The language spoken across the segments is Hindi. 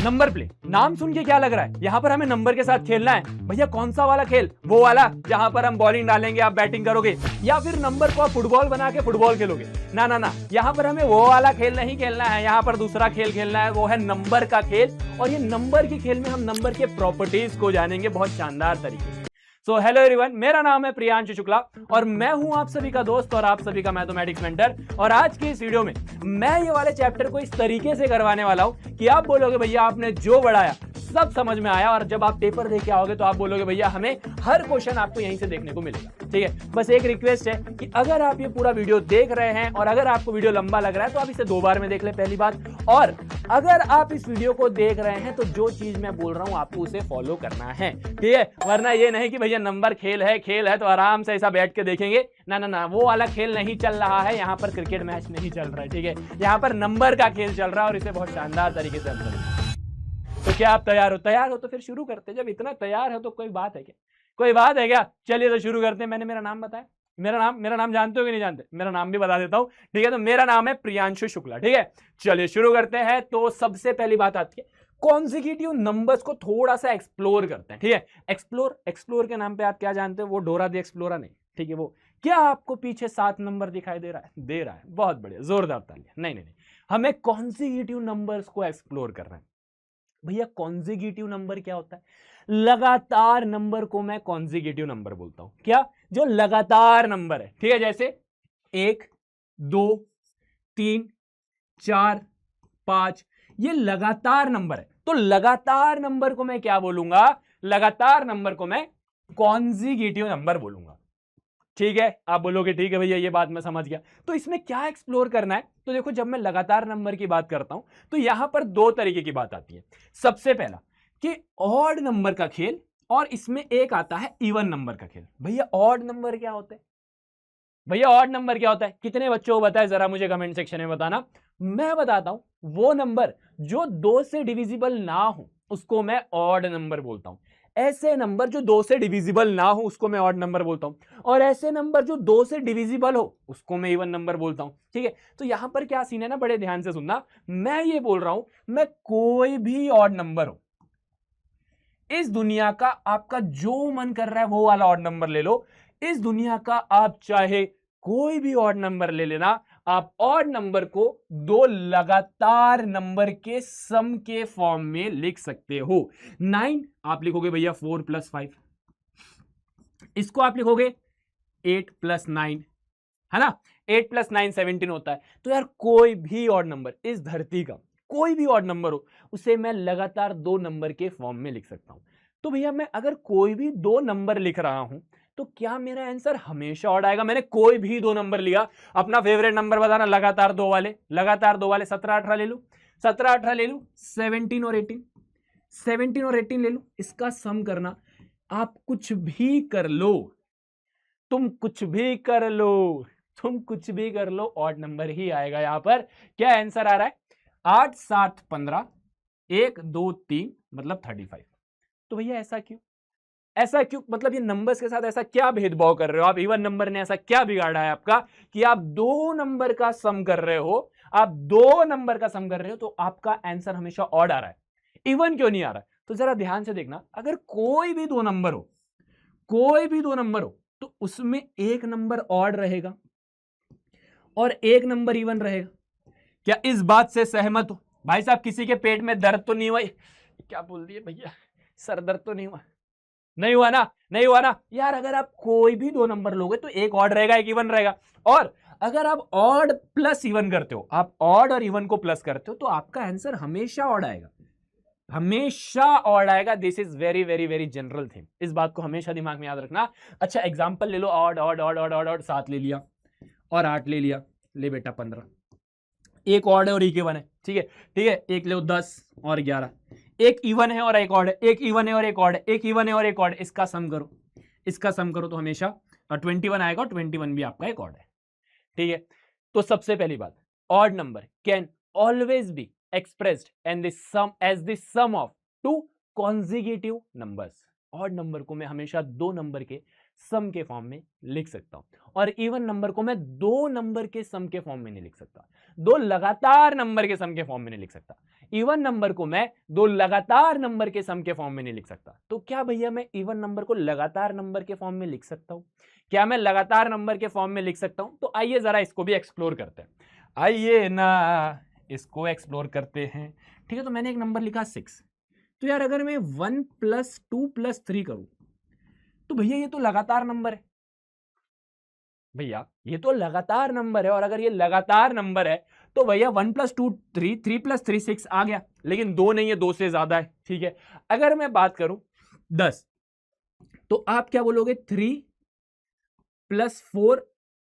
नंबर प्ले, नाम सुन के क्या लग रहा है? यहाँ पर हमें नंबर के साथ खेलना है। भैया कौन सा वाला खेल? वो वाला जहां पर हम बॉलिंग डालेंगे, आप बैटिंग करोगे, या फिर नंबर को आप फुटबॉल बना के फुटबॉल खेलोगे? ना ना ना, यहाँ पर हमें वो वाला खेल नहीं खेलना है। यहाँ पर दूसरा खेल खेलना है, वो है नंबर का खेल। और ये नंबर के खेल में हम नंबर के प्रॉपर्टीज को जानेंगे बहुत शानदार तरीके से। सो हेलो एवरीवन, मेरा नाम है प्रियांशु शुक्ला और मैं हूं आप सभी का दोस्त और आप सभी का मैथमेटिक्स मेंटर। और आज की इस वीडियो में मैं ये वाले चैप्टर को इस तरीके से करवाने वाला हूं कि आप बोलोगे भैया आपने जो पढ़ाया सब समझ में आया, और जब आप पेपर देके आओगे तो आप बोलोगे भैया हमें हर क्वेश्चन आपको यहीं से देखने को मिलेगा। ठीक है, बस एक रिक्वेस्ट है कि अगर आप ये पूरा वीडियो देख रहे हैं और अगर आपको वीडियो लंबा लग रहा है तो आप इसे 2 बार में देख ले, पहली बात। और अगर आप इस वीडियो को देख रहे हैं तो जो चीज मैं बोल रहा हूं आपको उसे फॉलो करना है, ठीक है? वरना ये नहीं कि भैया नंबर खेल है तो आराम से ऐसा बैठ के देखेंगे। ना ना ना, वो वाला खेल नहीं चल रहा है। यहाँ पर क्रिकेट मैच नहीं चल रहा है, ठीक है? यहाँ पर नंबर का खेल चल रहा है और इसे बहुत शानदार तरीके से हम करेंगे। तो क्या आप तैयार हो? तैयार हो तो फिर शुरू करते हैं। जब इतना तैयार हो तो कोई बात है क्या? कोई बात है क्या? चलिए तो शुरू करते हैं। मैंने मेरा नाम बताया, मेरा नाम जानते हो कि नहीं जानते? मेरा नाम भी बता देता हूं, ठीक है? तो मेरा नाम है प्रियांशु शुक्ला, ठीक है? चलिए शुरू करते हैं। तो सबसे पहली बात आती है कॉन्जिक्यूटिव नंबर्स को थोड़ा सा एक्सप्लोर करते हैं, ठीक है? एक्सप्लोर के नाम पे आप क्या जानते हो? वो डोरा द एक्सप्लोरर नहीं, ठीक है? वो क्या आपको पीछे 7 नंबर दिखाई दे रहा है? दे रहा है, बहुत बढ़िया, जोरदार तालियां। नहीं, हमें कॉन्जिक्यूटिव नंबर्स को एक्सप्लोर कर रहे हैं। भैया कॉन्जिक्यूटिव नंबर क्या होता है? लगातार नंबर को मैं कॉन्जिक्यूटिव नंबर बोलता हूं। क्या? जो लगातार नंबर है, ठीक है? जैसे 1 2 3 4 5, ये लगातार नंबर है। तो लगातार नंबर को मैं क्या बोलूंगा? लगातार नंबर को मैं कॉन्जिक्यूटिव नंबर बोलूंगा, ठीक है? आप बोलोगे ठीक है भैया ये बात मैं समझ गया। तो इसमें क्या एक्सप्लोर करना है? तो देखो, जब मैं लगातार नंबर की बात करता हूं तो यहां पर 2 तरीके की बात आती है। सबसे पहला कि ऑड नंबर का खेल, और इसमें एक आता है इवन नंबर का खेल। भैया ऑड नंबर क्या होता है? भैया ऑड नंबर क्या होता है? कितने बच्चों को बताए जरा मुझे कमेंट सेक्शन में बताना। मैं बताता हूं, वो नंबर जो 2 से डिविजिबल ना हो उसको मैं ऑड नंबर बोलता हूं। ऐसे नंबर जो 2 से डिविजिबल ना हो उसको मैं ऑड नंबर बोलता हूं, और ऐसे नंबर जो 2 से डिविजिबल हो उसको मैं इवन नंबर बोलता हूं, ठीक है? तो यहां पर क्या सीन है ना, बड़े ध्यान से सुनना। मैं ये बोल रहा हूं, मैं कोई भी ऑड नंबर हो इस दुनिया का, आपका जो मन कर रहा है वो वाला ऑड नंबर ले लो। इस दुनिया का आप चाहे कोई भी ऑड नंबर ले लेना, आप ऑड नंबर को 2 लगातार नंबर के सम के फॉर्म में लिख सकते हो। 9 आप लिखोगे भैया 4 + 5, इसको आप लिखोगे 8 + 9, है ना? 8 + 9 17 होता है। तो यार कोई भी ऑड नंबर इस धरती का, कोई भी ऑड नंबर हो, उसे मैं लगातार 2 नंबर के फॉर्म में लिख सकता हूं। तो भैया मैं अगर कोई भी 2 नंबर लिख रहा हूं तो क्या मेरा आंसर हमेशा ऑड आएगा? मैंने कोई भी 2 नंबर लिया, अपना फेवरेट नंबर बताना, लगातार 2 वाले, लगातार 2 वाले। 17 18 ले लू, 17 18 ले लू, 17 और 18, 17 और 18 ले लू, इसका सम करना। आप कुछ भी कर लो, तुम कुछ भी कर लो, तुम कुछ भी कर लो, ऑड नंबर ही आएगा। यहां पर क्या आंसर आ रहा है? 8 7 15, 1 2 3 मतलब 35। तो भैया ऐसा क्यों? ऐसा क्यों? मतलब ये नंबर्स के साथ ऐसा क्या भेदभाव कर रहे हो आप? इवन नंबर ने ऐसा क्या बिगाड़ा है आपका कि आप 2 नंबर का सम कर रहे हो? आप 2 नंबर का सम कर रहे हो तो आपका आंसर हमेशा ऑड आ रहा है, इवन क्यों नहीं आ रहा है? तो जरा ध्यान से देखना, अगर कोई भी 2 नंबर हो, कोई भी 2 नंबर हो, तो उसमें एक नंबर ऑड रहेगा और एक नंबर इवन रहेगा। क्या इस बात से सहमत हो? भाई साहब किसी के पेट में दर्द तो नहीं हुआ? क्या बोल दिए भैया, सर दर्द तो नहीं हुआ? नहीं हुआ ना? नहीं हुआ ना यार? अगर आप कोई भी 2 नंबर लोगे तो एक ऑड रहेगा, एक इवन रहेगा। और अगर आप ऑड प्लस इवन करते हो, आप ऑड और इवन को प्लस करते हो, तो आपका आंसर हमेशा ऑड आएगा, हमेशा ऑड आएगा। This is very very very general thing, इस बात को हमेशा दिमाग में याद रखना। अच्छा एग्जांपल ले लो, odd odd odd odd odd odd 7 ले लिया और 8 ले लिया, ले बेटा 15, एक ऑड है और एक इवन है, ठीक है? ठीक है, एक ले 10 और 11, एक इवन है और एक ऑड है, एक इवन है और एक ऑड है, एक इवन है और एक ऑड है, इसका सम करो, इसका सम करो तो हमेशा 21 आएगा, और 21 भी आपका एक ऑड है, ठीक है? तो सबसे पहली बात, odd number can always be expressed and the sum as the sum of 2 consecutive numbers। Odd number को मैं हमेशा 2 नंबर के सम के फॉर्म में लिख सकता हूं, और इवन नंबर को मैं 2 नंबर के सम के फॉर्म में नहीं लिख सकता, 2 लगातार नंबर के सम के फॉर्म में नहीं लिख सकता। इवन नंबर को मैं दो लगातार नंबर के सम के फॉर्म में नहीं लिख सकता। तो क्या भैया मैं इवन नंबर को लगातार नंबर के फॉर्म में लिख सकता हूं? क्या मैं लगातार नंबर के फॉर्म में लिख सकता हूं? तो आइए जरा इसको भी एक्सप्लोर करते हैं। आइए ना इसको एक्सप्लोर करते हैं। ठीक है, तो मैंने एक नंबर लिखा 6। तो यार अगर मैं 1 + 2 + 3 करूं तो भैया ये तो लगातार नंबर है। भैया ये तो लगातार नंबर है, और अगर ये लगातार नंबर है तो भैया 1 + 2 3, 3 + 3 6 आ गया, लेकिन 2 नहीं है, 2 से ज्यादा है। ठीक है, अगर मैं बात करूं 10, तो आप क्या बोलोगे? 3 + 4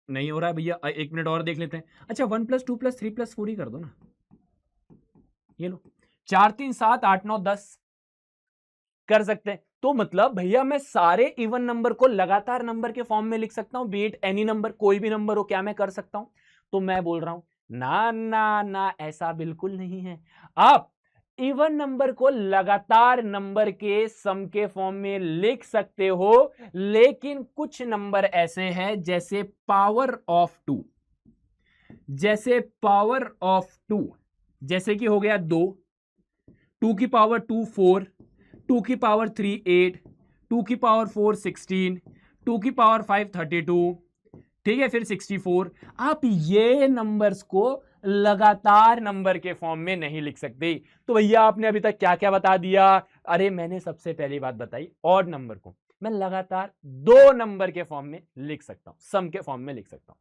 नहीं हो रहा है भैया, 1 मिनट और देख लेते हैं। अच्छा 1 + 2 + 3 + 4 ही कर दो ना। ये लो 4 3 7 8 9 10 कर सकते हैं। तो मतलब भैया मैं सारे इवन नंबर को लगातार नंबर के फॉर्म में लिख सकता हूं, बीट एनी नंबर, कोई भी नंबर हो, क्या मैं कर सकता हूं? तो मैं बोल रहा हूं ना ना ना, ऐसा बिल्कुल नहीं है। आप इवन नंबर को लगातार नंबर के सम के फॉर्म में लिख सकते हो, लेकिन कुछ नंबर ऐसे हैं जैसे पावर ऑफ 2, जैसे पावर ऑफ 2, जैसे कि हो गया 2, 2 की पावर 2 4, 2 की पावर 3 8, 2 की पावर 4 16, 2 की पावर 5 32, ठीक है, फिर 64। आप ये नंबर्स को लगातार नंबर के फॉर्म में नहीं लिख सकते। तो भैया आपने अभी तक क्या क्या बता दिया? अरे मैंने सबसे पहली बात बताई, ऑड नंबर को मैं लगातार दो नंबर के फॉर्म में लिख सकता हूं, सम के फॉर्म में लिख सकता हूं।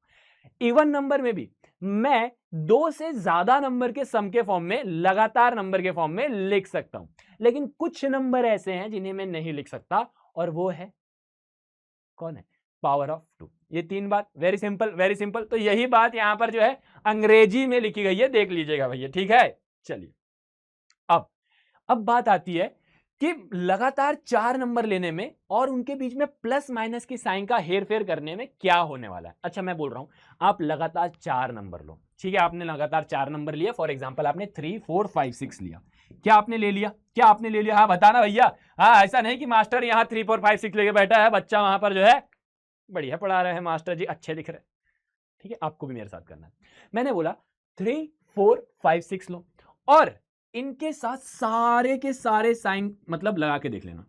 इवन नंबर में भी मैं दो से ज्यादा नंबर के सम के फॉर्म में लगातार नंबर के फॉर्म में लिख सकता हूं, लेकिन कुछ नंबर ऐसे हैं जिन्हें मैं नहीं लिख सकता, और वो है कौन है? Power of 2। ये तीन बात वेरी सिंपल, वेरी सिंपल। तो यही बात यहां पर जो है अंग्रेजी में लिखी गई है, देख लीजिएगा भैया। ठीक है, चलिए अब बात आती है कि लगातार 4 नंबर लेने में और उनके बीच में प्लस माइनस की साइन का हेरफेर करने में क्या होने वाला है। अच्छा मैं बोल रहा हूं आप लगातार 4 नंबर लो। ठीक है, आपने लगातार 4 नंबर लिया, फॉर एग्जांपल आपने 3 4 5 6 लिया। क्या आपने ले लिया? क्या आपने ले लिया? हाँ बताना भैया। हाँ, ऐसा नहीं कि मास्टर यहाँ 3 4 5 6 लेके बैठा है, बच्चा वहां पर जो है बढ़िया पढ़ा रहे हैं, मास्टर जी अच्छे दिख रहे हैं। ठीक है, आपको भी मेरे साथ करना है। मैंने बोला 3 4 5 6 लो, और इनके साथ सारे के सारे साइन मतलब लगा के देख लेना,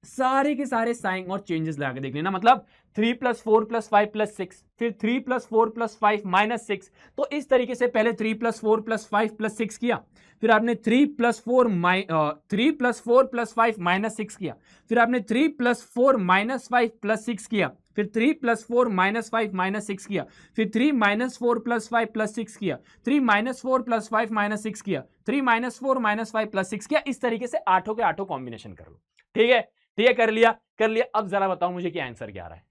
सारे के सारे साइन और चेंजेस लगा के देख लेना। मतलब 3 + 4 + 5 + 6, फिर 3 + 4 + 5 - 6। तो इस तरीके से पहले 3 + 4 + 5 + 6 किया, फिर आपने 3 + 4 + 5 - 6 किया, फिर आपने 3 + 4 - 5 + 6 किया, फिर 3 + 4 - 5 - 6 किया, फिर 3 - 4 + 5 + 6 किया, 3 - 4 + 5 - 6 किया, 3 - 4 - 5 + 6 किया। इस तरीके से आठों के आठों कॉम्बिनेशन कर लो। ठीक है, ठीक है, कर लिया कर लिया। अब जरा बताओ मुझे कि आंसर क्या आ रहा है।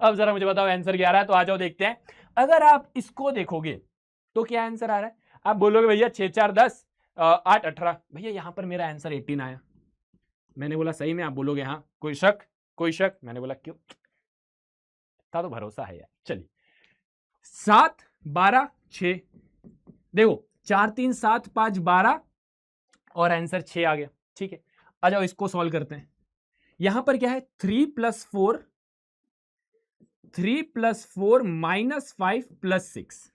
अब जरा मुझे बताओ आंसर क्या आ रहा है, तो आ जाओ देखते हैं। अगर आप इसको देखोगे तो क्या आंसर आ रहा है? आप बोलोगे भैया 6 4 10 8 18। भैया यहां पर मेरा आंसर 18 आया। मैंने बोला सही में? आप बोलोगे हाँ। कोई शक? कोई शक? मैंने बोला क्यों था, तो भरोसा है यार। चलिए 7 12 6, देखो 4 3 7 5 12 और आंसर 6 आ गया। ठीक है, आ जाओ इसको सॉल्व करते हैं। यहां पर क्या है? 3 + 4 - 5 + 6।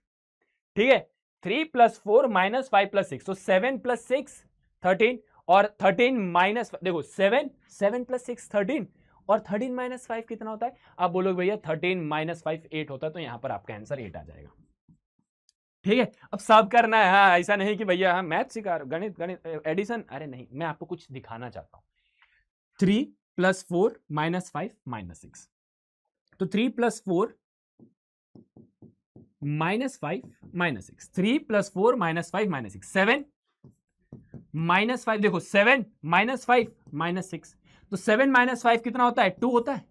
ठीक है, 3 + 4 - 5 + 6, तो 7 + 6 13, और 13 माइनस, देखो 7 7 + 6 13, और 13 - 5 कितना होता है? आप बोलोगे भैया 13 - 5 8 होता है, तो यहां पर आपका आंसर 8 आ जाएगा। ठीक है, अब सब करना है। हाँ, ऐसा नहीं कि भैया हाँ मैथ सिखा रहे, गणित गणित एडिशन, अरे नहीं, मैं आपको कुछ दिखाना चाहता हूं। 3 + 4 - 5 - 6, तो 3 + 4 - 5 - 6, 3 + 4 - 5 - 6, 7 - 5, देखो 7 - 5 - 6, तो 7 - 5 कितना होता है? 2 होता है,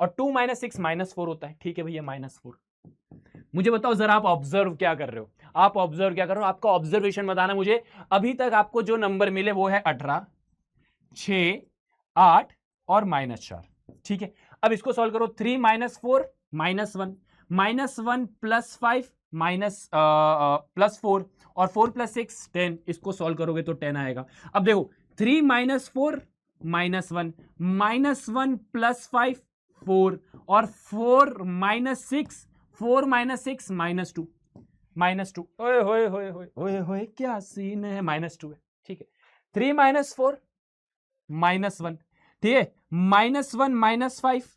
और 2 - 6 -4 होता है। ठीक है भैया, -4। मुझे बताओ जरा, आप ऑब्जर्व क्या कर रहे हो? आप ऑब्जर्व क्या कर रहे हो? आपका ऑब्जर्वेशन बताना मुझे। अभी तक आपको जो नंबर मिले वो है 18 6 8 और -4। ठीक है, अब इसको सॉल्व करो। 3 - 4 -1, -1 + 5 +4, और 4 + 6 10। इसको सॉल्व करोगे तो 10 आएगा। अब देखो 3 - 4 -1, -1 + 5 4, और 4 - 6 4 - 6 -2। -2, ओए होए होए होए होए होए क्या सीन है, -2 है, ठीक है। 3 - 4 -1, ठीक है, -1 - 5,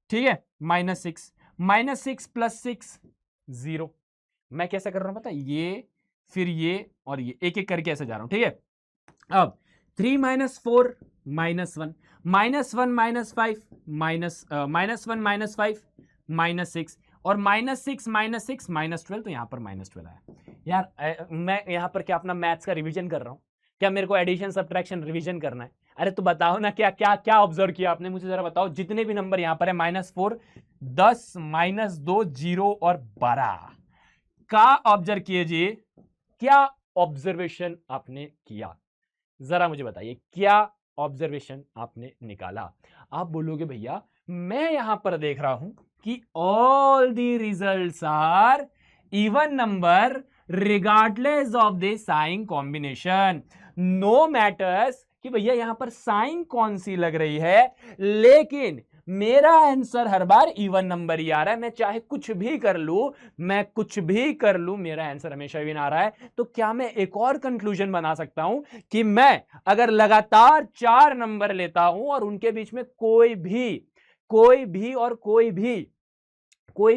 ठीक है, -6, -6 + 6 0। मैं कैसे कर रहा हूं पता है, ये फिर ये और ये एक एक करके ऐसे जा रहा हूं, ठीक है। अब 3 - 4 -1, -1 - 5 -1 - 5 -6 और -6 -6 -12, तो यहां पर -12 आया। यार मैं यहां पर क्या अपना मैथ्स का रिवीजन कर रहा हूं क्या, मेरे को एडिशन सब्ट्रैक्शन रिवीजन करना है? अरे तो बताओ ना, क्या क्या क्या ऑब्जर्व किया आपने, मुझे जरा बताओ। जितने भी नंबर यहां पर है -4, 10, -2, 0 और 12 का ऑब्जर्व कीजिए, क्या ऑब्जर्वेशन आपने किया, जरा मुझे बताइए क्या ऑब्जर्वेशन आपने निकाला। आप बोलोगे भैया मैं यहां पर देख रहा हूं कि all the results are even number regardless of the sign combination. No matters कि भैया यहां पर साइन कौन सी लग रही है, लेकिन मेरा आंसर हर बार इवन नंबर ही आ रहा है। मैं चाहे कुछ भी कर लूं, मैं कुछ भी कर लूं, मेरा आंसर हमेशा इवन आ रहा है। तो क्या मैं एक और कंक्लूजन बना सकता हूं कि मैं अगर लगातार 4 नंबर लेता हूं और उनके बीच में कोई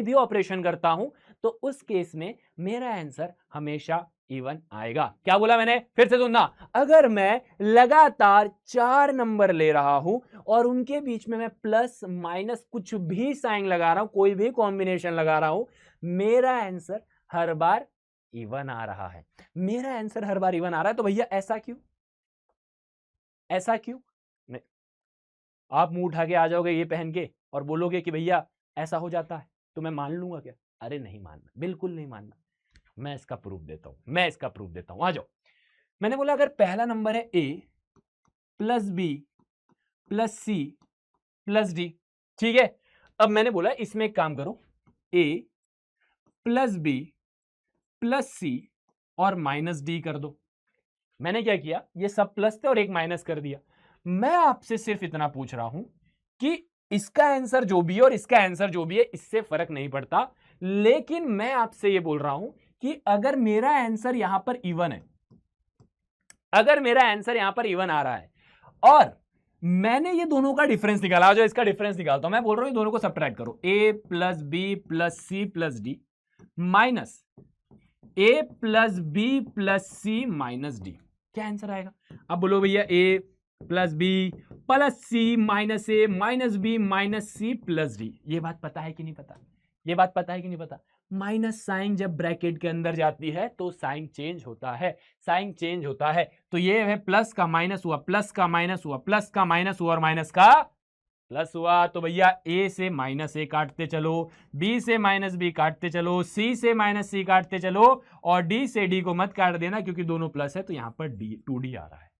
भी ऑपरेशन करता हूं, तो उस केस में मेरा आंसर हमेशा इवन आएगा। क्या बोला मैंने, फिर से सुनना। अगर मैं लगातार 4 नंबर ले रहा हूं और उनके बीच में मैं प्लस माइनस कुछ भी साइन लगा रहा हूं, कोई भी कॉम्बिनेशन लगा रहा हूं, मेरा आंसर हर बार इवन आ रहा है। मेरा आंसर हर बार इवन आ रहा है, तो भैया ऐसा क्यों, ऐसा क्यों? नहीं, आप मुंह उठा के आ जाओगे ये पहन के और बोलोगे कि भैया ऐसा हो जाता है, तो मैं मान लूंगा क्या? अरे नहीं मानना, बिल्कुल नहीं मानना। मैं इसका प्रूफ देता हूं, मैं इसका प्रूफ देता हूं, आ जाओ। मैंने बोला अगर पहला नंबर है a plus B plus C plus D, ठीक है। अब मैंने बोला इसमें एक काम करो, a प्लस बी प्लस सी और माइनस डी कर दो। मैंने क्या किया, ये सब प्लस थे और एक माइनस कर दिया। मैं आपसे सिर्फ इतना पूछ रहा हूं कि इसका आंसर जो भी है और इसका आंसर जो भी है, इससे फर्क नहीं पड़ता। लेकिन मैं आपसे ये बोल रहा हूं कि अगर मेरा आंसर यहां पर इवन है, अगर मेरा आंसर यहां पर इवन आ रहा है और मैंने ये दोनों का डिफरेंस निकाला, जो इसका डिफरेंस निकालता हूं, मैं बोल रहा हूं ये दोनों को सब्ट्रैक्ट करो, a plus B plus C plus D minus a plus B plus C minus D, क्या आंसर आएगा? अब बोलो भैया a plus B plus C minus A minus B minus C plus D, ये बात पता है कि नहीं पता? ये बात पता है कि नहीं पता? माइनस साइन जब ब्रैकेट के अंदर जाती है तो साइन चेंज होता है, साइन चेंज होता है। तो ये है प्लस का माइनस हुआ, प्लस का माइनस हुआ, प्लस का माइनस हुआ और माइनस का प्लस हुआ। तो भैया a से माइनस ए काटते चलो, b से माइनस बी काटते चलो, c से माइनस सी काटते चलो और d से d को मत काट देना क्योंकि दोनों प्लस है। तो यहां पर 2d आ रहा है,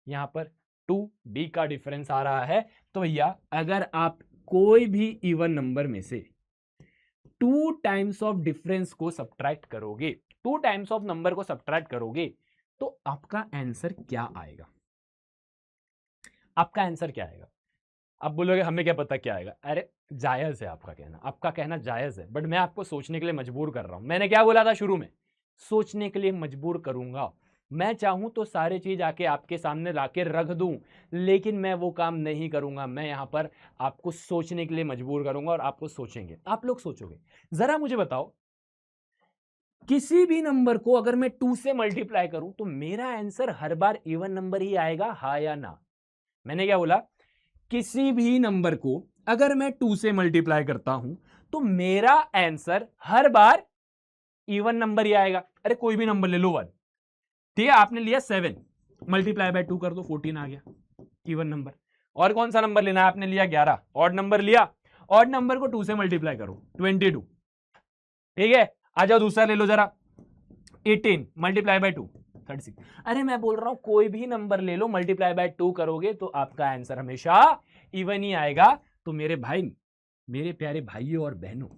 यहां पर 2d का डिफरेंस आ रहा है। तो भैया अगर आप कोई भी इवन नंबर में से 2 टाइम्स ऑफ डिफरेंस को सब्ट्रैक्ट करोगे, 2 टाइम्स ऑफ नंबर को सब्ट्रैक्ट करोगे, तो आपका आंसर क्या आएगा? आपका आंसर क्या आएगा? आप बोलोगे हमें क्या पता क्या आएगा। अरे जायज है आपका कहना, आपका कहना जायज है, बट मैं आपको सोचने के लिए मजबूर कर रहा हूं। मैंने क्या बोला था शुरू में, सोचने के लिए मजबूर करूंगा। मैं चाहूं तो सारी चीज आके आपके सामने लाके रख दूं, लेकिन मैं वो काम नहीं करूंगा। मैं यहां पर आपको सोचने के लिए मजबूर करूंगा और आपको सोचेंगे, आप लोग सोचोगे। जरा मुझे बताओ, किसी भी नंबर को अगर मैं 2 से मल्टीप्लाई करूं तो मेरा आंसर हर बार इवन नंबर ही आएगा, हाँ या ना? मैंने क्या बोला, किसी भी नंबर को अगर मैं 2 से मल्टीप्लाई करता हूं तो मेरा आंसर हर बार इवन नंबर ही आएगा। अरे कोई भी नंबर ले लो 1, ठीक है, आपने लिया 7 मल्टीप्लाई बाय 2 कर दो, 14 आ गया इवन नंबर। और कौन सा नंबर लेना है, आपने लिया 11, ऑड नंबर लिया, ऑड नंबर को 2 से मल्टीप्लाई करो 22, ठीक है। आ जाओ दूसरा ले लो जरा, 18 मल्टीप्लाई बाय 2 36। अरे मैं बोल रहा हूं कोई भी नंबर ले लो, मल्टीप्लाई बाय 2 करोगे तो आपका आंसर हमेशा इवन ही आएगा। तो मेरे भाई, मेरे प्यारे भाइयों और बहनों,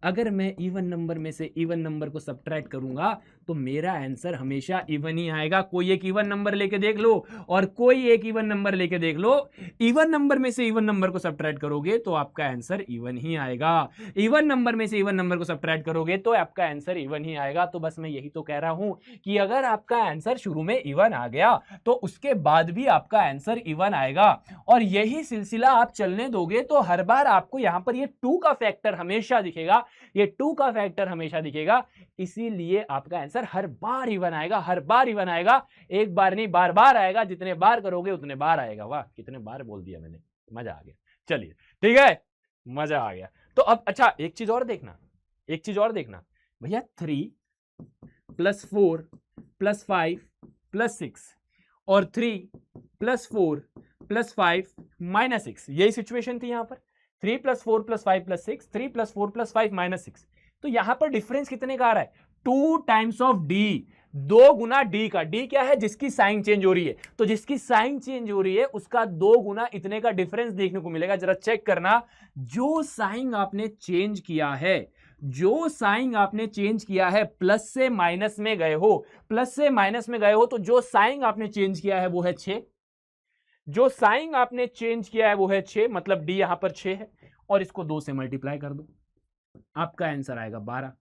अगर मैं इवन नंबर में से इवन नंबर को सब्ट्रैक्ट करूंगा तो मेरा आंसर हमेशा इवन ही आएगा। कोई एक इवन नंबर लेके देख लो और कोई एक इवन नंबर लेके देख लो, इवन नंबर में से इवन नंबर को सब्ट्रैक्ट करोगे तो आपका आंसर इवन ही आएगा। इवन नंबर में से इवन नंबर को सब्ट्रैक्ट करोगे तो आपका आंसर इवन ही आएगा। तो बस मैं यही तो कह रहा हूं कि अगर आपका आंसर शुरू में इवन आ गया तो उसके बाद भी आपका आंसर इवन आएगा, और यही सिलसिला आप चलने दोगे तो हर बार आपको यहां पर ये 2 का फैक्टर हमेशा दिखेगा, ये 2 का फैक्टर हमेशा दिखेगा। इसीलिए आपका आंसर हर बार इवन आएगा, हर बार इवन आएगा, एक बार नहीं बार बार आएगा। जितने बार करोगे उतने बार आएगा। वाह, कितने बार बोल दिया मैंने, मजा आ गया। चलिए ठीक है, मजा आ गया। तो अब अच्छा एक चीज और देखना, एक चीज और देखना भैया, 3 + 4 + 5 + 6 और 3 + 4 + 5 - 6, यही सिचुएशन थी यहां पर। 3 + 4 + 5 + 6, 3 + 4 + 5 - 6। तो यहां पर डिफरेंस कितने का आ रहा है? 2 times of D, 2 Guna D का। डी क्या है? जिसकी साइन चेंज हो रही है। तो जिसकी साइन चेंज हो रही है उसका 2 गुना इतने का डिफरेंस देखने को मिलेगा। जरा चेक करना, जो साइन आपने चेंज किया है, जो साइन आपने चेंज किया है, प्लस से माइनस में गए हो, प्लस से माइनस में गए हो, तो जो साइन आपने चेंज किया है वो है 6। जो साइन आपने चेंज किया है वो है 6, मतलब डी यहां पर 6 है, और इसको 2 से मल्टीप्लाई कर दो, आपका आंसर आएगा 12।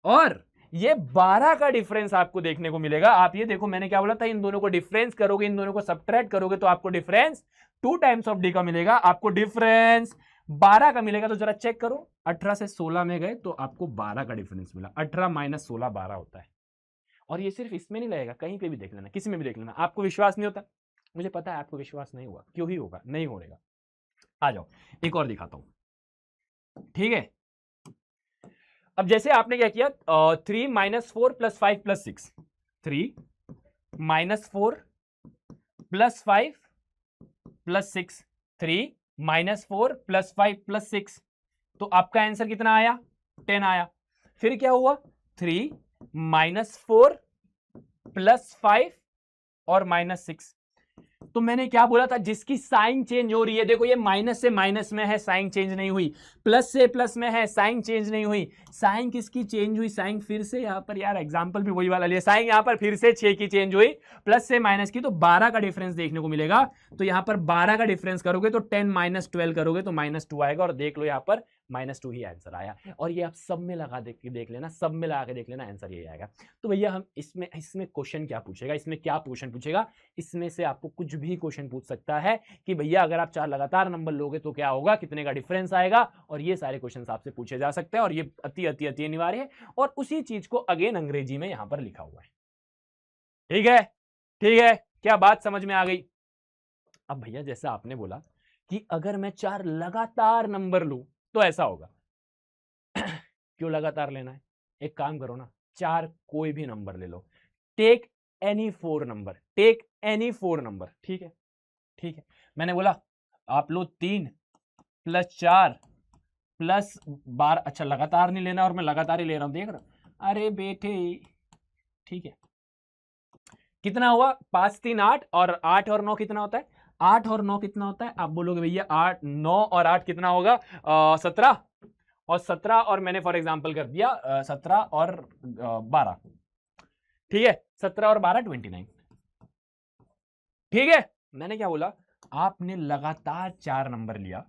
और ये 12 का डिफरेंस आपको देखने को मिलेगा। आप ये देखो, मैंने क्या बोला था, इन दोनों को डिफरेंस करोगे, इन दोनों को सब्ट्रैक्ट करोगे तो आपको डिफरेंस 2 टाइम्स ऑफ डी का मिलेगा, आपको डिफरेंस 12 का मिलेगा। तो जरा चेक करो, 18 से 16 में गए तो आपको 12 का डिफरेंस मिला। 18 - 16 12 होता है। और ये सिर्फ इसमें नहीं लगेगा, कहीं पे भी देख लेना, किसी में भी देख लेना। आपको विश्वास नहीं होता, मुझे पता है आपको विश्वास नहीं हुआ, क्यों ही होगा, नहीं होगा। आ जाओ एक और दिखाता हूं, ठीक है। अब जैसे आपने क्या किया, 3 - 4 + 5 + 6, 3 - 4 + 5 + 6, 3 - 4 + 5 + 6, तो आपका आंसर कितना आया? 10 आया। फिर क्या हुआ? 3 - 4 + 5 और -6। तो मैंने क्या बोला था, जिसकी साइन चेंज हो रही है, देखो ये माइनस से माइनस में है, साइन चेंज नहीं हुई, प्लस से प्लस में है, साइन चेंज नहीं हुई। साइन किसकी चेंज हुई? साइन फिर से यहां पर, यार एग्जांपल भी वही वाला लिया, साइन यहां पर फिर से 6 की चेंज हुई, प्लस से माइनस की, तो 12 का डिफरेंस देखने को मिलेगा। तो यहां पर 12 का डिफरेंस करोगे तो 10 - 12 करोगे तो -2 आएगा, और देख लो यहां पर -2 ही आंसर आया। और ये आप सब में लगा देख लेना, सब में लगा के देख लेना, आंसर यही आएगा। तो भैया हम इसमें क्वेश्चन क्या पूछेगा, इसमें क्या क्वेश्चन पूछेगा? इसमें से आपको कुछ भी क्वेश्चन पूछ सकता है कि भैया अगर आप 4 लगातार नंबर लोगे तो क्या होगा, कितने का डिफरेंस आएगा, और ये सारे क्वेश्चन आपसे पूछे जा सकते हैं। और ये अति अति अति अनिवार्य है, और उसी चीज को अगेन अंग्रेजी में यहां पर लिखा हुआ है। ठीक है, ठीक है, क्या बात समझ में आ गई? अब भैया जैसा आपने बोला कि अगर मैं 4 लगातार नंबर लूं तो ऐसा होगा। क्यों लगातार लेना है? एक काम करो ना, 4 कोई भी नंबर ले लो, take any 4 number, take any 4 number, ठीक है, ठीक है। मैंने बोला आप लो 3 + 4 + 12, अच्छा लगातार नहीं लेना, और मैं लगातार ही ले रहा हूं, देख रहा हूं, अरे बेटे, ठीक है। कितना हुआ? 5 3 8, और 8 और 9 कितना होता है? 8 और 9 कितना होता है? आप बोलोगे भैया 8 9 और 8 कितना होगा? 17, और 17 और मैंने फॉर एग्जांपल कर दिया 17 और 12, ठीक है, 17 और 12 29, ठीक है। मैंने क्या बोला, आपने लगातार 4 नंबर लिया,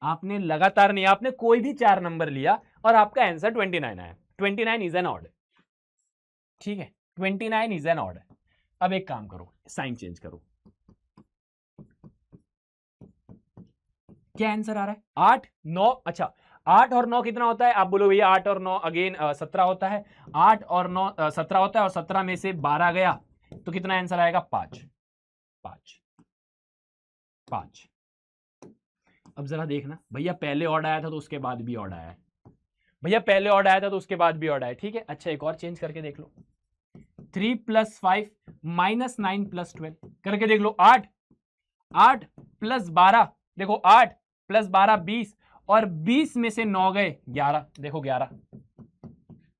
आपने लगातार नहीं, आपने कोई भी 4 नंबर लिया और आपका आंसर 29 आया। 29 इज एन ऑड, ठीक है, 29 इज एन ऑड। अब एक काम करो, साइन चेंज करो, क्या आंसर आ रहा है? 8 9, अच्छा 8 और 9 कितना होता है? आप बोलो भैया 8 और 9 अगेन 17 होता है, 8 और 9 17 होता है, और 17 में से 12 गया तो कितना आंसर आएगा? 5 5 5। अब जरा देखना भैया, पहले ऑड आया था तो उसके बाद भी ऑड आया है, भैया पहले ऑड आया था तो उसके बाद भी ऑड आया, ठीक है। अच्छा एक और चेंज करके देख लो, 3 + 5 - 9 + 12 करके देख लो। 8 8 + 12, देखो 8 + 12 20, और 20 में से 9 गए 11, देखो 11।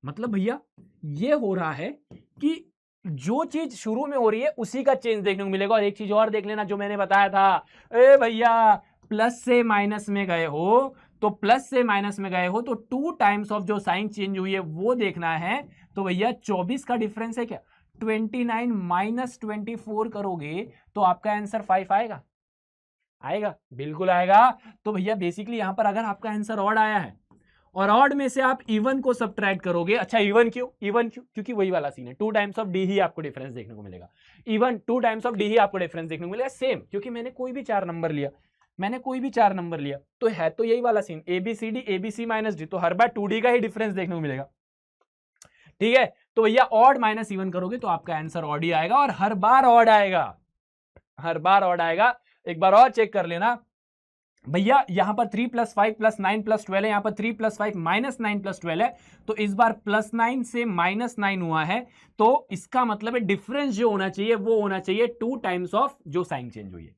मतलब भैया ये हो रहा है कि जो चीज शुरू में हो रही है उसी का चेंज देखने को मिलेगा। और एक चीज और देख लेना जो मैंने बताया था, ए भैया प्लस से माइनस में गए हो तो प्लस से माइनस में गए हो तो 2 टाइम्स ऑफ जो साइन चेंज हुई है वो देखना है। तो भैया 24 का डिफरेंस है क्या, 29 माइनस 24 करोगे तो आपका आंसर 5 आएगा, आएगा, बिल्कुल आएगा। तो भैया बेसिकली यहां पर अगर आपका आंसर ऑड आया है और ऑड में से आप इवन को सब्ट्रैक्ट करोगे, अच्छा इवन क्यों, इवन क्यों, क्योंकि वही वाला सीन है, 2 टाइम्स ऑफ डी ही आपको डिफरेंस देखने को मिलेगा, इवन 2 टाइम्स ऑफ डी ही आपको डिफरेंस देखने को मिलेगा सेम, क्योंकि मैंने कोई भी 4 नंबर लिया, मैंने कोई भी 4 नंबर लिया तो है तो यही वाला scene ABCD ABC minus D, तो हर बार 2D का ही डिफरेंस देखने को मिलेगा, ठीक है। तो भैया ऑड माइनस इवन करोगे तो आपका आंसर ऑड ही आएगा और हर बार ऑड आएगा, हर बार ऑड आएगा। एक बार और चेक कर लेना भैया, यहां पर 3 + 5 + 9 + 12 है, यहां पर 3 + 5 - 9 + 12 है, तो इस बार +9 से -9 हुआ है, तो इसका मतलब है डिफरेंस जो होना चाहिए वो होना चाहिए 2 टाइम्स ऑफ जो साइन चेंज हुई है,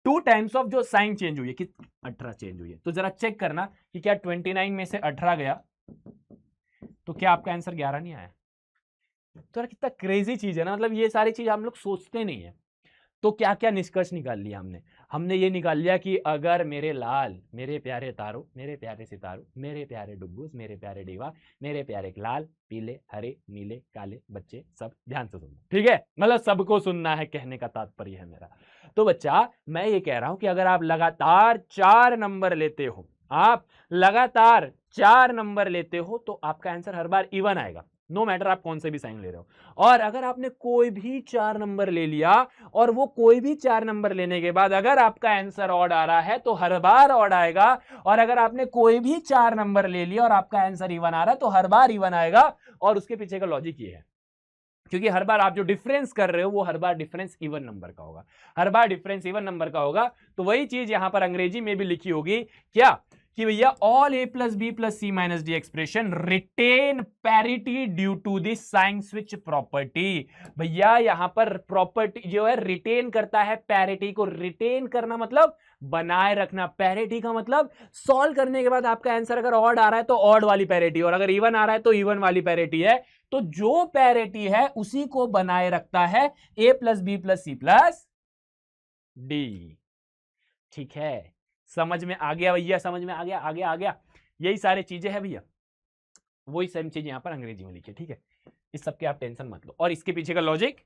2 टाइम्स ऑफ जो साइन चेंज हुई है, कि 18 चेंज हुई है। तो जरा चेक करना कि क्या 29 में से 18 गया तो क्या आपका आंसर 11 नहीं आया। तो कितना क्रेजी चीज है ना, मतलब ये सारी चीज हम लोग सोचते नहीं है। तो क्या क्या निष्कर्ष निकाल लिया हमने, हमने ये निकाल लिया कि अगर मेरे लाल, मेरे प्यारे तारों, मेरे प्यारे सितारों, मेरे प्यारे डुब्बूस, मेरे प्यारे डीवा, मेरे प्यारे लाल पीले हरे नीले काले बच्चे, सब ध्यान से सुनना, ठीक है, मतलब सबको सुनना है, कहने का तात्पर्य है मेरा। तो बच्चा मैं ये कह रहा हूं कि अगर आप लगातार 4 नंबर लेते हो, आप लगातार 4 नंबर लेते हो तो आपका आंसर हर बार इवन आएगा, नो मैटर आप कौन से भी साइन ले रहे हो। और अगर आपने कोई भी 4 नंबर ले लिया और वो कोई भी 4 नंबर लेने के बाद अगर आपका आंसर ऑड आ रहा है तो हर बार ऑड आएगा, और अगर आपने कोई भी 4 नंबर ले लिया और आपका आंसर इवन आ रहा है तो हर बार इवन आएगा। और उसके पीछे का लॉजिक ये है, क्योंकि हर बार आप जो डिफरेंस कर रहे हो वो हर बार डिफरेंस इवन नंबर का होगा, हर बार डिफरेंस इवन नंबर का होगा। तो वही चीज यहां पर अंग्रेजी में भी लिखी होगी क्या, कि भैया all A + B + C - D expression retain parity due to the sign switch property. भैया यहां पर प्रॉपर्टी जो है रिटेन करता है, पैरिटी को रिटेन करना मतलब बनाए रखना, पैरिटी का मतलब सॉल्व करने के बाद आपका आंसर अगर ऑड आ रहा है तो ऑड वाली पैरिटी, और अगर इवन आ रहा है तो इवन वाली पैरिटी है। तो जो पैरिटी है उसी को बनाए रखता है A + B + C + D, ठीक है, समझ में आ गया भैया, समझ में आ गया, आ गया, यही सारी चीजें हैं भैया, वही सेम चीज यहां पर अंग्रेजी में लिखी है, ठीक है, इस सब के आप टेंशन मत लो। और इसके पीछे का लॉजिक,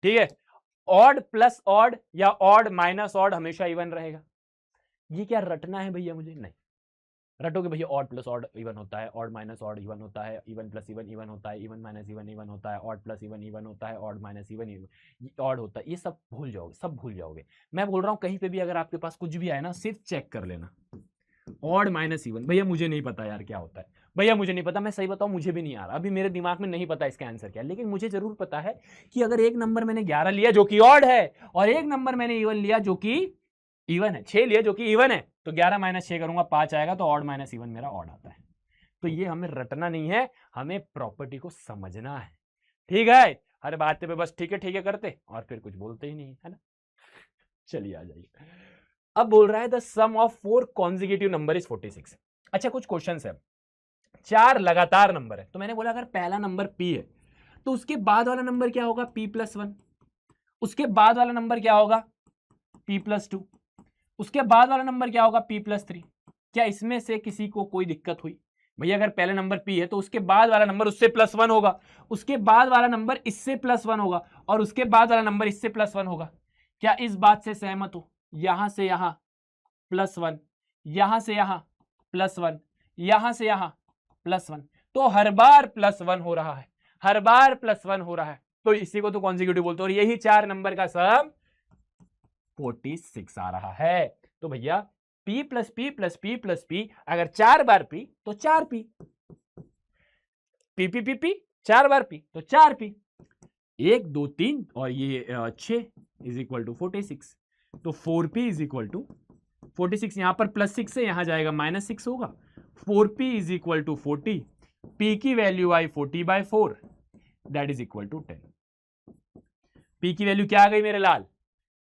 ठीक है, ऑड प्लस ऑड या ऑड माइनस ऑड हमेशा इवन रहेगा। ये क्या रटना है भैया मुझे, नहीं रटोगे भैया, ऑड प्लस ऑड इवन होता है, ऑड माइनस ऑड इवन होता है, इवन प्लस इवन इवन होता है, इवन माइनस इवन इवन होता है, ऑड प्लस इवन इवन होता है, ऑड माइनस इवन ऑड होता है, ये सब भूल जाओगे, सब भूल जाओगे। मैं बोल रहा हूं कहीं पे भी अगर आपके पास कुछ भी आए ना सिर्फ चेक कर लेना, ऑड माइनस इवन, भैया मुझे नहीं पता यार क्या होता है, भैया मुझे नहीं पता, मैं सही बताऊं मुझे भी नहीं आ रहा, अभी मेरे दिमाग में नहीं पता इसका आंसर क्या है, लेकिन मुझे जरूर पता है कि अगर एक नंबर मैंने 11 लिया जो कि ऑड है और एक नंबर मैंने इवन लिया जो कि इवन है, 6 लिया जो कि इवन है, तो 11 - 6 करूंगा 5 आएगा, तो ऑड माइनस इवन मेरा ऑड आता है। तो ये हमें रटना नहीं है, हमें प्रॉपर्टी को समझना है, ठीक है, हर बात पे बस ठीक है करते और फिर कुछ बोलते ही नहीं है ना। चलिए आ जाइए, अब बोल रहा है the sum of 4 consecutive number is 46। अच्छा कुछ क्वेश्चन है, 4 लगातार नंबर है, तो मैंने बोला अगर पहला नंबर P है तो उसके बाद वाला नंबर क्या होगा P + 1, उसके बाद वाला नंबर क्या होगा P + 2, उसके बाद वाला नंबर क्या होगा P + 3। क्या इसमें से किसी को कोई दिक्कत हुई, भैया अगर पहला नंबर P है तो उसके बाद वाला नंबर उससे +1 होगा, उसके बाद वाला नंबर इससे +1 होगा और उसके बाद वाला नंबर इससे +1 होगा। क्या इस बात से सहमत हो, यहां से यहां +1, यहां से यहां +1, यहां से यहां +1, तो हर बार +1 हो रहा है, हर बार +1 हो रहा है, तो इसी को तो कॉन्जिक्यूटिव बोलते हैं, और यही 4 नंबर का सम 46 आ रहा है। तो भैया P + P + P + P, अगर 4 बार P तो 4P, P P P P 4 बार P तो 4P, 1 2 3 और ये 6 = 46, तो 4P = 46, यहां पर +6 है, यहां जाएगा -6 होगा, 4P = 40, P की वैल्यू आई 40/4 that is equal to 10। P की वैल्यू क्या आ गई मेरे लाल,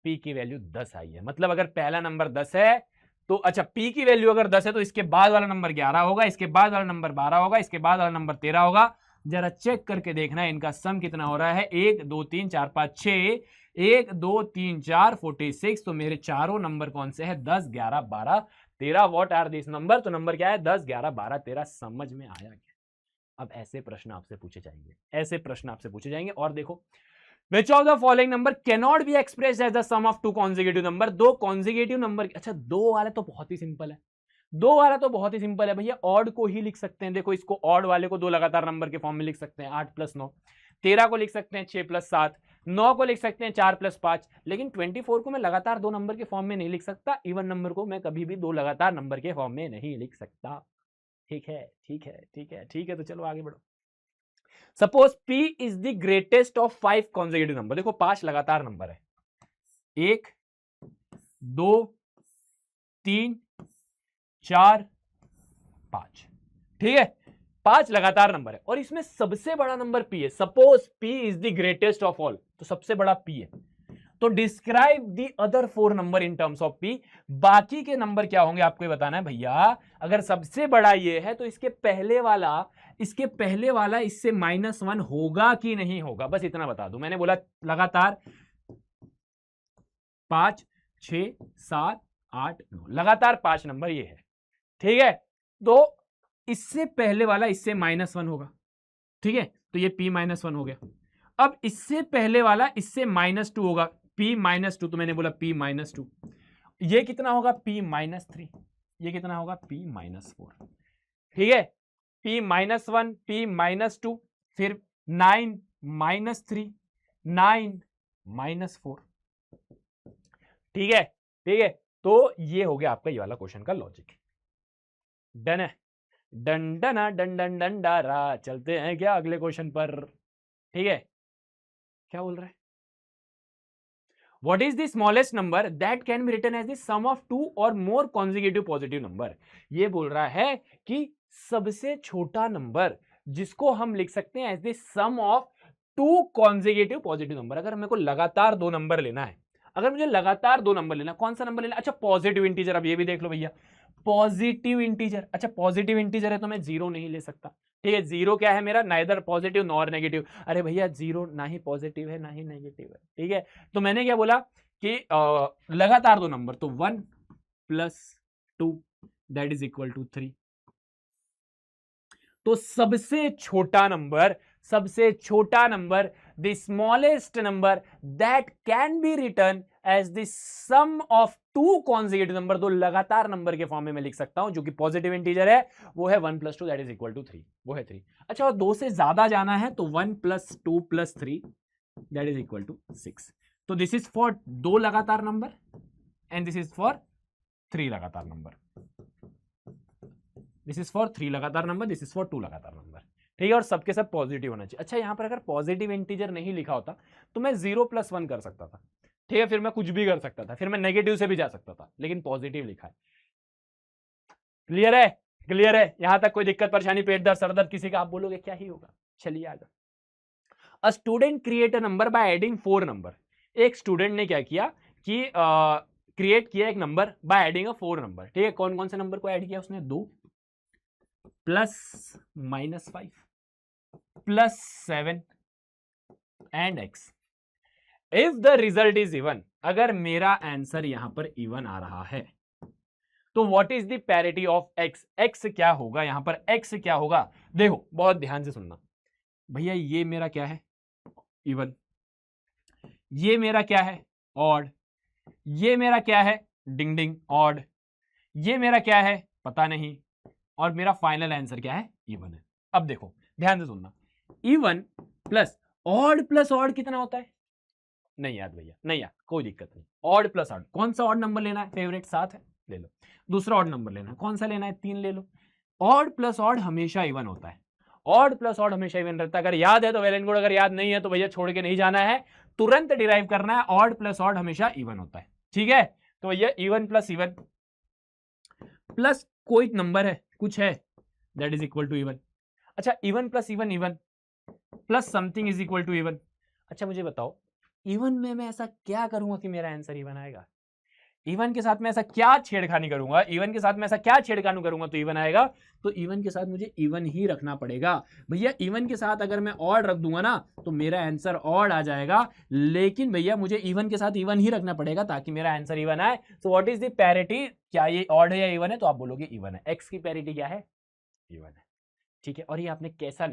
P की वैल्यू 10 आई है, मतलब अगर पहला नंबर 10 है तो अच्छा P की वैल्यू अगर 10 है तो इसके बाद वाला नंबर 11 होगा, इसके बाद वाला नंबर 12 होगा, इसके बाद वाला नंबर 13 होगा। जरा चेक करके देखना है इनका सम कितना हो रहा है, 1 2 3 4 5 6, 1 2 3 4 46। तो मेरे चारों नंबर कौन से हैं? 10 11 12 13। What are this number? तो नंबर क्या है? 10 11 12 13। समझ में आया क्या? अब ऐसे प्रश्न आपसे पूछे जाएंगे, ऐसे प्रश्न आपसे पूछे जाएंगे। और देखो, which of the following number can not be expressed as the sum of two consecutive number? दो कॉन्जिक्यूटिव नंबर। अच्छा, दो वाले तो बहुत ही सिंपल है, दो वाला तो बहुत ही सिंपल है भैया, ऑड को ही लिख सकते हैं। देखो, इसको ऑड वाले को दो लगातार नंबर के फॉर्म में लिख सकते हैं, 8 + 9। 13 को लिख सकते हैं 6 + 7। 9 को लिख सकते हैं 4 + 5। लेकिन 24 को मैं लगातार दो नंबर के फॉर्म में नहीं लिख सकता। इवन नंबर को मैं कभी भी दो लगातार नंबर के फॉर्म में नहीं लिख सकता। ठीक है, ठीक है, ठीक है, ठीक है। तो चलो आगे बढ़ो। Suppose P is the greatest of 5 consecutive number. देखो, 5 लगातार नंबर है, 1 2 3 4 5। ठीक है, 5 लगातार नंबर है और इसमें सबसे बड़ा नंबर P है। Suppose P is the greatest of all, तो सबसे बड़ा P है। तो describe the other 4 number in terms of P। बाकी के नंबर क्या होंगे आपको बताना है भैया। अगर सबसे बड़ा ये है तो इसके पहले वाला इससे -1 होगा कि नहीं होगा, बस इतना बता दूं। मैंने बोला लगातार 5 6 7 8 9, लगातार 5 नंबर ये है। ठीक है, तो इससे पहले वाला इससे -1 होगा। ठीक है, तो ये P -1 हो गया। अब इससे पहले वाला इससे -2 होगा, P -2। तो मैंने बोला P -2। ये कितना होगा? P -3। ये कितना होगा? P -4। ठीक है, P -1 P -2, फिर 9 -3 9 -4। ठीक है, ठीक है। तो ये हो गया आपका ये वाला क्वेश्चन का लॉजिक। डन है? डन डना डन डन डन डारा। चलते हैं क्या अगले क्वेश्चन पर? ठीक है, क्या बोल रहा है? What is the smallest number that can be written as the sum of two or more consecutive positive number? ये बोल रहा है कि सबसे छोटा नंबर जिसको हम लिख सकते हैं as the sum of two consecutive positive number. अगर मेरे को लगातार दो नंबर लेना है, अगर मुझे लगातार दो नंबर लेना, कौन सा नंबर लेना? अच्छा, पॉजिटिव इंटीजर। अब ये भी देख लो भैया, पॉजिटिव इंटीजर। अच्छा, पॉजिटिव इंटीजर है तो मैं जीरो नहीं ले सकता। ठीक है, जीरो क्या है मेरा? Neither positive nor negative. अरे भैया, जीरो ना ही पॉजिटिव है ना ही नेगेटिव है। ठीक है, तो मैंने क्या बोला कि लगातार दो नंबर, तो 1 + 2 दैट इज इक्वल टू 3। तो सबसे छोटा number the smallest number that can be written as the sum of two consecutive number, दो लगातार नंबर के फॉर्म में मैं लिख सकता हूं जो कि पॉजिटिव इंटीजर है, वो है 1 + 2 दैट इज इक्वल टू 3। वो है 3। अच्छा, और दो से ज्यादा जाना है तो 1 + 2 + 3 दैट इज इक्वल टू 6। तो दिस इज फॉर दो लगातार number and this is for 3 लगातार नंबर। दिस इज फॉर 3 लगातार नंबर, दिस इज फॉर 2 लगातार नंबर। ठीक है, और सबके सब पॉजिटिव होना चाहिए। अच्छा, यहां पर अगर पॉजिटिव इंटीजर नहीं लिखा होता तो मैं 0 + 1 कर सकता था। ठीक है, फिर मैं कुछ भी कर सकता था, फिर मैं नेगेटिव से भी जा सकता था, लेकिन पॉजिटिव लिखा है। क्लियर है? क्लियर है? यहां तक कोई दिक्कत परेशानी, पेट दर्द सर दर्द किसी का? आप बोलोगे क्या ही होगा। चलिए आगे। A student create a number by adding 4 number. एक स्टूडेंट ने क्या किया कि क्रिएट किया एक number by adding a 4 number. ठीक है, कौन कौन से नंबर को ऐड किया उसने? 2 + -5 +7 and x। If the result is even, अगर मेरा आंसर यहां पर इवन आ रहा है तो what is the parity of x? x क्या होगा यहां पर? x क्या होगा? देखो, बहुत ध्यान से सुनना भैया। ये मेरा क्या है? इवन। ये मेरा क्या है? ऑड। ये मेरा क्या है? डिंग डिंग ऑड। ये मेरा क्या है? पता नहीं। और मेरा फाइनल आंसर क्या है? इवन है। अब देखो, ध्यान से सुनना। इवन प्लस ऑड कितना होता है? नहीं याद भैया, नहीं याद, कोई दिक्कत नहीं। ऑड + ऑड, कौन सा ऑड नंबर लेना है? फेवरेट 7 है, ले लो। दूसरा ऑड नंबर लेना है, कौन सा लेना है? 3 ले लो। ऑड + ऑड हमेशा इवन होता है। ऑड + ऑड हमेशा इवन रहता है। अगर याद है तो वेल एंड गुड, अगर याद नहीं है तो भैया छोड़ के नहीं जाना है, तुरंत डिराइव करना है। ऑड + ऑड हमेशा इवन होता है। ठीक है, तो भैया इवन + इवन प्लस कोई नंबर है, कुछ है, that is equal to even. अच्छा, even + even even plus something is equal to even. अच्छा, मुझे बताओ, इवन में मैं ऐसा क्या करूंगा कि मेरा आंसर इवन आएगा? इवन के साथ में ऐसा क्या छेड़खानी करूंगा, इवन के साथ में ऐसा क्या छेड़खानी करूंगा तो इवन आएगा। तो इवन के साथ मुझे इवन ही रखना पड़ेगा भैया। इवन के साथ अगर मैं ऑड रख दूंगा ना तो मेरा आंसर ऑड आ जाएगा, लेकिन भैया मुझे इवन के साथ इवन ही रखना पड़ेगा ताकि मेरा आंसर इवन आए। So what is the parity, क्या ये ऑड है या इवन है, तो आप बोलोगे इवन है। एक्स की पैरिटी क्या है, इवन है, ठीक है। और ये आपने कैसे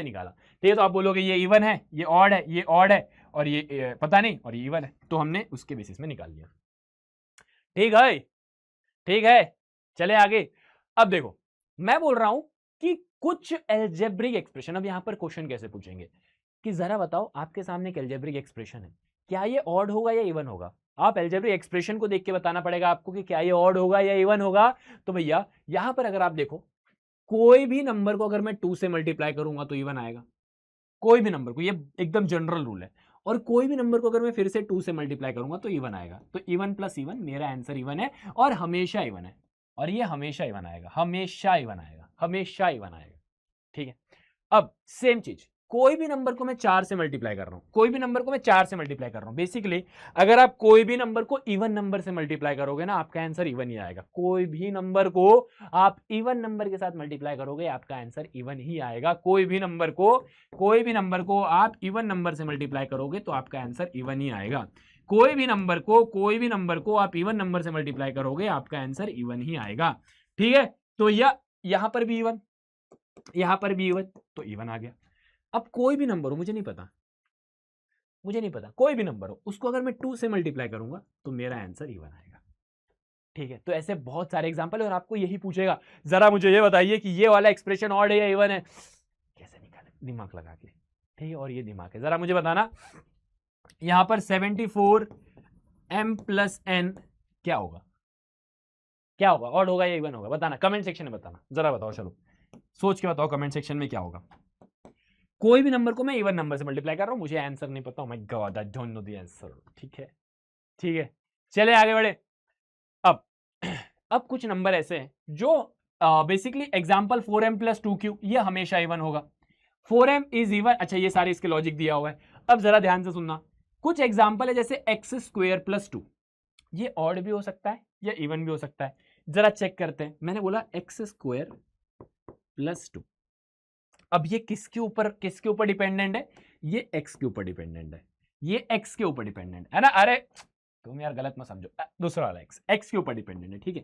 निकाला, तो ये तो आप बोलोगे ये इवन है, ये ऑड है, ये ऑड है, और ये पता नहीं, और ये इवन है, तो हमने उसके बेसिस में निकाल लिया। ठीक है, चले आगे। अब देखो मैं बोल रहा हूं कि कुछ एल्जेब्रिक एक्सप्रेशन, अब यहां पर क्वेश्चन कैसे पूछेंगे कि जरा बताओ आपके सामने एक एल्जेब्रिक एक्सप्रेशन है, क्या ये ऑड होगा या इवन होगा। आप एल्जेब्रिक एक्सप्रेशन को देख के बताना पड़ेगा आपको कि क्या ये ऑड होगा या इवन होगा। तो भैया यहां पर अगर आप देखो, कोई भी नंबर को अगर मैं 2 से मल्टीप्लाई करूंगा तो इवन आएगा, कोई भी नंबर को, ये एकदम जनरल रूल है। और कोई भी नंबर को अगर मैं फिर से 2 से मल्टीप्लाई करूंगा तो इवन आएगा। तो इवन प्लस इवन, मेरा आंसर इवन है और हमेशा इवन है, और ये हमेशा इवन आएगा, हमेशा इवन आएगा, हमेशा इवन आएगा, ठीक है। अब सेम चीज, कोई भी नंबर को मैं 4 से मल्टीप्लाई कर रहा हूं, कोई भी नंबर को मैं 4 से मल्टीप्लाई कर रहा हूं। बेसिकली अगर आप कोई भी नंबर को इवन नंबर से मल्टीप्लाई करोगे ना, आपका आंसर इवन ही आएगा। कोई भी नंबर को आप इवन नंबर के साथ मल्टीप्लाई करोगे, आपका आंसर इवन ही आएगा। कोई भी नंबर को आप इवन नंबर से मल्टीप्लाई करोगे तो आपका आंसर इवन ही आएगा। कोई भी नंबर को आप इवन नंबर से मल्टीप्लाई करोगे, आपका आंसर इवन ही आएगा, ठीक है। तो यहां पर भी इवन, यहां पर भी इवन, तो इवन आ गया। अब कोई भी नंबर हो, मुझे नहीं पता कोई भी नंबर हो, उसको अगर मैं 2 से मल्टीप्लाई करूंगा तो मेरा आंसर इवन आएगा, ठीक है। तो ऐसे बहुत सारे एग्जांपल है और आपको यही पूछेगा जरा मुझे ये बताइए कि ये वाला एक्सप्रेशन ऑड है या इवन है, कैसे निकाले, दिमाग लगा के, ठीक है। और ये दिमाग है, जरा मुझे बताना यहां पर 74 m + n क्या होगा, ऑड होगा या इवन होगा, बताना कमेंट सेक्शन में, बताना जरा, बताओ, चलो सोच के बताओ कमेंट सेक्शन में क्या होगा। कोई भी नंबर को मैं इवन नंबर से मल्टीप्लाई कर रहा हूं, मुझे आंसर नहीं पता, my God I don't know the answer, ठीक है, चले आगे बढ़े। अब कुछ नंबर ऐसे हैं जो बेसिकली एग्जांपल 4m + 2q, ये हमेशा इवन होगा, 4m इज इवन। अच्छा, ये सारे इसके लॉजिक दिया हुआ है। अब जरा ध्यान से सुनना, कुछ एग्जांपल है जैसे x² + 2, ये ऑड भी हो सकता है या इवन भी हो सकता है। जरा चेक करते हैं, मैंने बोला x² + 2, अब ये किसके ऊपर डिपेंडेंट है, ये x के ऊपर डिपेंडेंट है, ये x के ऊपर डिपेंडेंट है ना। अरे तुम यार गलत मत समझो, दूसरा वाला x के ऊपर डिपेंडेंट है, ठीक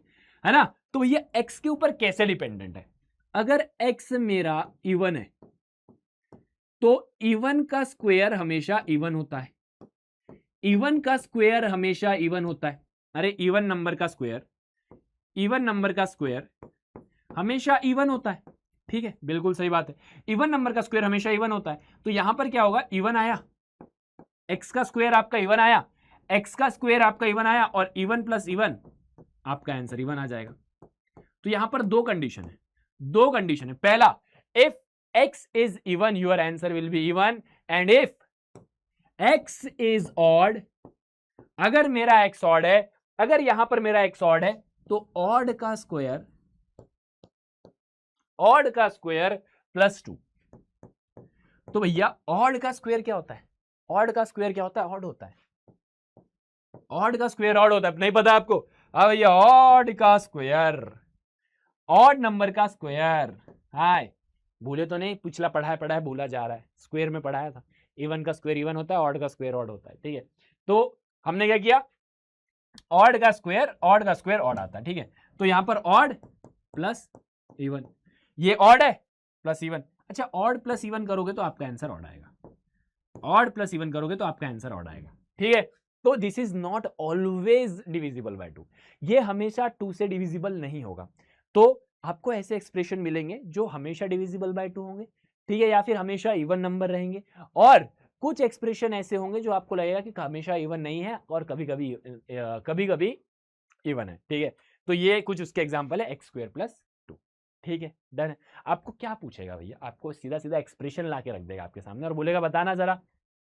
है ना। तो ये x के ऊपर कैसे डिपेंडेंट है, अगर x मेरा इवन है तो इवन का स्क्वायर हमेशा इवन होता है, इवन का स्क्वायर हमेशा इवन होता है। अरे इवन नंबर का स्क्वायर हमेशा इवन होता है, ठीक है, बिल्कुल सही बात है, इवन नंबर का स्क्वायर हमेशा इवन होता है। तो यहां पर क्या होगा, इवन आया, x का स्क्वायर आपका इवन आया, और इवन प्लस इवन आपका आंसर इवन आ जाएगा। तो यहां पर दो कंडीशन है, पहला, if x is even your answer will be even, and if x is odd, अगर मेरा x ऑड है, अगर यहां पर मेरा x ऑड है तो ऑड का स्क्वायर + 2। तो भैया ऑड का स्क्वायर क्या होता है, ऑड का स्क्वायर ऑड होता है, ऑड का स्क्वायर ऑड होता है, नहीं पता आपको। हाँ भैया, ऑड का स्क्वायर, ऑड नंबर का स्क्वायर, हाय भूले तो नहीं, पिछला पढ़ा है भूला जा रहा है, स्क्वायर में पढ़ाया था, इवन का स्क्वायर इवन होता है, ऑड का स्क्वायर ऑड होता है, ठीक है। तो हमने क्या किया, ऑड का स्क्वायर ऑड आता है, ठीक है। तो यहां पर ऑड प्लस इवन, ये ऑड है प्लस इवन। अच्छा, ऑड प्लस इवन करोगे तो आपका आंसर ऑड आएगा, ठीक है। तो this is not always divisible by 2, ये हमेशा 2 से डिविजिबल नहीं होगा। तो आपको ऐसे एक्सप्रेशन मिलेंगे जो हमेशा डिविजिबल बाय 2 होंगे, ठीक है, या फिर हमेशा इवन नंबर रहेंगे, और कुछ एक्सप्रेशन ऐसे होंगे जो आपको लगेगा कि हमेशा इवन नहीं है और कभी कभी इवन है, ठीक है। तो ये कुछ उसके एग्जांपल है, x² + 2, ठीक है, डन है। आपको क्या पूछेगा भैया, आपको सीधा एक्सप्रेशन ला के रख देगा आपके सामने और बोलेगा बताना जरा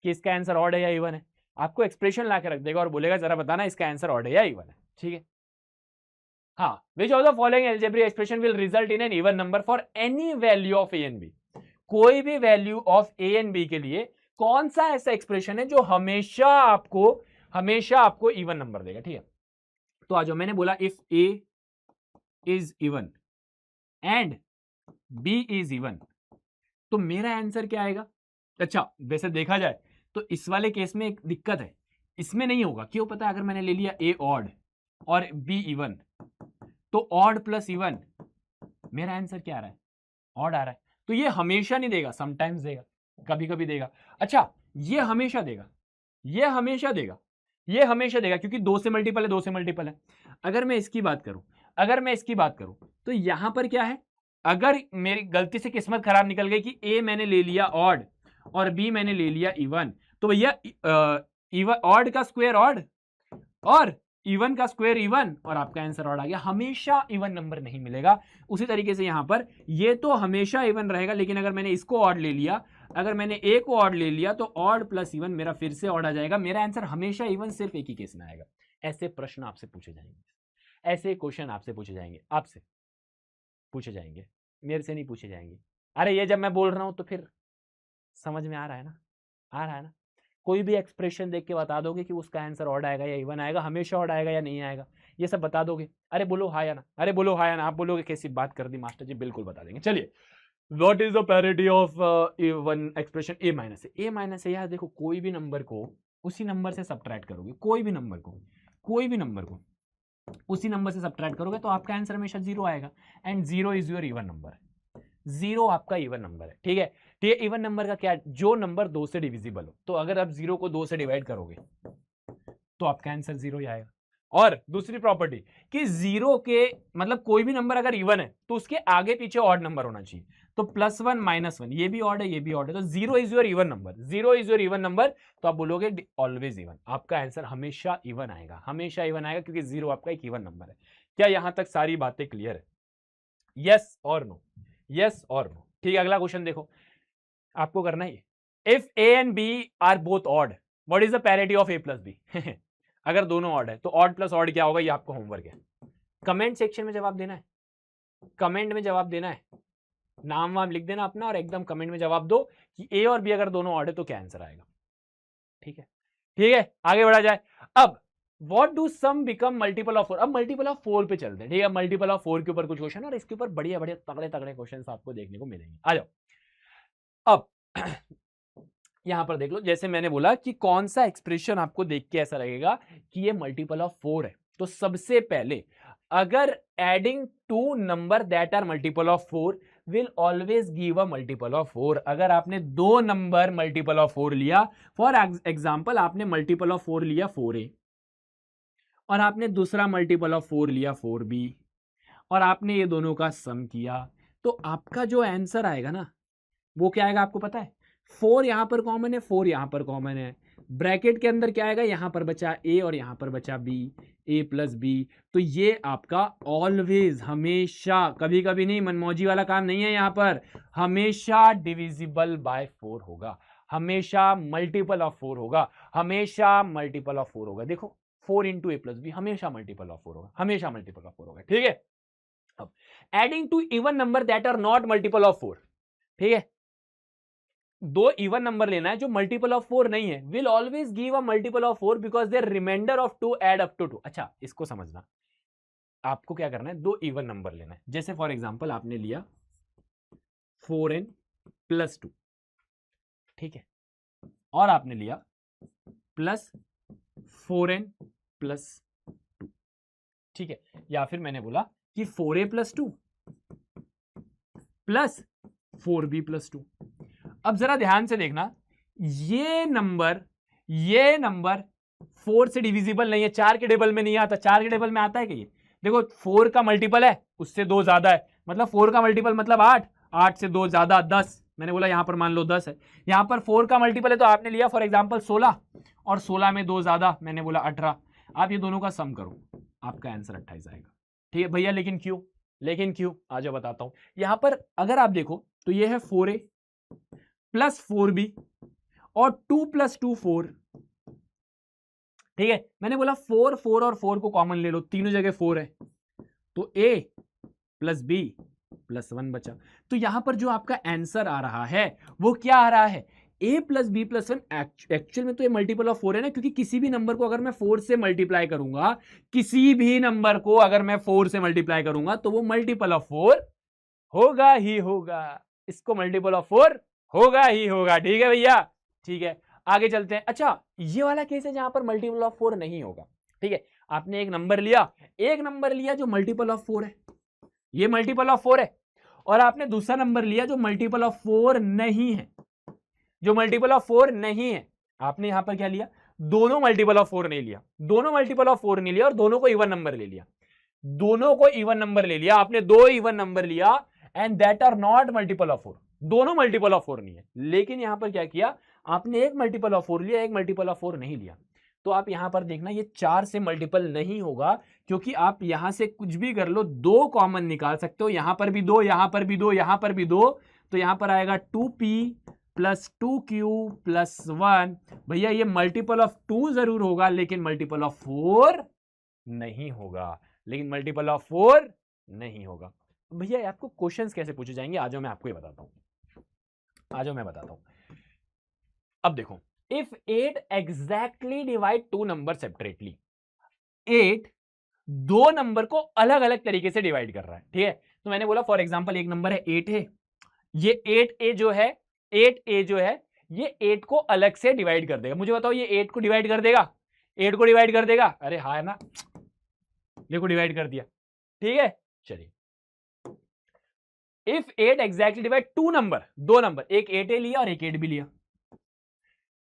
कि इसका आंसर ऑड है या इवन है। आपको एक्सप्रेशन ला के रख देगा और बोलेगा जरा बताना इसका आंसर ऑड है या इवन है, ठीक है। हाँ, विच of the following algebraic expression will result in an even number for any value of a and b, कोई भी value of a and b के लिए कौन सा ऐसा एक्सप्रेशन है जो हमेशा आपको इवन नंबर देगा, ठीक है। तो आ जाओ, मैंने बोला if A is even and B is even, तो मेरा आंसर क्या आएगा? अच्छा, वैसे देखा जाए तो इस वाले केस में एक दिक्कत है, इसमें नहीं होगा। क्यों पता है? अगर मैंने ले लिया ए ऑड और बी इवन, तो ऑड प्लस इवन मेरा आंसर क्या आ रहा है? ऑड आ रहा है। तो ये हमेशा नहीं देगा, समटाइम्स देगा, कभी कभी देगा। अच्छा, ये हमेशा देगा, ये हमेशा देगा, ये हमेशा देगा, क्योंकि 2 से मल्टीपल है, 2 से मल्टीपल है। अगर मैं इसकी बात करूं, अगर मैं इसकी बात करूं, तो यहां पर क्या है? अगर मेरी गलती से किस्मत खराब निकल गई कि ए मैंने ले लिया ऑड और बी मैंने ले लिया इवन, तो भैया इवन ऑड का स्क्वायर ऑड और इवन का स्क्वायर इवन, और आपका आंसर ऑड आ गया। हमेशा इवन नंबर नहीं मिलेगा। उसी तरीके से यहां पर ये तो हमेशा इवन रहेगा, लेकिन अगर मैंने इसको ऑड ले लिया, अगर मैंने ए को ऑड ले लिया, तो ऑड प्लस इवन मेरा फिर से ऑड आ जाएगा। मेरा आंसर हमेशा इवन सिर्फ एक ही केस में आएगा। ऐसे प्रश्न आपसे पूछे जाएंगे, ऐसे क्वेश्चन आपसे पूछे जाएंगे, आपसे पूछे जाएंगे, मेरे से नहीं पूछे जाएंगे। अरे ये जब मैं बोल रहा हूं तो फिर समझ में आ रहा है ना? आ रहा है ना? कोई भी एक्सप्रेशन देख के बता दोगे कि उसका आंसर ऑड आएगा या इवन आएगा, हमेशा ऑड आएगा या नहीं आएगा, ये सब बता दोगे। अरे बोलो हाँ या ना, अरे बोलो हाँ या ना। आप बोलोगे कैसी बात कर दी मास्टर जी, बिल्कुल बता देंगे। चलिए, what is the parity of even expression A minus A? A minus A, यार देखो, कोई भी नंबर को उसी नंबर से सब्ट्रैक्ट करोगे, कोई भी नंबर को, कोई भी नंबर को उसी नंबर से सब्ट्रैक्ट करोगे तो आपका आंसर हमेशा 0 आएगा। And 0 is your even number, 0 आपका इवन नंबर है। ठीक है, तो ये इवन नंबर का क्या है? जो नंबर 2 से डिविजिबल हो। तो अगर आप 0 को 2 से डिवाइड करोगे तो आपका आंसर 0 ही आएगा। और दूसरी प्रॉपर्टी कि 0 के मतलब कोई भी नंबर अगर इवन है तो उसके आगे पीछे ऑड नंबर होना चाहिए। तो +1 -1 ये भी ऑड है, ये भी ऑड है, तो 0 is your even number, 0 is your even number. तो आप बोलोगे ऑलवेज इवन, आपका आंसर हमेशा इवन आएगा, हमेशा इवन आएगा, क्योंकि 0 आपका एक इवन नंबर है। क्या यहां तक सारी बातें क्लियर है? यस और नो, यस और नो। ठीक है, अगला क्वेश्चन देखो, आपको करना है if A and B are both odd, what is the parity of A plus B? अगर दोनों ऑड है तो ऑड प्लस ऑड क्या होगा? ये आपको होमवर्क है, कमेंट सेक्शन में जवाब देना है, कमेंट में जवाब देना है, नाम वाम लिख देना अपना और एकदम कमेंट में जवाब दो कि ए और बी अगर दोनों ऑड है तो क्या आंसर आएगा। ठीक है, ठीक है, आगे बढ़ा जाए। अब what do sum become multiple of 4? अब मल्टीपल ऑफ 4 पे चलते हैं। ठीक है, मल्टीपल ऑफ 4 के ऊपर कुछ क्वेश्चन और इसके ऊपर बढ़िया बढ़िया तगड़े तगड़े क्वेश्चन आपको देखने को मिलेंगे। आ जाओ, अब यहां पर देख लो, जैसे मैंने बोला कि कौन सा एक्सप्रेशन आपको देख के ऐसा लगेगा कि ये मल्टीपल ऑफ 4 है। तो सबसे पहले, अगर adding two number that are multiple of 4 will always give a multiple of 4। अगर आपने दो नंबर मल्टीपल ऑफ 4 लिया, फॉर एग्जांपल आपने मल्टीपल ऑफ 4 लिया 4a और आपने दूसरा मल्टीपल ऑफ 4 लिया 4b और आपने ये दोनों का सम किया, तो आपका जो आंसर आएगा ना वो क्या आएगा? आपको पता है, 4 यहां पर कॉमन है, 4 यहां पर कॉमन है, ब्रैकेट के अंदर क्या आएगा? यहां पर बचा a और यहां पर बचा b, a प्लस बी। तो ये आपका ऑलवेज, हमेशा, कभी कभी नहीं, मनमौजी वाला काम नहीं है यहां पर, हमेशा डिविजिबल बाय 4 होगा, हमेशा मल्टीपल ऑफ 4 होगा, हमेशा मल्टीपल ऑफ 4 होगा। देखो 4 इंटू ए प्लस बी हमेशा मल्टीपल ऑफ 4 होगा, हमेशा मल्टीपल ऑफ 4 होगा। ठीक है, अब adding two even number that are not multiple of 4, ठीक है, दो इवन नंबर लेना है जो मल्टीपल ऑफ 4 नहीं है, will always give a multiple of 4 because their remainder of 2 add up to 2। अच्छा, इसको समझना, आपको क्या करना है? दो इवन नंबर लेना है। जैसे फॉर एग्जांपल आपने लिया 4n प्लस 2, ठीक है, और आपने लिया प्लस 4n प्लस 2, ठीक है, या फिर मैंने बोला कि 4a plus 2 plus 4b plus 2। अब जरा ध्यान से देखना, ये नंबर 4 से डिविजिबल नहीं है, 4 के टेबल में नहीं आता। 4 के टेबल में आता है कि ये देखो 4 का मल्टीपल है, उससे 2 ज्यादा है, मतलब 4 का मल्टीपल मतलब 8, 8 से 2 ज्यादा 10, मैंने बोला यहां पर मान लो 10 है। यहां पर 4 का मल्टीपल है तो आपने लिया फॉर एग्जांपल 16 और 16 में 2 ज्यादा, मैंने बोला 18। आप ये दोनों का सम करो, आपका आंसर 28 आएगा। ठीक है भैया, लेकिन क्यों? लेकिन क्यों? आ जाओ बताता हूं। यहां पर अगर आप देखो तो ये है 4a प्लस 4b और 2 प्लस 2 4, ठीक है, मैंने बोला 4 4 और 4 को कॉमन ले लो, तीनों जगह 4 है, तो a प्लस b प्लस 1 बचा। तो यहां पर जो आपका आंसर आ रहा है वो क्या आ रहा है a plus B plus one actual में तो ये मल्टीपल ऑफ 4 है ना, क्योंकि किसी भी नंबर को अगर मैं 4 से मल्टीप्लाई करूंगा, किसी भी नंबर को अगर मैं 4 से मल्टीप्लाई करूंगा तो वो मल्टीपल ऑफ 4 होगा ही होगा। इसको मल्टीपल ऑफ 4 होगा ही होगा। ठीक है भैया, ठीक है, आगे चलते हैं। अच्छा, ये वाला केस है जहां पर मल्टीपल ऑफ 4 नहीं होगा। ठीक है, आपने एक नंबर लिया जो मल्टीपल ऑफ 4 है, ये मल्टीपल ऑफ 4 है, और आपने दूसरा नंबर लिया जो मल्टीपल ऑफ 4 नहीं है, जो मल्टीपल ऑफ 4 नहीं है। आपने यहां पर क्या लिया, दोनों मल्टीपल ऑफ 4 नहीं लिया, दोनों मल्टीपल ऑफ 4 नहीं लिया, और दोनों को इवन नंबर ले लिया, दोनों को इवन नंबर ले लिया आपने, दो इवन नंबर लिया, and that are not multiple of 4, दोनों मल्टीपल ऑफ 4 नहीं है। लेकिन यहां पर क्या किया आपने, एक मल्टीपल ऑफ 4 लिया, एक मल्टीपल ऑफ 4 नहीं लिया। तो आप यहां पर देखना ये 4 से मल्टीपल नहीं होगा, क्योंकि आप यहां से कुछ भी कर लो, दो कॉमन निकाल सकते हो, यहां पर भी दो, यहां पर भी दो, यहां पर भी दो, तो यहां पर आएगा 2p प्लस 2q प्लस 1। भैया ये मल्टीपल ऑफ 2 जरूर होगा, लेकिन मल्टीपल ऑफ 4 नहीं होगा, लेकिन मल्टीपल ऑफ 4 नहीं होगा। भैया आपको क्वेश्चंस कैसे पूछे जाएंगे, आ जाओ मैं आपको ये बताता हूं, आ जाओ मैं बताता हूं। अब देखो, if 8 exactly divide 2 number separately, 8 दो नंबर को अलग अलग तरीके से डिवाइड कर रहा है। ठीक है, तो मैंने बोला फॉर एग्जांपल एक नंबर है 8 है, ये 8a जो है, 8a जो है ये 8 को अलग से डिवाइड कर देगा। मुझे बताओ ये 8 को डिवाइड कर देगा, 8 को डिवाइड कर देगा? अरे हाँ है ना, देखो डिवाइड कर दिया। ठीक है, चलिए, इफ 8 एग्जैक्टली डिवाइड 2 नंबर, दो नंबर, एक 8a लिया और एक 8b लिया,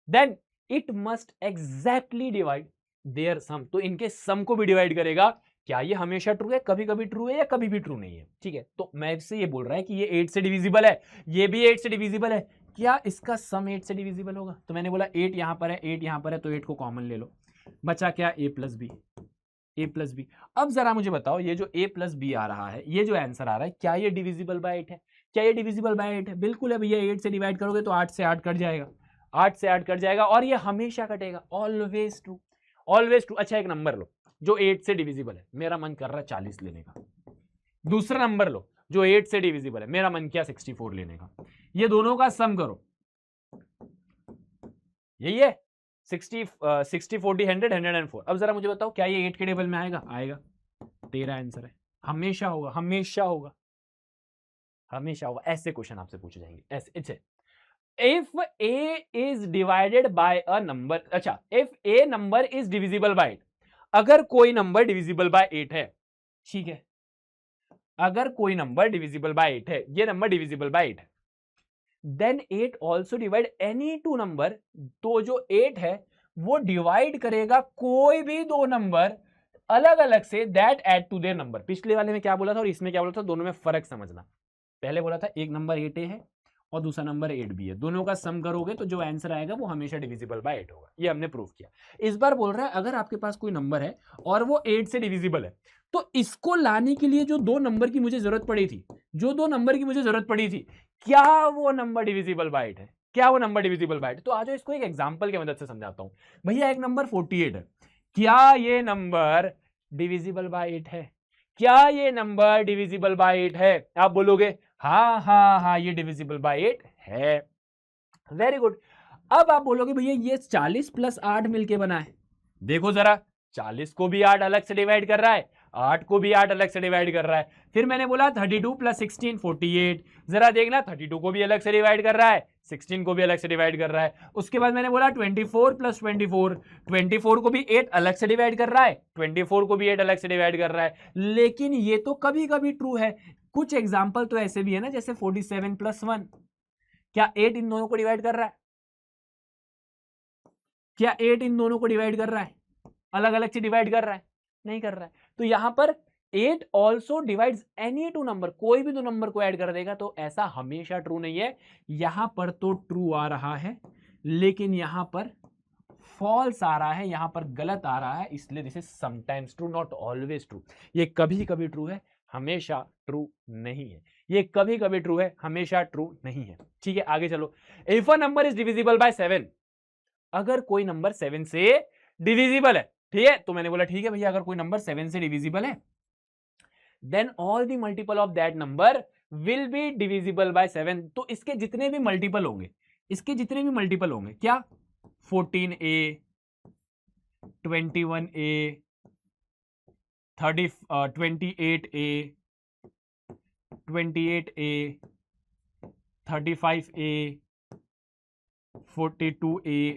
then it must exactly divide their sum, तो इनके सम को भी डिवाइड करेगा। क्या ये हमेशा ट्रू है, कभी कभी ट्रू है, या कभी भी ट्रू नहीं है? ठीक है, तो मैं इससे ये बोल रहा है कि ये 8 से डिविजिबल है, ये भी 8 से डिविजिबल है, क्या इसका सम 8 से डिविजिबल होगा? तो मैंने बोला 8 यहां पर है, 8 यहां पर है, तो 8 को कॉमन ले लो, बचा क्या, a plus B, a plus B. अब जरा मुझे बताओ ये जो a प्लस बी आ रहा है, ये जो आंसर आ रहा है, क्या ये डिविजिबल बाय 8 है? क्या ये डिविजिबल बाय 8 है? बिल्कुल है भैया, 8 से डिवाइड करोगे तो 8 से 8 कट जाएगा, 8 से 8 कट जाएगा, और ये हमेशा कटेगा, ऑलवेज ट्रू, ऑलवेज ट्रू। अच्छा एक नंबर लो जो 8 से डिविजिबल है, मेरा मन कर रहा है 40 लेने का। दूसरा नंबर लो जो 8 से डिविजिबल है, मेरा मन किया 64 लेने का। ये दोनों का सम करो, यही है 60 40 100 104। अब जरा मुझे बताओ क्या ये 8 के टेबल में आएगा? आएगा, तेरा आंसर है, हमेशा होगा, हमेशा होगा, हमेशा होगा। ऐसे क्वेश्चन आपसे पूछे जाएंगे, ऐसे। If a is divided by a number, अच्छा, if a number is divisible by 8, अगर कोई नंबर डिविजिबल बाय 8 है, ठीक है, अगर कोई नंबर डिविजिबल बाय 8 है, ये नंबर डिविजिबल बाय 8 है, then 8 also divide any two number, तो जो 8 है वो डिवाइड करेगा कोई भी दो नंबर अलग अलग से, that add to their number. पिछले वाले में क्या बोला था और इसमें क्या बोला था, दोनों में फर्क समझना। पहले बोला था एक नंबर 8a है और दूसरा नंबर 8b है, दोनों का सम करोगे तो जो आंसर आएगा वो हमेशा डिविजिबल बाय 8 होगा, ये हमने प्रूव किया। इस बार बोल रहा है अगर आपके पास कोई नंबर है और वो 8 से डिविजिबल है, तो इसको लाने के लिए जो दो नंबर की मुझे जरूरत पड़ी थी, जो दो नंबर की मुझे जरूरत पड़ी थी, क्या वो नंबर डिविजिबल बाय 8 है? क्या वो नंबर डिविजिबल बाय 8? तो आज इसको एक एग्जांपल की मदद से समझाता हूं। भैया एक नंबर 48 है, क्या ये नंबर डिविजिबल बाय 8 है? क्या ये नंबर डिविजिबल बाय 8 है? आप बोलोगे हाँ हाँ हाँ ये डिविजिबल बाय 8 है, वेरी गुड। अब आप बोलोगे भैया ये 40 प्लस 8 मिलके बना है, देखो जरा 40 को भी 8 अलग से डिवाइड कर रहा है, 8 को भी 8 अलग से डिवाइड कर रहा है। फिर मैंने बोला 32 प्लस 16 48, जरा देखना 32 को भी अलग से डिवाइड कर रहा है, 16 को भी अलग से डिवाइड कर रहा है। उसके बाद मैंने बोला 24 प्लस 24, 24 को भी 8 अलग से डिवाइड कर रहा है, 24 को भी 8 अलग से डिवाइड कर रहा है। लेकिन ये तो कभी कभी ट्रू है, कुछ एग्जाम्पल तो ऐसे भी है ना, जैसे 47 प्लस 1, क्या 8 इन दोनों को डिवाइड कर रहा है? क्या 8 इन दोनों को डिवाइड कर रहा है? अलग अलग से डिवाइड कर रहा है? नहीं कर रहा है। तो यहां पर 8 also divides any two number, कोई भी दो नंबर को ऐड कर देगा, तो ऐसा हमेशा ट्रू नहीं है। यहां पर तो ट्रू आ रहा है, लेकिन यहां पर फॉल्स आ रहा है, यहां पर गलत आ रहा है, इसलिए this is sometimes true, not always true. ये कभी कभी ट्रू है, हमेशा ट्रू नहीं है। ये कभी कभी ट्रू है, हमेशा ट्रू नहीं है। ठीक है, आगे चलो। If a number is divisible by 7, अगर कोई नंबर 7 से डिविजिबल है, ठीक है, तो मैंने बोला ठीक है भैया अगर कोई नंबर 7 से डिविजिबल है, then all the multiple of that number will be divisible by 7, तो इसके जितने भी मल्टीपल होंगे, इसके जितने भी मल्टीपल होंगे क्या 14a 21a 28a 28a 35a 42a,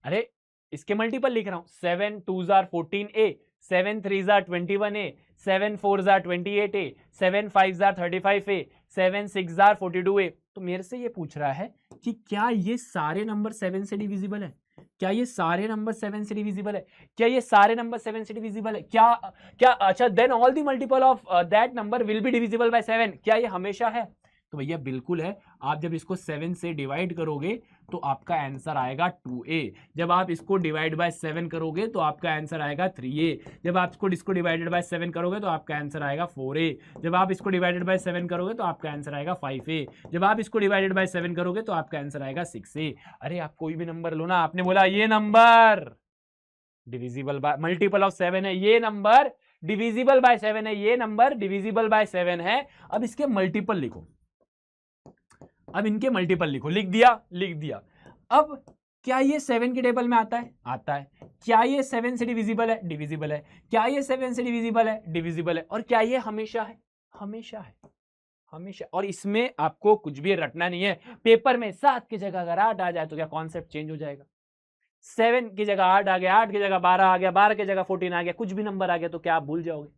अरे इसके मल्टीपल लिख रहा हूं 7 2s are 14a 7 3s are 21a 7 4s are 28a 7 5s are 35a 7 6s are 42a। तो मेरे से ये पूछ रहा है कि क्या ये सारे नंबर 7 से डिविजिबल है, क्या ये सारे नंबर 7 से डिविजिबल है, क्या ये सारे नंबर 7 से डिविजिबल है, क्या क्या अच्छा then all the multiple of that number will be divisible by 7, क्या ये हमेशा है? तो भैया बिल्कुल है। आप जब इसको 7 से डिवाइड करोगे तो आपका आंसर आएगा 2a, जब आप इसको डिवाइड बाय 7 करोगे तो आपका आंसर आएगा 3a, जब आप इसको डिवाइडेड बाय 7 करोगे तो आपका आंसर आएगा 4a, जब आप इसको डिवाइडेड बाय 7 करोगे तो आपका आंसर आएगा 5a, जब आप इसको डिवाइडेड बाय 7 करोगे तो आपका आंसर आएगा 6a। अरे आप कोई भी नंबर लो ना, आपने बोला ये number divisible by multiple of 7 है, ये नंबर डिविजिबल बाय 7 है, ये नंबर डिविजिबल बाय 7 है। अब इसके मल्टीपल लिखो, अब इनके मल्टीपल लिखो, लिख दिया। अब क्या ये 7 के टेबल में आता है? आता है। क्या ये 7 से डिविजिबल है? डिविजिबल है। क्या ये 7 से डिविजिबल है? डिविजिबल है। और क्या ये हमेशा है? हमेशा है, हमेशा। और इसमें आपको कुछ भी रटना नहीं है, पेपर में 7 की जगह अगर 8 आ जाए तो क्या कॉन्सेप्ट चेंज हो जाएगा? 7 की जगह 8 आ गया, 8 की जगह 12 आ गया, 12 की जगह 14 आ गया, कुछ भी नंबर आ गया तो क्या आप भूल जाओगे?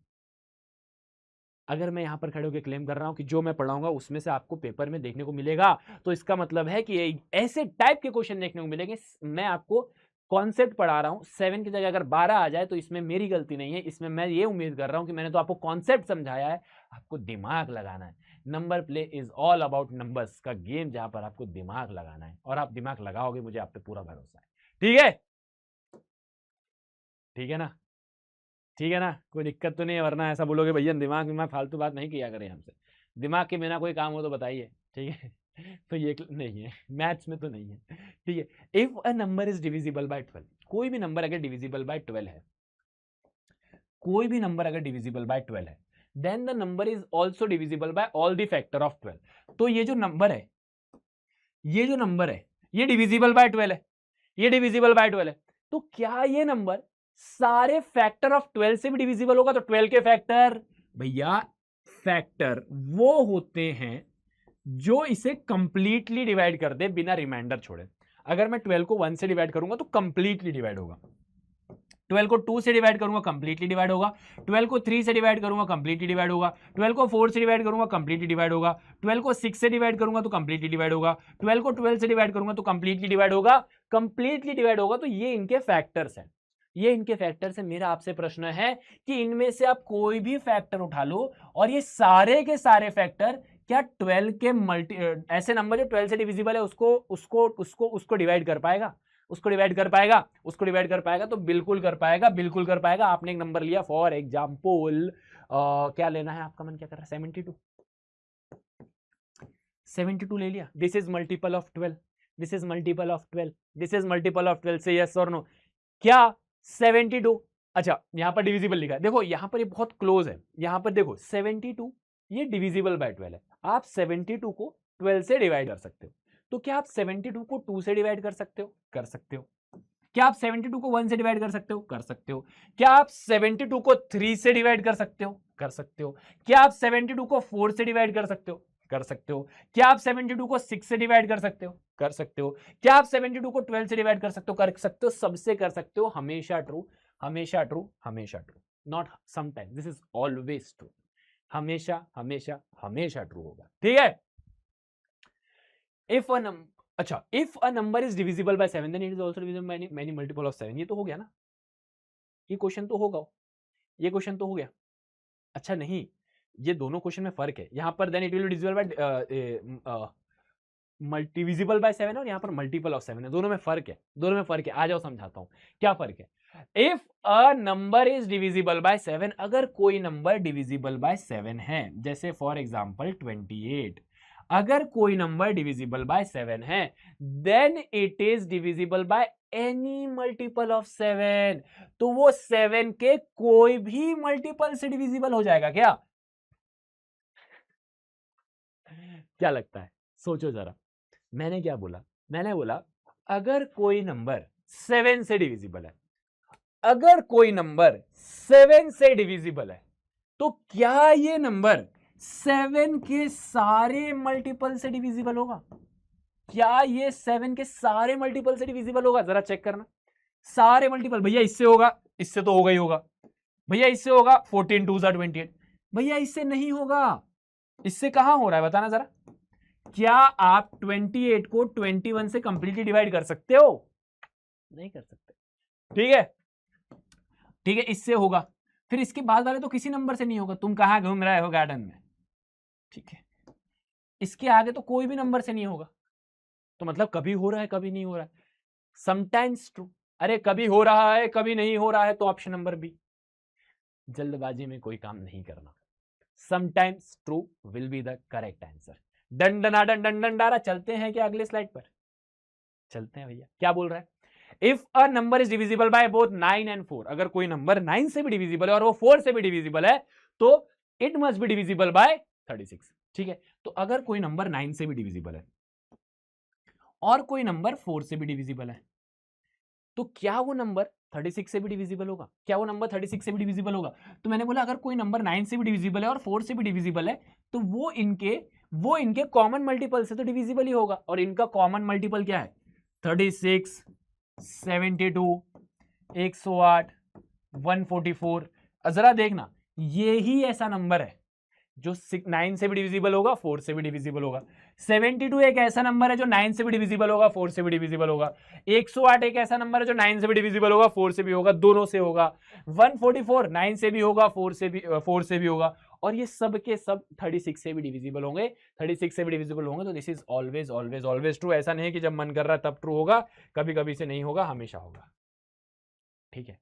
अगर मैं यहां पर खड़े होकर क्लेम कर रहा हूं कि जो मैं पढ़ाऊंगा उसमें से आपको पेपर में देखने को मिलेगा, तो इसका मतलब है कि ऐसे टाइप के क्वेश्चन देखने को मिलेंगे। मैं आपको कॉन्सेप्ट पढ़ा रहा हूं, 7 की जगह अगर 12 आ जाए तो इसमें मेरी गलती नहीं है, इसमें मैं ये उम्मीद कर रहा हूं कि मैंने तो आपको कॉन्सेप्ट समझाया है, आपको दिमाग लगाना है। Number play is all about numbers का गेम, जहां पर आपको दिमाग लगाना है और आप दिमाग लगाओगे, मुझे आप पे पूरा भरोसा है। ठीक है, ठीक है ना, ठीक है ना, कोई दिक्कत तो नहीं है? वरना ऐसा बोलोगे भैया दिमाग में फालतू बात नहीं किया करें हमसे, दिमाग के बिना कोई काम हो तो बताइए। ठीक है तो ये नहीं है, मैथ्स में तो नहीं है। ठीक है, if a number is divisible by 12, कोई भी नंबर अगर डिविजिबल बाय 12 है, कोई भी नंबर अगर डिविजिबल बाय 12 है, then the number is also divisible by all the factor of 12। तो ये जो नंबर है, ये जो नंबर है, ये डिविजिबल बाय 12 है, ये डिविजिबल बाय 12 है, तो क्या ये नंबर सारे फैक्टर ऑफ 12 से भी डिविजिबल होगा? तो 12 के फैक्टर, भैया फैक्टर वो होते हैं जो इसे कंप्लीटली डिवाइड कर दे बिना रिमाइंडर छोड़े। अगर मैं 12 को 1 से डिवाइड करूंगा तो कंप्लीटली डिवाइड होगा, 12 को 2 से डिवाइड करूंगा कंप्लीटली डिवाइड होगा, 12 को 3 से डिवाइड करूंगा कंप्लीटली डिवाइड होगा, 12 को 4 से डिवाइड करूंगा कंप्लीटली डिवाइड होगा, 12 को 6 से डिवाइड करूंगा तो कंप्लीटली डिवाइड होगा, 12 को 12 से डिवाइड करूंगा तो कंप्लीटली डिवाइड होगा, कंप्लीटली डिवाइड होगा। तो ये इनके फैक्टर्स हैं, ये इनके फैक्टर्स हैं। मेरा आपसे प्रश्न है कि इनमें से आप कोई भी फैक्टर उठा लो और ये सारे के सारे फैक्टर क्या 12 के ऐसे नंबर जो 12 से डिविजिबल है उसको उसको उसको उसको डिवाइड कर पाएगा? उसको डिवाइड कर पाएगा? उसको डिवाइड कर पाएगा? तो बिल्कुल कर पाएगा, बिल्कुल कर पाएगा। आपने एक नंबर लिया फॉर एग्जाम्पल, क्या लेना है आपका मन क्या कर रहा है? 72, 72 ले लिया। This is multiple of 12, this is multiple of 12, this is multiple of 12 से यस और नो। क्या 72, अच्छा यहां पर डिविजिबल लिखा है, देखो यहां पर ये बहुत क्लोज है, यहां पर देखो 72 ये डिविजिबल बाय 12 है, आप 72 को 12 से डिवाइड कर सकते हो। तो क्या आप 72 को 2 से डिवाइड कर सकते हो? कर सकते हो। क्या आप 72 को 1 से डिवाइड कर सकते हो? कर सकते हो। क्या आप 72 को 3 से डिवाइड कर सकते हो? कर सकते हो। क्या आप 72 को 4 से डिवाइड कर सकते हो? कर सकते हो। क्या आप 72 को 6 से डिवाइड कर सकते हो? कर सकते हो। क्या आप 72 को 12 से डिवाइड कर सकते हो? कर सकते हो, सबसे कर सकते हो। हमेशा ट्रू, हमेशा ट्रू, हमेशा true, not sometime, this is always true. हमेशा हमेशा हमेशा ट्रू होगा। ठीक है, इफ अ नंबर, अच्छा if a number is divisible by 7 then it is also divisible by many multiple of 7। ये तो हो गया ना, ये क्वेश्चन तो होगा, ये क्वेश्चन तो हो गया। अच्छा नहीं, ये दोनों क्वेश्चन में फर्क है। यहां पर then it will be divisible by divisible by 7 और यहां पर मल्टीपल ऑफ 7 है, दोनों में फर्क है, दोनों में फर्क है। आ जाओ समझाता हूं क्या फर्क है। If a number is divisible by 7, अगर कोई नंबर डिविजिबल बाय 7 है, जैसे फॉर एग्जांपल 28, अगर कोई नंबर डिविजिबल बाय 7 है then it is divisible by any multiple of 7। तो वो 7 के कोई भी मल्टीपल से डिविजिबल हो जाएगा क्या? क्या लगता है? सोचो जरा, मैंने क्या बोला? मैंने बोला अगर कोई नंबर 7 से डिविजिबल है, अगर कोई नंबर 7 से डिविजिबल है, तो क्या ये नंबर 7 के सारे मल्टीपल से डिविजिबल होगा? क्या ये 7 के सारे मल्टीपल से डिविजिबल होगा? जरा चेक करना, सारे मल्टीपल। भैया इससे होगा, इससे तो होगा ही होगा। भैया इससे होगा, 14 2 28। भैया इससे नहीं होगा। इससे कहां हो रहा है बताना जरा। क्या आप 28 को 21 से कंप्लीटली डिवाइड कर सकते हो? नहीं कर सकते। ठीक है, ठीक है, इससे होगा। फिर इसके बाद वाले तो किसी नंबर से नहीं होगा। तुम कहां घूम रहे हो गार्डन में, ठीक है। इसके आगे तो कोई भी नंबर से नहीं होगा। तो मतलब कभी हो रहा है, कभी नहीं हो रहा है। Sometimes true. अरे कभी हो रहा है, कभी नहीं हो रहा है, तो ऑप्शन नंबर बी। जल्दबाजी में कोई काम नहीं करना। Sometimes true will be the correct answer. डंडनाडन डंडनडारा। चलते हैं क्या अगले स्लाइड पर? चलते हैं भैया। क्या बोल रहा है? If a number is divisible by both 9 and 4, अगर कोई नंबर 9 से भी डिविजिबल है और वो 4 से भी डिविजिबल है, तो it must be divisible bye 36। ठीक है, तो अगर कोई नंबर 9 से भी डिविजिबल है और कोई नंबर 4 से भी डिविजिबल है, तो क्या वो नंबर 36 से भी डिविजिबल होगा? क्या वो नंबर 36 से भी डिविजिबल होगा? तो मैंने बोला अगर कोई नंबर 9 से भी डिविजिबल है और 4 से भी डिविजिबल है, तो वो इनके कॉमन मल्टीपल से तो डिविजिबल ही होगा। और इनका कॉमन मल्टीपल क्या है? 36, 72, 108, 144। जरा देखना, ये ही ऐसा नंबर है जो 9 से भी डिविजिबल होगा, 4 से भी डिविजिबल होगा। 72 एक ऐसा नंबर है जो 9 से भी डिविजिबल होगा, 4 से भी डिविजिबल होगा। 108 एक ऐसा नंबर है जो 9 से भी डिविजिबल होगा, 4 से भी होगा, दोनों से होगा। 144 9 से भी होगा, 4 से भी होगा। और ये सब के सब 36 से भी डिविजिबल होंगे। 36 से भी डिविजिबल होंगे, तो this is always always always true. ऐसा नहीं है कि जब मन कर रहा है तब ट्रू होगा, कभी कभी से नहीं होगा, हमेशा होगा। ठीक है,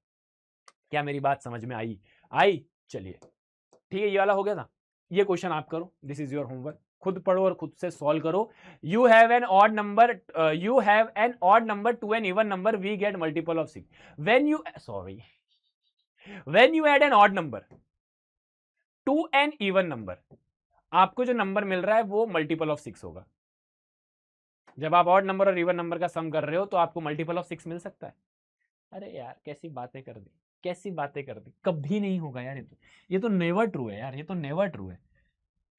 क्या मेरी बात समझ में आई? चलिए, ठीक है, ये वाला हो गया था। ये क्वेश्चन आप करो, दिस इज योर होमवर्क। खुद पढ़ो और खुद से सॉल्व करो। You have an odd number to an even number, we get multiple of 6 when you add an odd number to an even number. आपको जो नंबर मिल रहा है वो मल्टीपल ऑफ 6 होगा। जब आप ऑड नंबर और इवन नंबर का सम कर रहे हो तो आपको मल्टीपल ऑफ 6 मिल सकता है। अरे यार कैसी बातें कर दी, कैसी बातें कर दी। कभी नहीं होगा यार, ये तो नेवर ट्रू है यार, ये तो नेवर ट्रू है।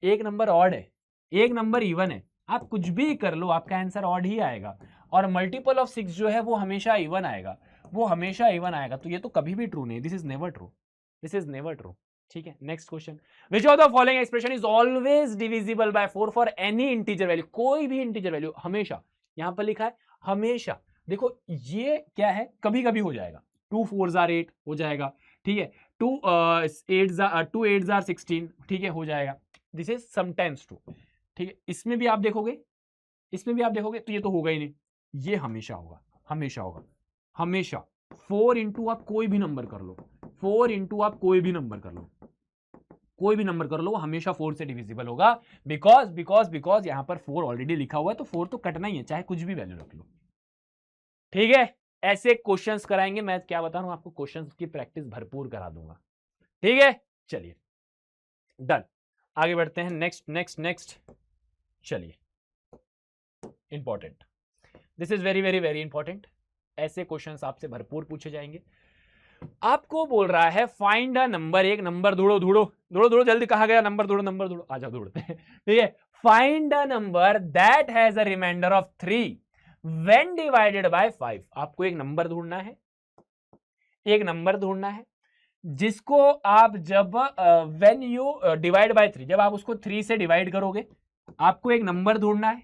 एक नंबर ऑड है, एक नंबर इवन है, आप कुछ भी कर लो आपका आंसर ऑड ही आएगा। और मल्टीपल ऑफ 6 जो है वो हमेशा इवन आएगा, वो हमेशा इवन आएगा। तो ये तो कभी भी ट्रू नहीं, this is never true, this is never true. ठीक है, next question. Which of the following expression is always divisible by 4 for any integer value? कोई भी इंटीजर वैल्यू हमेशा, यहां पर लिखा है हमेशा। देखो ये क्या है, कभी कभी हो जाएगा। 2 4s are 8 हो जाएगा, ठीक है। 2 8s are 16, ठीक है, हो जाएगा। दिस इज समटाइम्स ट्रू, ठीक है। इसमें भी आप देखोगे, इसमें भी आप देखोगे तो ये तो होगा ही नहीं, ये हमेशा होगा, हमेशा होगा, हमेशा। 4 इंटू आप कोई भी नंबर कर लो, 4 इंटू आप कोई भी नंबर कर लो, कोई भी नंबर कर लो, हमेशा 4 से डिविजिबल होगा। बिकॉज यहां पर 4 ऑलरेडी लिखा हुआ है, तो 4 तो कटना ही है, चाहे कुछ भी वैल्यू रख लो। ठीक है, ऐसे क्वेश्चंस कराएंगे। मैं क्या बता रहा हूं आपको, क्वेश्चंस की प्रैक्टिस भरपूर करा दूंगा। ठीक है, चलिए डन, आगे बढ़ते हैं। नेक्स्ट चलिए, important, this is very very very important. ऐसे क्वेश्चंस आपसे भरपूर पूछे जाएंगे। आपको बोल रहा है फाइंड अ नंबर, एक नंबर ढूंढो जल्दी, कहा गया नंबर ढूंढो, आ जाओ ढूंढते हैं। ठीक है, find a number that has a remainder of 3 when divided by 5। आपको एक नंबर ढूंढना है, एक नंबर ढूंढना है जिसको आप जब व्हेन यू डिवाइड बाय 3, जब आप उसको 3 से डिवाइड करोगे। आपको एक नंबर ढूंढना है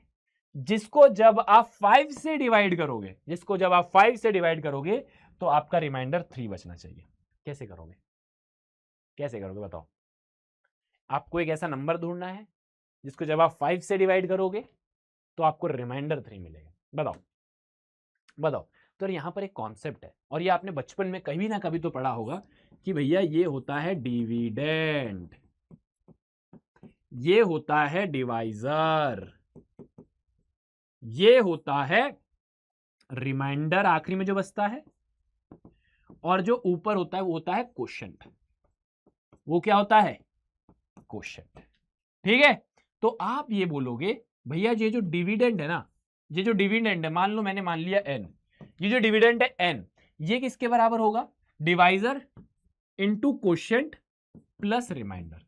जिसको जब आप 5 से डिवाइड करोगे, जिसको जब आप 5 से डिवाइड करोगे तो आपका रिमाइंडर 3 बचना चाहिए। कैसे करोगे, कैसे करोगे बताओ। आपको एक ऐसा नंबर ढूंढना है जिसको जब आप 5 से डिवाइड करोगे तो आपको रिमाइंडर 3 मिलेगा। बताओ बताओ। तो यहां पर एक कॉन्सेप्ट है, और ये आपने बचपन में कभी ना कभी तो पढ़ा होगा कि भैया ये होता है डिविडेंड, ये होता है डिवाइजर, ये होता है रिमाइंडर आखिरी में जो बचता है, और जो ऊपर होता है वो होता है क्वोशंट। वो क्या होता है? क्वोशंट। ठीक है, तो आप ये बोलोगे भैया ये जो डिविडेंड है ना, ये जो डिविडेंड है, मान लो मैंने मान लिया n, ये जो डिविडेंड है n, ये किसके बराबर होगा? Divisor into quotient plus remainder.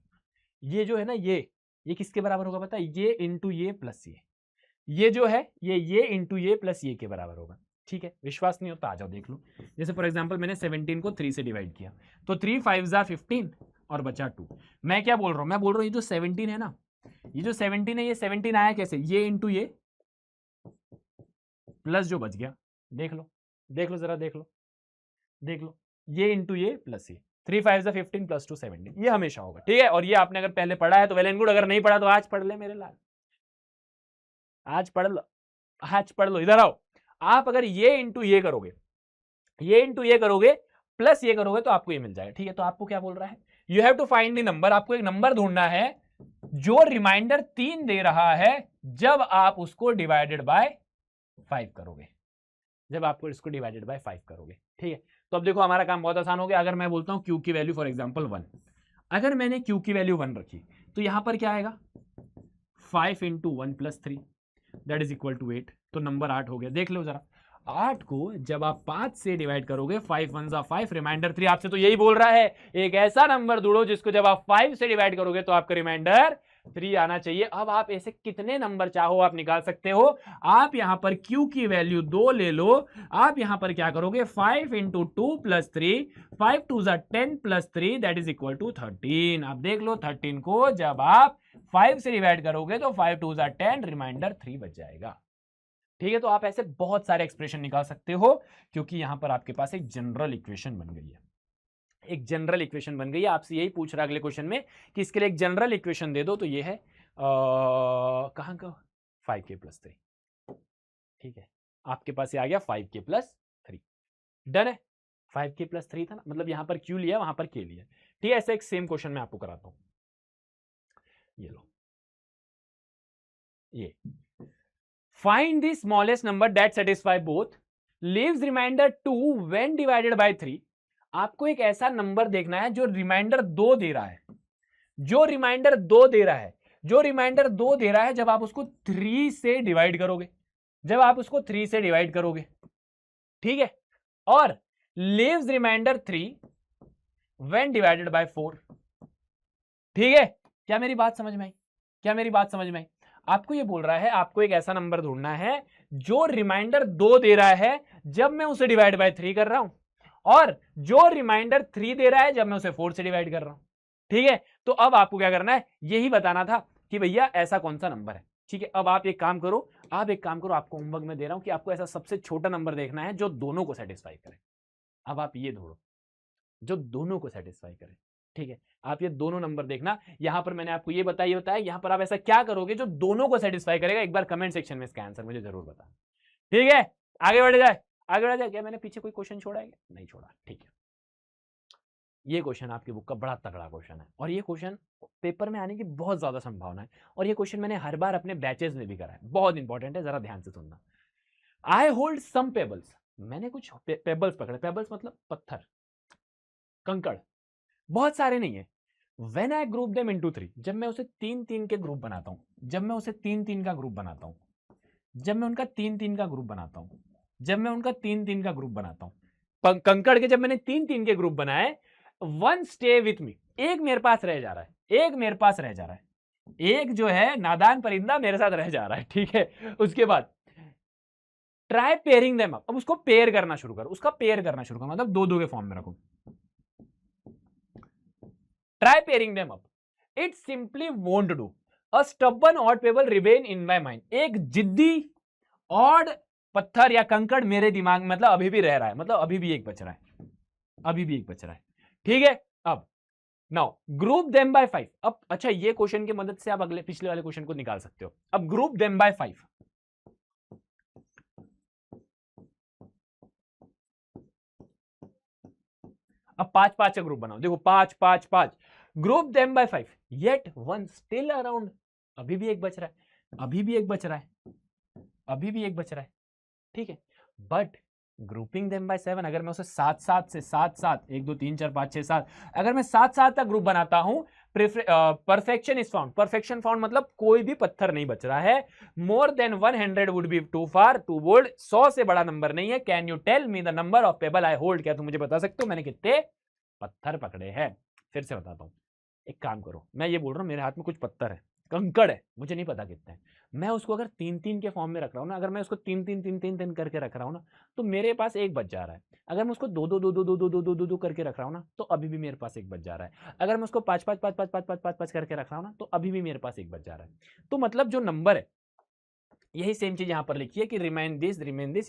ये जो है ना, ये किसके बराबर होगा पता है? ये इंटू ये प्लस ये जो है ये इंटू ये प्लस ये के बराबर होगा। ठीक है, विश्वास नहीं होता आ जाओ देख लो। जैसे फॉर एग्जांपल मैंने 17 को 3 से डिवाइड किया, तो 3 5 जा 15 और बचा 2। मैं क्या बोल रहा हूं? मैं बोल रहा हूं ये जो 17 है ना, ये जो 17 है, ये 17 आया कैसे? ये इंटू ये प्लस जो बच गया, देख लो जरा, देख लो, ये इंटू ये प्लस ये, 3 5 जा 15 प्लस 2 17, ये हमेशा होगा। ठीक है, और ये आपने अगर पहले पढ़ा है तो वेल एंड गुड, अगर नहीं पढ़ा तो आज पढ़ ले मेरे लाल, आज पढ़ लो। इधर आओ, आप अगर ये इंटू ये करोगे, ये इंटू ये करोगे प्लस ये करोगे तो आपको ये मिल जाएगा। ठीक है, तो आपको क्या बोल रहा है? You have to find the number, आपको एक नंबर ढूंढना है जो रिमाइंडर 3 दे रहा है जब आप उसको डिवाइडेड बाय 5 करोगे, जब आपको इसको डिवाइडेड बाय 5 करोगे। ठीक है, तो अब देखो हमारा काम बहुत आसान हो गया। अगर मैं बोलता हूं क्यू की वैल्यू फॉर एग्जांपल 1, अगर मैंने क्यू की वैल्यू 1 रखी तो यहां पर क्या आएगा? 5 into 1 plus 3 that is equal to 8, तो नंबर 8 हो गया। देख लो जरा, 8 को जब आप 5 से डिवाइड करोगे, 5 1 जा 5, रिमाइंडर 3। आपसे तो यही बोल रहा है, एक ऐसा नंबर ढूंढो जिसको जब आप 5 से डिवाइड करोगे तो आपका रिमाइंडर 3 आना चाहिए। अब आप ऐसे कितने नंबर चाहो आप निकाल सकते हो। आप यहां पर Q की वैल्यू 2 ले लो, आप यहां पर क्या करोगे? 5 इंटू 2 प्लस 3, 5 2 जा 10 plus 3 that is equal to 13। आप देख लो 13 को जब आप 5 से डिवाइड करोगे तो 5 2 जा 10, रिमाइंडर 3 बच जाएगा। ठीक है, तो आप ऐसे बहुत सारे एक्सप्रेशन निकाल सकते हो क्योंकि यहां पर आपके पास एक जनरल इक्वेशन बन गई है। एक जनरल इक्वेशन बन गई है। आपसे यही पूछ रहा है अगले क्वेश्चन में कि इसके लिए एक जनरल इक्वेशन दे दो, तो ये है कहां का? 5k plus 3। ठीक है, आपके पास ये आ गया 5k प्लस 3। डन है, 5k प्लस 3 था ना, मतलब यहां पर q लिया, वहां पर k लिया। ठीक है, ऐसा एक सेम क्वेश्चन मैं आपको कराता हूं। ये लो, ये find the smallest number that satisfy both, leaves remainder 2 when divided by 3। आपको एक ऐसा नंबर देखना है जो रिमाइंडर 2 दे रहा है, जो रिमाइंडर 2 दे रहा है, जो रिमाइंडर 2 दे रहा है जब आप उसको 3 से डिवाइड करोगे, जब आप उसको 3 से डिवाइड करोगे। ठीक है, और leaves remainder 3 when divided by 4। ठीक है, क्या मेरी बात समझ में आई? क्या मेरी बात समझ में आई? आपको ये बोल रहा है आपको एक ऐसा नंबर ढूंढना है जो रिमाइंडर 2 दे रहा है जब मैं उसे डिवाइड बाय 3 कर रहा हूं, और जो रिमाइंडर 3 दे रहा है जब मैं उसे 4 से डिवाइड कर रहा हूं। ठीक है, तो अब आपको क्या करना है? यही बताना था कि भैया ऐसा कौन सा नंबर है। ठीक है, अब आप एक काम करो, आपको होमवर्क में दे रहा हूं कि आपको ऐसा सबसे छोटा नंबर देखना है जो दोनों को सेटिस्फाई करे। अब आप ये ढूंढो जो दोनों को सेटिस्फाई करे। ठीक है, आप ये दोनों नंबर देखना। यहां पर मैंने आपको ये बताया, यहां पर आप ऐसा क्या करोगे जो दोनों को सेटिस्फाई करेगा? एक बार कमेंट सेक्शन में इसका आंसर मुझे जरूर बता। ठीक है, आगे बढ़े जाए, आगे बढ़ा जाए। क्या मैंने पीछे कोई क्वेश्चन छोड़ा है? नहीं छोड़ा। ठीक है, ये क्वेश्चन आपकी बुक का बड़ा तगड़ा क्वेश्चन है और ये क्वेश्चन पेपर में आने की बहुत ज्यादा संभावना है, और ये क्वेश्चन मैंने हर बार अपने बैचेस में भी करा है। बहुत इंपॉर्टेंट है, जरा ध्यान से सुनना। आई होल्ड सम पेबल्स, मैंने कुछ पेबल्स पकड़े। पेबल्स मतलब पत्थर, कंकड़, बहुत सारे नहीं है। When I group them into 3, जब मैं उसे 3-3 के ग्रुप बनाता हूं, जब मैं उसे 3-3 का ग्रुप बनाता हूं, जब मैं उनका 3-3 का ग्रुप बनाता हूं, जब मैं उनका 3-3 का ग्रुप बनाता हूं, कंकड़ के जब मैंने 3-3 के ग्रुप बनाए, वन स्टे विथ मी, एक मेरे पास रह जा रहा है, एक मेरे पास रह जा रहा है, एक जो है नादान परिंदा मेरे साथ रह जा रहा है। ठीक है, उसके बाद ट्राई पेयरिंग देम अप, अब उसको पेयर करना शुरू करो, उसका पेयर करना शुरू करो, मतलब 2-2 के फॉर्म में रखो। Try pairing them up. It simply won't do. A stubborn odd pebble remain in my mind. एक जिद्दी ऑड पत्थर या कंकड़ मेरे दिमाग में, मतलब अभी भी रह रहा है, मतलब अभी भी एक बच रहा है, अभी भी एक बच रहा है। ठीक है, अब नाउ ग्रुप देम बाय 5। अब अच्छा, ये क्वेश्चन की मदद से आप अगले पिछले वाले क्वेश्चन को निकाल सकते हो। अब ग्रुप देम बाय 5, अब 5-5 का ग्रुप बनाओ। देखो 5-5-5, group them by 5, yet one still around, अभी भी एक बच रहा है, अभी भी एक बच रहा है, अभी भी एक बच रहा है। ठीक है, बट ग्रुपिंग देम बाय 7, अगर मैं उसे 7-7 से 7-7, 1 2 3 4 5 6 7, अगर मैं 7-7 का ग्रुप बनाता हूं perfection is found, perfection found मतलब कोई भी पत्थर नहीं बच रहा है। More than 100 would be too far too bold, 100 से बड़ा नंबर नहीं है। Can you tell me the number of pebble I hold, क्या तुम मुझे बता सकते हो मैंने कितने पत्थर पकड़े हैं? फिर से बताता हूं, एक काम करो, मैं ये बोल रहा हूं मेरे हाथ में कुछ पत्थर है, कंकड़ है, मुझे नहीं पता कितने हैं, मैं उसको अगर 3-3 के फॉर्म में रख रहा हूं ना, अगर मैं उसको 3-3 करके रख रहा हूं ना, तो मेरे पास एक बच जा रहा है। अगर मैं उसको 2-2 करके रख रहा हूं ना, तो अभी भी मेरे पास एक बच जा रहा है। अगर मैं उसको 5-5 करके रख रहा हूं ना, तो अभी भी मेरे पास एक बच जा रहा है। तो मतलब जो नंबर है, यही सेम चीज यहां पर लिखी है कि रिमेन दिस,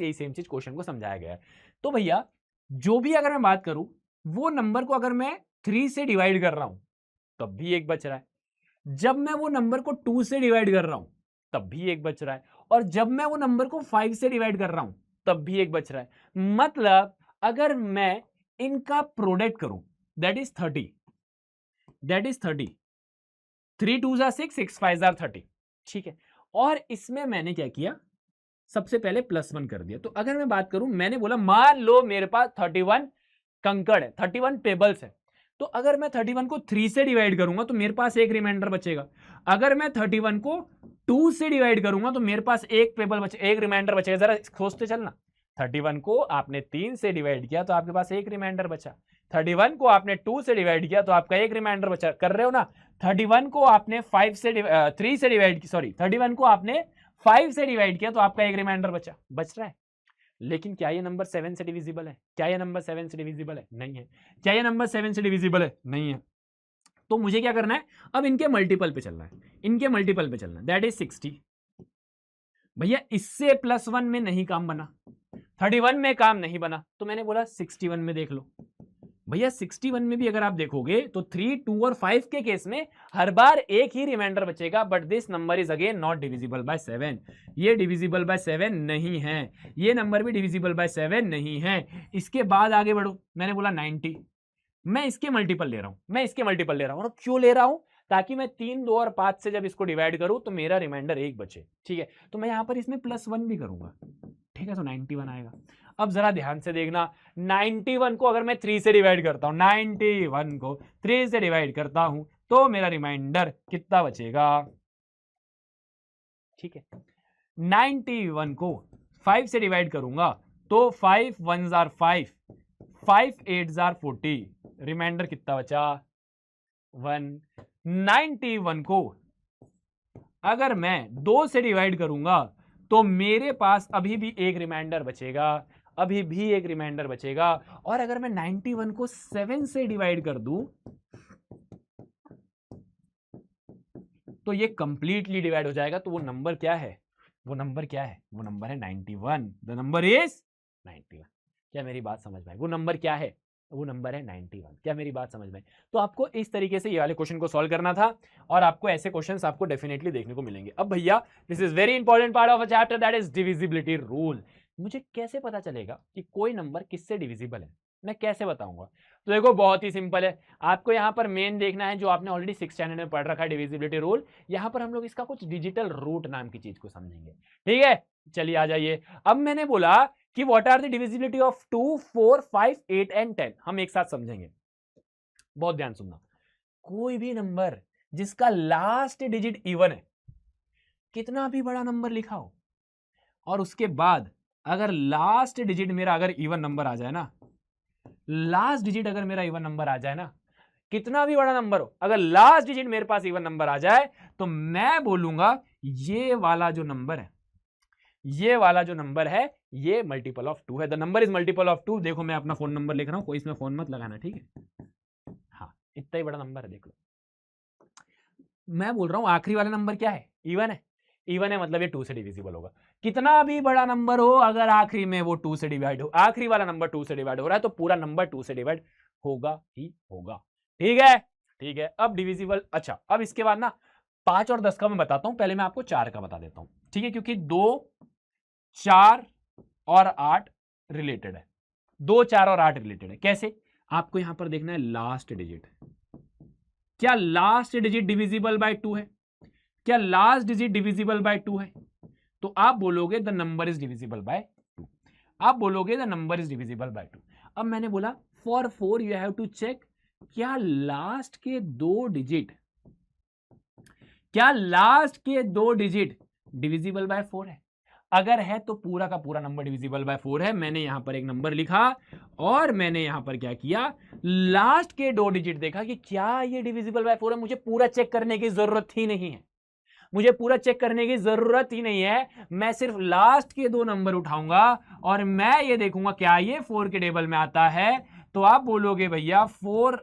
यही सेम चीज क्वेश्चन को समझाया गया है। तो भैया जो भी अगर मैं बात करूं, वो नंबर को अगर मैं 3 से डिवाइड कर रहा हूं तब भी एक बच रहा है, जब मैं वो नंबर को 2 से डिवाइड कर रहा हूं तब भी एक बच रहा है, और जब मैं वो नंबर को 5 से डिवाइड कर रहा हूं तब भी एक बच रहा है। मतलब अगर मैं इनका प्रोडक्ट करूं, दैट इज 30, 3 2 6, 6 5 30, ठीक है। और इसमें मैंने क्या किया, सबसे पहले +1 कर दिया। तो अगर मैं बात करूं, मैंने बोला मान लो मेरे पास 31 कंकड़ है, 31 पेबल्स है, तो अगर मैं 31 को 3 से डिवाइड करूंगा तो मेरे पास एक रिमाइंडर बचेगा। अगर मैं 31 को 2 से डिवाइड करूंगा तो मेरे पास एक पेबल बचे, एक रिमाइंडर बचेगा। जरा सोचते चलना, 31 को आपने 3 से डिवाइड किया तो आपके पास एक रिमाइंडर बचा, 31 को आपने 2 से डिवाइड किया तो आपका एक रिमाइंडर बचा, कर रहे हो ना। 31 को आपने 3 से डिवाइड, सॉरी 31 को आपने 5 से डिवाइड किया तो आपका एक रिमाइंडर बच रहा है। लेकिन क्या ये नंबर 7 से डिविजिबल है? क्या ये नंबर 7 से डिविजिबल है? नहीं है। क्या ये नंबर 7 से डिविजिबल है? नहीं है। तो मुझे क्या करना है, अब इनके मल्टीपल पे चलना है, इनके मल्टीपल पे चलना है, दैट इज 60। भैया इससे +1 में नहीं काम बना, 31 में काम नहीं बना, तो मैंने बोला 61 में देख लो। भैया 61 में भी अगर आप देखोगे तो 3, 2 और 5 के केस में हर बार एक ही रिमाइंडर बचेगा, but this number is again not divisible by 7। ये डिविजिबल बाय 7 नहीं है, ये नंबर भी डिविजिबल बाय 7 नहीं है। इसके बाद आगे बढ़ो, मैंने बोला 90, मैं इसके मल्टीपल ले रहा हूं, मैं इसके मल्टीपल ले रहा हूं। और क्यों ले रहा हूं? ताकि मैं 3, 2 और 5 से जब इसको डिवाइड करूं तो मेरा रिमाइंडर एक बचे, ठीक है। तो मैं यहां पर इसमें +1 भी करूंगा, ठीक है, तो 91 आएगा। अब जरा ध्यान से देखना, 91 को अगर मैं 3 से डिवाइड करता हूं, 91 को 3 से डिवाइड करता हूं तो मेरा रिमाइंडर कितना बचेगा? ठीक है, 91 को 5 से डिवाइड करूंगा तो 5 1s are 5, 5 8s are 40, reminder कितना बचा? 1। 91 को अगर मैं 2 से डिवाइड करूंगा तो मेरे पास अभी भी एक रिमाइंडर बचेगा, अभी भी एक रिमाइंडर बचेगा। और अगर मैं 91 को 7 से डिवाइड कर दूं तो ये कंप्लीटली डिवाइड हो जाएगा। तो वो नंबर क्या है? वो नंबर क्या है? वो नंबर है 91। The number is 91। क्या मेरी बात समझ में आई? वो नंबर क्या है? वो नंबर है 91। क्या मेरी बात समझ में आई? तो आपको इस तरीके से ये वाले क्वेश्चन को सॉल्व करना था, और आपको ऐसे क्वेश्चंस आपको डेफिनेटली देखने को मिलेंगे। अब भैया this is very important part of a chapter, that is divisibility rule. मुझे कैसे पता चलेगा कि कोई नंबर किससे डिविजिबल है? मैं कैसे बताऊंगा? तो देखो बहुत ही सिंपल है, आपको यहां पर मेन देखना है जो आपने ऑलरेडी 6th स्टैंडर्ड में पढ़ रखा है, डिविजिबिलिटी रूल। यहां पर हम लोग इसका कुछ डिजिटल रूट नाम की चीज को समझेंगे, ठीक है। चलिए आ जाइए। अब मैंने बोला कि what are the divisibility of 2, 4, 5, 8 and 10, हम एक साथ समझेंगे। बहुत ध्यान सुनना, कोई भी नंबर जिसका लास्ट डिजिट इवन है, कितना भी बड़ा नंबर लिखा हो, और उसके बाद अगर लास्ट डिजिट मेरा अगर इवन नंबर आ जाए ना, लास्ट डिजिट अगर मेरा इवन नंबर आ जाए ना, कितना भी बड़ा नंबर हो, अगर लास्ट डिजिट मेरे पास इवन नंबर आ जाए तो मैं बोलूंगा ये वाला जो नंबर है, ये वाला जो नंबर है ये मल्टीपल ऑफ 2 है। The number is multiple of 2। देखो मैं अपना फोन नंबर लिख रहा हूं, कोई इसमें फोन मत लगाना, ठीक है। हाँ, इतना ही बड़ा नंबर है, देख लो। मैं बोल रहा हूं आखिरी वाला नंबर क्या है? इवन है। इवन है मतलब ये 2 से डिविजिबल होगा। कितना भी बड़ा नंबर हो, अगर आखिरी में वो 2 से डिवाइड हो, आखिरी वाला नंबर 2 से डिवाइड हो रहा है तो पूरा नंबर 2 से डिवाइड होगा ही होगा, ठीक है। ठीक है, अब डिविजिबल। अच्छा, अब इसके बाद ना 5 और 10 का मैं बताता हूं, पहले मैं आपको 4 का बता देता हूं, ठीक है, क्योंकि 2, 4 और 8 रिलेटेड है। 2, 4 और 8 रिलेटेड है। कैसे? आपको यहां पर देखना है लास्ट डिजिट, क्या लास्ट डिजिट डिविजिबल बाय 2 है? क्या लास्ट डिजिट डिविजिबल बाय 2 है? तो आप बोलोगे the number is divisible by 2। आप बोलोगे the number is divisible by 2। अब मैंने बोला for 4 you have to check क्या लास्ट के दो डिजिट डिविजिबल बाय 4 है? अगर है तो पूरा का पूरा नंबर डिविजिबल बाय 4 है। मैंने यहां पर एक नंबर लिखा और मैंने यहां पर क्या किया, लास्ट के दो डिजिट देखा कि क्या ये डिविजिबल बाय 4 है। मुझे पूरा चेक करने की जरूरत ही नहीं है, मैं सिर्फ लास्ट के दो नंबर उठाऊंगा और मैं ये देखूंगा क्या ये 4 के टेबल में आता है। तो आप बोलोगे भैया 4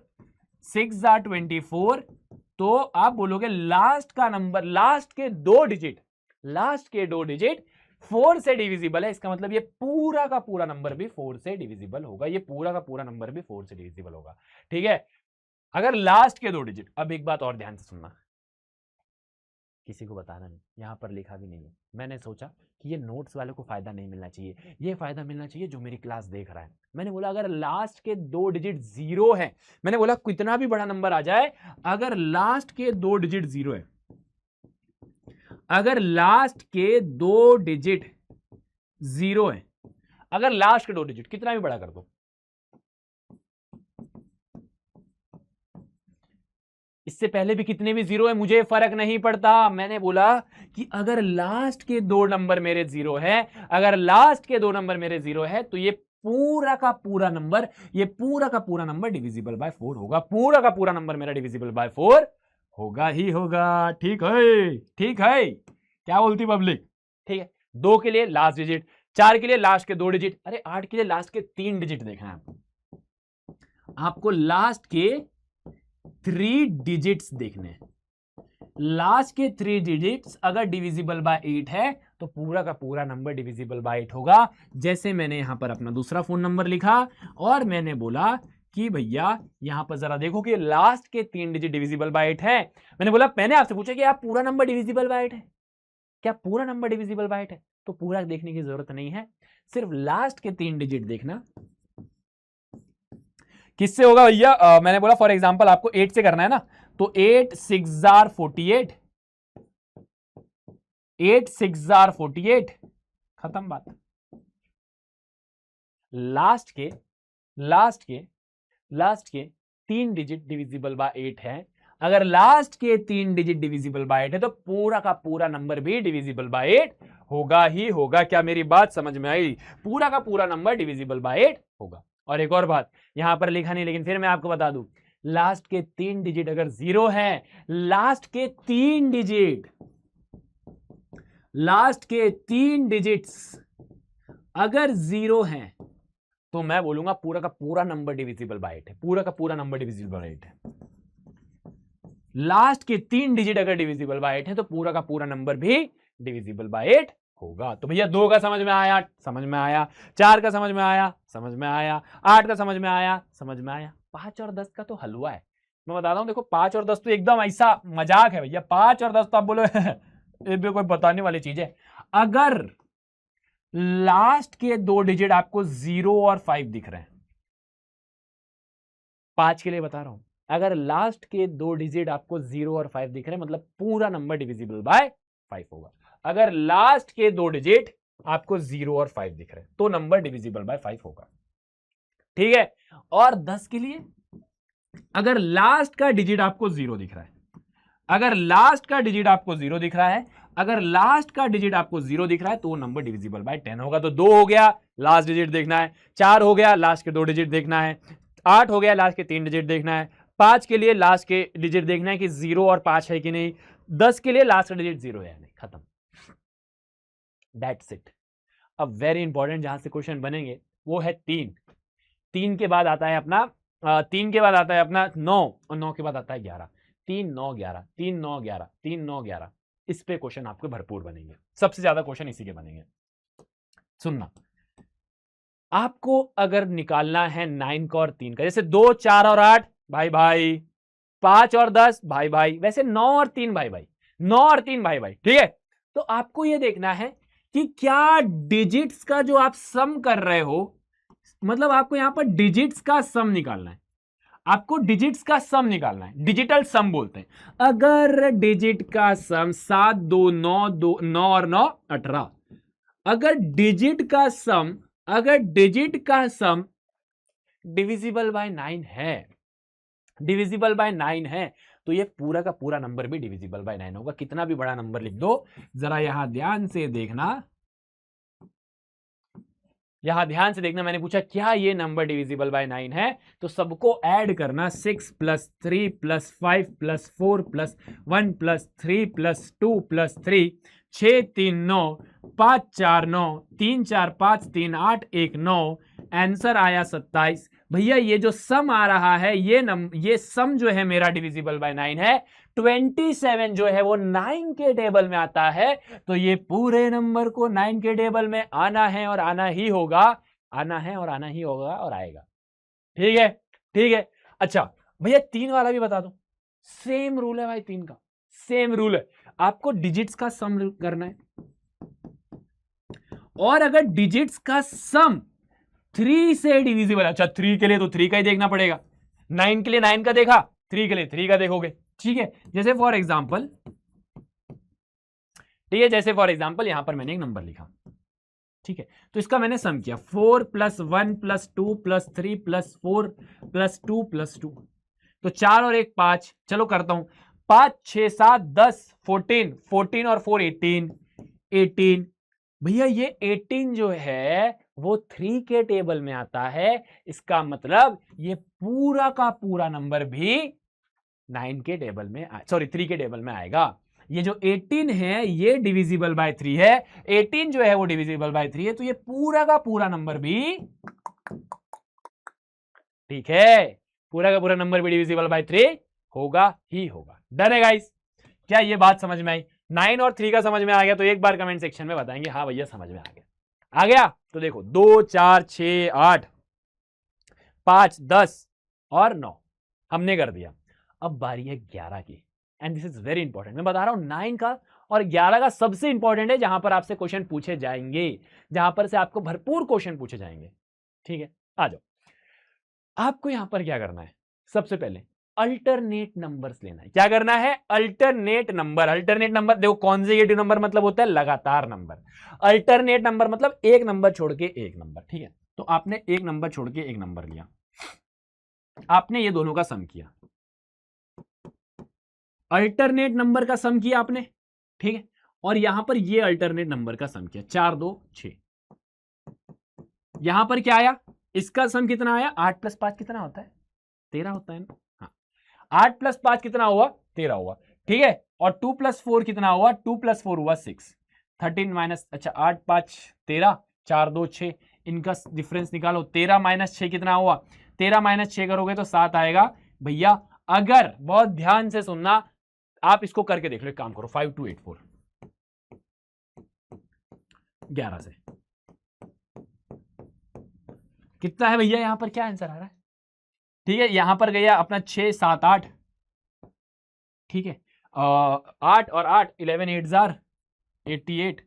6 24, तो आप बोलोगे लास्ट का नंबर, लास्ट के दो डिजिट 4 से डिविजिबल है। इसका मतलब ये पूरा का पूरा नंबर भी 4 से डिविजिबल होगा, ठीक है, अगर लास्ट के दो डिजिट। अब एक बात और ध्यान से सुनना, किसी को बताना नहीं, यहां पर लिखा भी नहीं है। मैंने सोचा कि ये नोट्स वाले को फायदा नहीं मिलना चाहिए, ये फायदा मिलना चाहिए जो मेरी क्लास देख रहा है। मैंने बोला अगर लास्ट के दो डिजिट 0 है, मैंने बोला कितना भी बड़ा नंबर आ जाए, अगर लास्ट के दो डिजिट 0 है, अगर लास्ट के दो डिजिट 0 है, अगर लास्ट के दो डिजिट कितना भी बड़ा कर दो, इससे पहले भी कितने भी 0 है मुझे फर्क नहीं पड़ता। मैंने बोला कि अगर लास्ट के दो नंबर मेरे 0 है, तो ये पूरा का पूरा नंबर डिविजिबल बाय 4 होगा। पूरा का पूरा नंबर मेरा डिविजिबल बाय 4 होगा ही होगा। ठीक है, क्या बोलती पब्लिक? ठीक है, 2 के लिए लास्ट डिजिट, 4 के लिए लास्ट के दो डिजिट, अरे 8 के लिए लास्ट के 3 डिजिट देखना है आपको लास्ट के 3 डिजिट्स देखने हैं। लास्ट के 3 डिजिट्स अगर डिविजिबल बाय 8 है तो पूरा का पूरा नंबर डिविजिबल बाय 8 होगा। जैसे मैंने यहां पर अपना दूसरा फोन नंबर लिखा और मैंने बोला कि भैया यहां पर जरा देखो कि लास्ट के 3 डिजिट डिविजिबल बाय 8 है। मैंने आपसे पूछा कि आप पूरा नंबर डिविजिबल बाय 8 है क्या? पूरा नंबर डिविजिबल बाय 8 है तो पूरा देखने की जरूरत नहीं है, सिर्फ लास्ट के 3 डिजिट देखना। किससे होगा भैया? मैंने बोला फॉर एग्जांपल आपको 8 से करना है ना, तो 8 6 48, 8 6 48, खत्म बात। लास्ट के 3 डिजिट डिविजिबल बाय 8 है। अगर लास्ट के 3 डिजिट डिविजिबल बाय 8 है तो पूरा का पूरा नंबर भी डिविजिबल बाय 8 होगा ही होगा। क्या मेरी बात समझ में आई? पूरा का पूरा नंबर डिविजिबल बाय 8 होगा। और एक और बात यहां पर लिखा नहीं, लेकिन फिर मैं आपको बता दूं, लास्ट के 3 डिजिट अगर 0 है, लास्ट के 3 डिजिट्स अगर 0 हैं तो मैं बोलूंगा पूरा का पूरा नंबर डिविजिबल बाय 8 है, पूरा का पूरा नंबर डिविजिबल बाय 8 है। लास्ट के 3 डिजिट अगर डिविजिबल बाय 8 है तो पूरा का पूरा नंबर भी डिविजिबल बाय 8 होगा। तो भैया 2 का समझ में आया, 4 का समझ में आया, 8 का समझ में आया, 5 और 10 का तो हलवा है। मैं बताता हूं, देखो 5 और 10 तो एकदम ऐसा मजाक है भैया। 5 और 10 तो आप बोलो ये भी कोई बताने वाली चीज है। अगर लास्ट के 2 डिजिट आपको 0 और 5 दिख रहे हैं, 5 के लिए बता रहा हूं, अगर लास्ट के 2 डिजिट आपको 0 और 5 दिख रहे हैं मतलब पूरा नंबर डिविजिबल बाय 5 होगा। अगर लास्ट के 2 डिजिट आपको 0 और 5 दिख रहे हैं तो नंबर डिविजिबल बाय 5 होगा। ठीक है, और 10 के लिए अगर लास्ट का डिजिट आपको 0 दिख रहा है, अगर लास्ट का डिजिट आपको 0 दिख रहा है, तो नंबर डिविजिबल बाय 10 होगा। तो 2 हो गया, लास्ट डिजिट देखना है, 4 हो गया, लास्ट के 2 डिजिट देखना है, 8 हो गया, लास्ट के 3 डिजिट देखना है, 5 के लिए लास्ट के डिजिट देखना है कि 0 और 5 है कि नहीं, 10 के लिए लास्ट का डिजिट 0 है या नहीं, खत्म। That's it. अब वेरी इंपॉर्टेंट जहां से क्वेश्चन बनेंगे वो है 3 के बाद आता है अपना 9 और 9 के बाद आता है 11। 3 9 11, 3 9 11, 3 9 11, इस पे क्वेश्चन आपके भरपूर बनेंगे। सबसे ज्यादा क्वेश्चन इसी के बनेंगे। सुनना, आपको अगर निकालना है 9 का और 3 का, जैसे 2 4 और 8 भाई भाई, 5 और 10 भाई भाई, वैसे 9 और 3 भाई भाई, 9 और 3 भाई भाई, ठीक है। तो आपको यह देखना है कि क्या डिजिट्स का जो आप सम कर रहे हो, मतलब आपको यहां पर डिजिट्स का सम निकालना है, डिजिटल सम बोलते हैं। अगर डिजिट का सम 7 2 9 2 9 और 9 18, अगर डिजिट का सम डिविजिबल बाय 9 है, डिविजिबल बाय 9 है तो ये पूरा का पूरा नंबर भी डिविजिबल बाय 9 होगा। कितना भी बड़ा नंबर लिख दो, जरा यहां ध्यान से देखना, यहां ध्यान से देखना, मैंने पूछा क्या ये नंबर डिविजिबल बाय 9 है, तो सबको ऐड करना, 6 + 3 + 5 + 4 + 1 + 3 + 2 + 3, 6 3 9, 5 4 9, 3 4 5 3 8 1 9, आंसर आया 27। भैया ये जो सम आ रहा है ये सम जो है मेरा डिविजिबल बाय 9 है। 27 जो है वो 9 के टेबल में आता है, तो ये पूरे नंबर को 9 के टेबल में आना है और आना ही होगा, आना है और आना ही होगा और आएगा। ठीक है, ठीक है। अच्छा भैया 3 वाला भी बता दो, सेम रूल है भाई, 3 का सेम रूल है, आपको डिजिट्स का सम करना है, और अगर डिजिट्स का सम 3 से डिविजिबल, अच्छा 3 के लिए तो 3 का ही देखना पड़ेगा, 9 के लिए 9 का देखा, 3 के लिए 3 का देखोगे। ठीक है, जैसे फॉर एग्जांपल, ठीक है, जैसे फॉर एग्जांपल यहां पर मैंने एक नंबर लिखा, ठीक है, तो इसका मैंने सम किया 4 + 1 + 2 + 3 + 4 + 2 + 2, तो 4 और 1 5, चलो करता हूं, 5 6 7 10 14, 14 और 4 18, 18। भैया ये 18 जो है वो 3 के टेबल में आता है, इसका मतलब ये पूरा का पूरा नंबर भी 9 के टेबल में, सॉरी 3 के टेबल में आएगा। ये जो 18 है ये डिविजिबल बाय 3 है, 18 जो है वो डिविजिबल बाय 3 है, तो ये पूरा का पूरा नंबर भी, ठीक है, पूरा का पूरा नंबर भी डिविजिबल बाय 3 होगा ही होगा। डन है गाइस? क्या ये बात समझ में आई? 9 और 3 का समझ में आ गया तो एक बार कमेंट सेक्शन में बताएंगे हाँ भैया समझ में आ गया। आ गया? तो देखो 2 4 6 8 5 10 और 9 हमने कर दिया। अब बारी है 11 की, and this is very important. मैं बता रहा हूं 9 का और 11 का सबसे इंपॉर्टेंट है, जहां पर आपसे क्वेश्चन पूछे जाएंगे, जहां पर से आपको भरपूर क्वेश्चन पूछे जाएंगे। ठीक है, आ जाओ। आपको यहां पर क्या करना है, सबसे पहले अल्टरनेट नंबर्स लेना है। क्या करना है? Alternate number. अल्टरनेट नंबर देखो, कॉन्जिगेटिव नंबर मतलब होता है लगातार नंबर, अल्टरनेट नंबर मतलब एक नंबर छोड़ के एक नंबर। ठीक है, तो आपने एक नंबर छोड़ के एक नंबर लिया, आपने ये दोनों का सम किया, अल्टरनेट नंबर का सम किया आपने, ठीक है, और यहां पर ये अल्टरनेट नंबर का सम किया, 4 2 6। यहां पर क्या आया? इसका सम कितना आया? 8 + 5 कितना होता है? 13 होता है ना। हाँ, 8 + 5 कितना हुआ? 13 हुआ। ठीक है, और 2 + 4 कितना हुआ? 2 + 4 हुआ 6। 13 माइनस, अच्छा 8 5 13, 4 2 6, इनका डिफरेंस निकालो। 13 - 6 कितना हुआ? 13 - 6 करोगे तो 7 आएगा। भैया अगर बहुत ध्यान से सुनना, आप इसको करके देख लो, एक काम करो, 5 2 8 4, 11 से कितना है भैया? यहां पर क्या आंसर आ रहा है? ठीक है, यहां पर गया अपना 6 7 8, ठीक है, 8 और 8 11 8 जार 88,